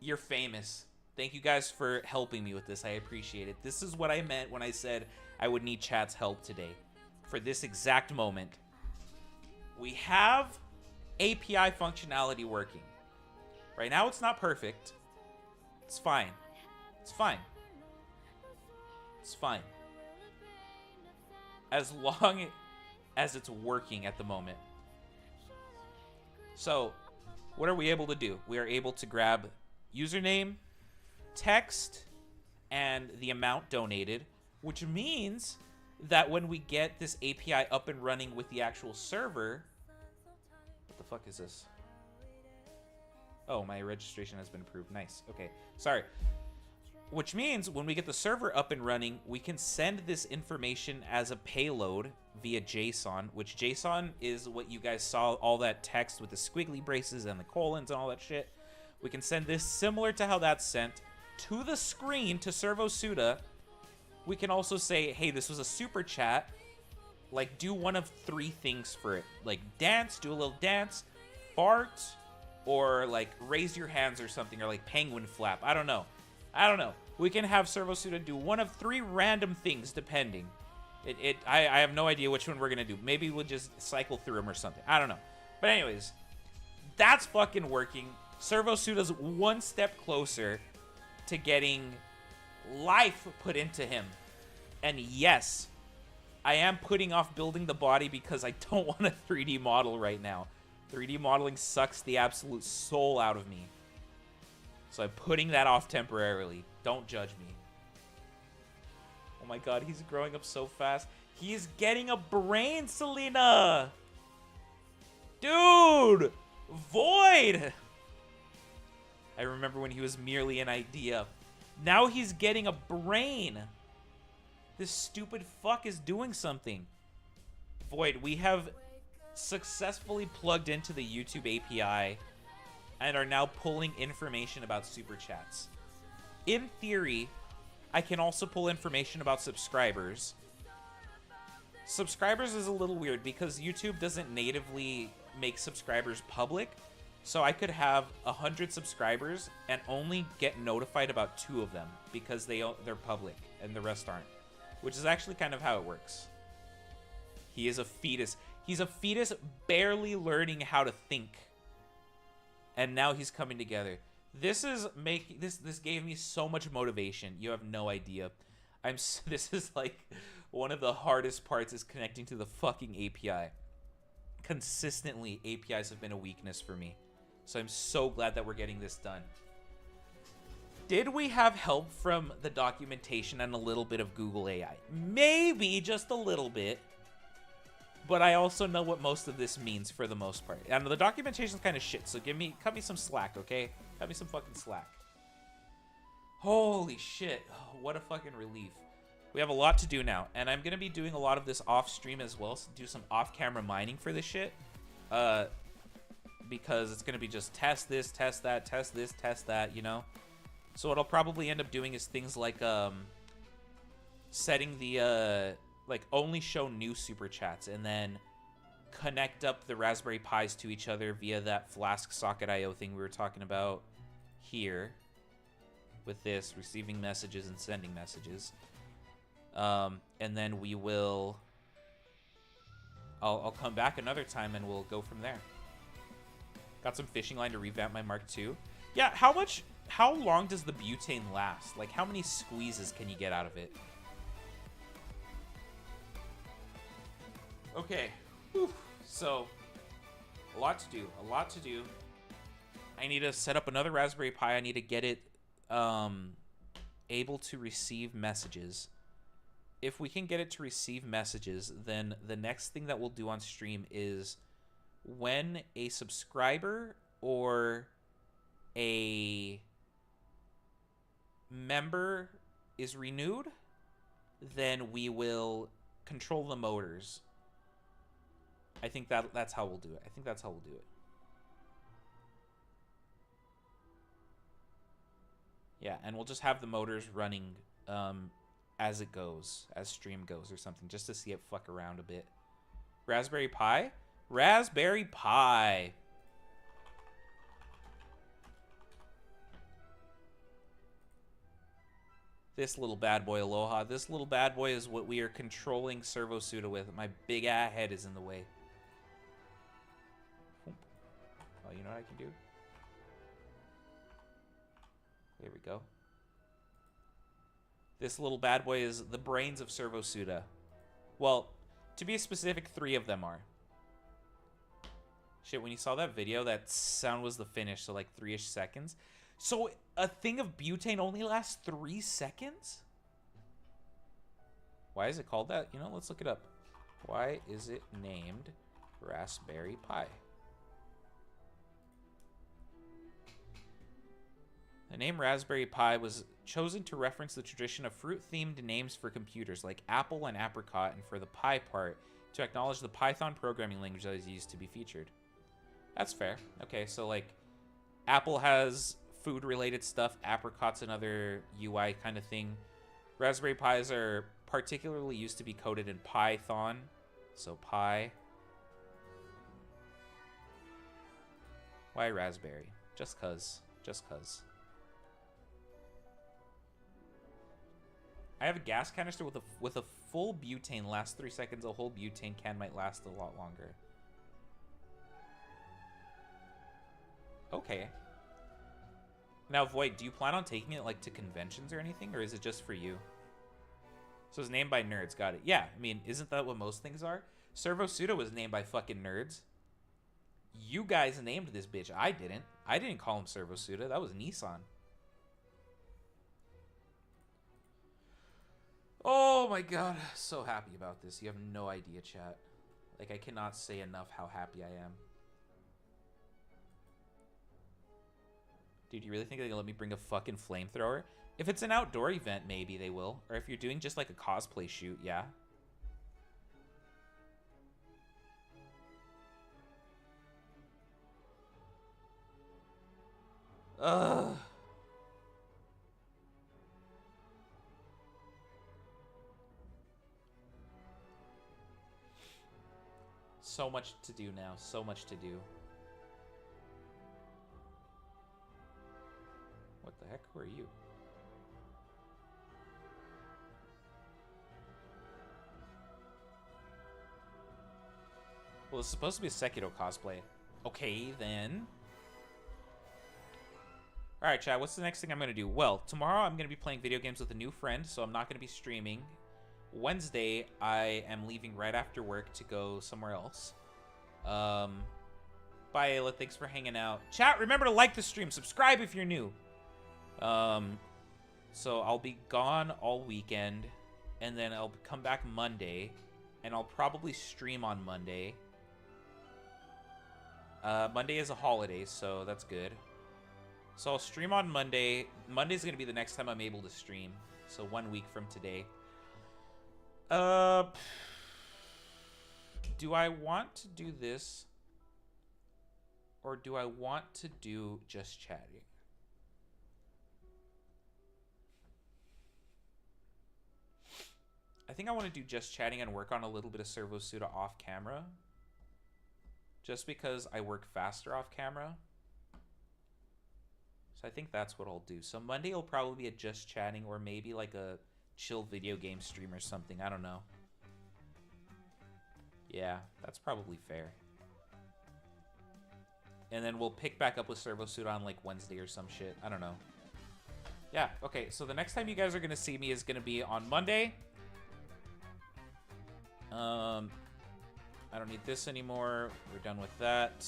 You're famous. Thank you guys for helping me with this. I appreciate it. This is what I meant when I said I would need chat's help today. For this exact moment. We have API functionality working. Right now it's not perfect. It's fine. It's fine. It's fine. As long as it's working at the moment. So, what are we able to do? We are able to grab username, text, and the amount donated, which means that when we get this API up and running with the actual server... What the fuck is this? Oh, my registration has been approved. Nice. Okay. Sorry. Which means when we get the server up and running, we can send this information as a payload via JSON, which JSON is what you guys saw, all that text with the squiggly braces and the colons and all that shit. We can send this similar to how that's sent to the screen to Servo Suda. We can also say, hey, this was a super chat. Like, do one of three things for it. Like, dance, do a little dance, fart, or, like, raise your hands or something, or, like, penguin flap. I don't know. We can have Servo Suda do one of three random things, depending. I have no idea which one we're going to do. Maybe we'll just cycle through them or something. I don't know. But anyways, that's fucking working. Servo Suda's one step closer to getting life put into him. And yes, I am putting off building the body because I don't want a 3D model right now. 3D modeling sucks the absolute soul out of me. So I'm putting that off temporarily. Don't judge me. Oh my god, he's growing up so fast. He's getting a brain, Selena! Dude! Void! I remember when he was merely an idea. Now he's getting a brain. This stupid fuck is doing something. Void, we have successfully plugged into the YouTube API and are now pulling information about super chats. In theory, I can also pull information about subscribers. Subscribers is a little weird because YouTube doesn't natively make subscribers public. So I could have 100 subscribers and only get notified about 2 of them because they're public and the rest aren't. Which is actually kind of how it works. He is a fetus. He's a fetus barely learning how to think. And now he's coming together. This gave me so much motivation. You have no idea. This is like one of the hardest parts is connecting to the fucking API. Consistently, APIs have been a weakness for me. So I'm so glad that we're getting this done. Did we have help from the documentation and a little bit of Google AI? Maybe just a little bit. But I also know what most of this means for the most part. And the documentation's kind of shit, so cut me some slack, okay? Cut me some fucking slack. Holy shit. Oh, what a fucking relief. We have a lot to do now, and I'm going to be doing a lot of this off stream as well, so do some off-camera mining for this shit. Because it's going to be just test this, test that, test this, test that, you know? So what I'll probably end up doing is things like setting the like only show new super chats and then connect up the Raspberry Pis to each other via that Flask socket IO thing we were talking about here with this receiving messages and sending messages. And then we will I'll come back another time and we'll go from there. Got some fishing line to revamp my Mark II. Yeah, how long does the butane last? Like, how many squeezes can you get out of it? Okay. Whew. So, a lot to do. A lot to do. I need to set up another Raspberry Pi. I need to get it able to receive messages. If we can get it to receive messages, then the next thing that we'll do on stream is when a subscriber or a member is renewed, then we will control the motors. I think that's how we'll do it. I think that's how we'll do it. Yeah, and we'll just have the motors running as it goes, as stream goes or something, just to see it fuck around a bit. Raspberry Pi? Raspberry Pi. This little bad boy, Aloha. This little bad boy is what we are controlling Servo Suda with. My big ass head is in the way. Oh, you know what I can do? There we go. This little bad boy is the brains of Servo Suda. Well, to be specific, 3 of them are. Shit, when you saw that video, that sound was the finish, so like 3-ish seconds. So a thing of butane only lasts 3 seconds? Why is it called that? You know, let's look it up. Why is it named Raspberry Pi? The name Raspberry Pi was chosen to reference the tradition of fruit-themed names for computers like Apple and Apricot, and for the Pi part, to acknowledge the Python programming language that is used to be featured. That's fair. Okay, so like Apple has food-related stuff. Apricot's another UI kind of thing. Raspberry Pis are particularly used to be coded in Python. So Pi. Why Raspberry? Just cuz. Just cuz. I have a gas canister with a full butane lasts 3 seconds. A whole butane can might last a lot longer. Okay. Now, Void, do you plan on taking it like to conventions or anything, or is it just for you? So it's named by nerds. Got it. Yeah, I mean, isn't that what most things are? Servo Suda was named by fucking nerds. You guys named this bitch. I didn't. I didn't call him Servo Suda. That was Nissan. Oh my god. So happy about this. You have no idea, chat. Like, I cannot say enough how happy I am. Dude, you really think they're gonna let me bring a fucking flamethrower? If it's an outdoor event, maybe they will. Or if you're doing just like a cosplay shoot, yeah. Ugh. So much to do now. So much to do. What the heck? Who are you? Well, it's supposed to be a Sekiro cosplay. Okay, then. Alright, chat, what's the next thing I'm going to do? Well, tomorrow I'm going to be playing video games with a new friend, so I'm not going to be streaming. Wednesday, I am leaving right after work to go somewhere else. Bye, Ayla. Thanks for hanging out. Chat, remember to like the stream. Subscribe if you're new. So I'll be gone all weekend, and then I'll come back Monday, and I'll probably stream on Monday. Monday is a holiday, so that's good. So I'll stream on Monday. Monday's going to be the next time I'm able to stream. So 1 week from today. Do I want to do this? Or do I want to do just chatting? I think I want to do just chatting and work on a little bit of Servo Suda off camera. Just because I work faster off camera. So I think that's what I'll do. So Monday will probably be a just chatting or maybe like a chill video game stream or something. I don't know. Yeah, that's probably fair. And then we'll pick back up with Servo Suda on like Wednesday or some shit. I don't know. Yeah, okay. So the next time you guys are going to see me is going to be on Monday. I don't need this anymore. We're done with that.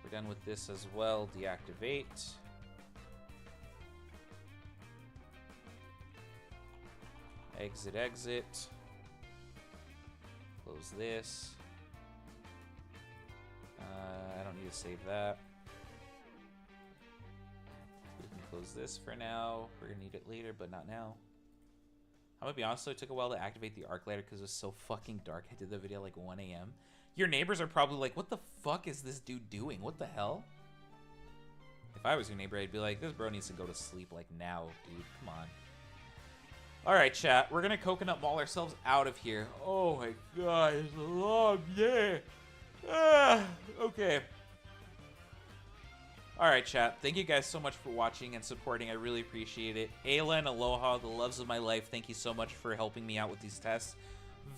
We're done with this as well. Deactivate. Exit, exit. Close this. I don't need to save that. We can close this for now. We're gonna need it later, but not now. I'm gonna be honest, though, it took a while to activate the arc lighter because it was so fucking dark. I did the video like 1 a.m. Your neighbors are probably like, what the fuck is this dude doing? What the hell? If I was your neighbor, I'd be like, this bro needs to go to sleep like now, dude. Come on. All right, chat. We're gonna coconut mall ourselves out of here. Oh my god, it's a long day. Okay. All right, chat. Thank you guys so much for watching and supporting. I really appreciate it. Ayla and Aloha, the loves of my life, thank you so much for helping me out with these tests.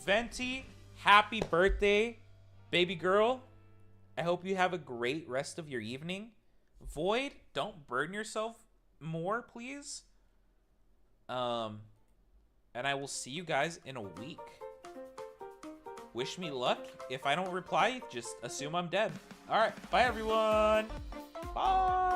Venti, happy birthday, baby girl. I hope you have a great rest of your evening. Void, don't burden yourself more, please. And I will see you guys in a week. Wish me luck. If I don't reply, just assume I'm dead. All right, bye everyone. Bye.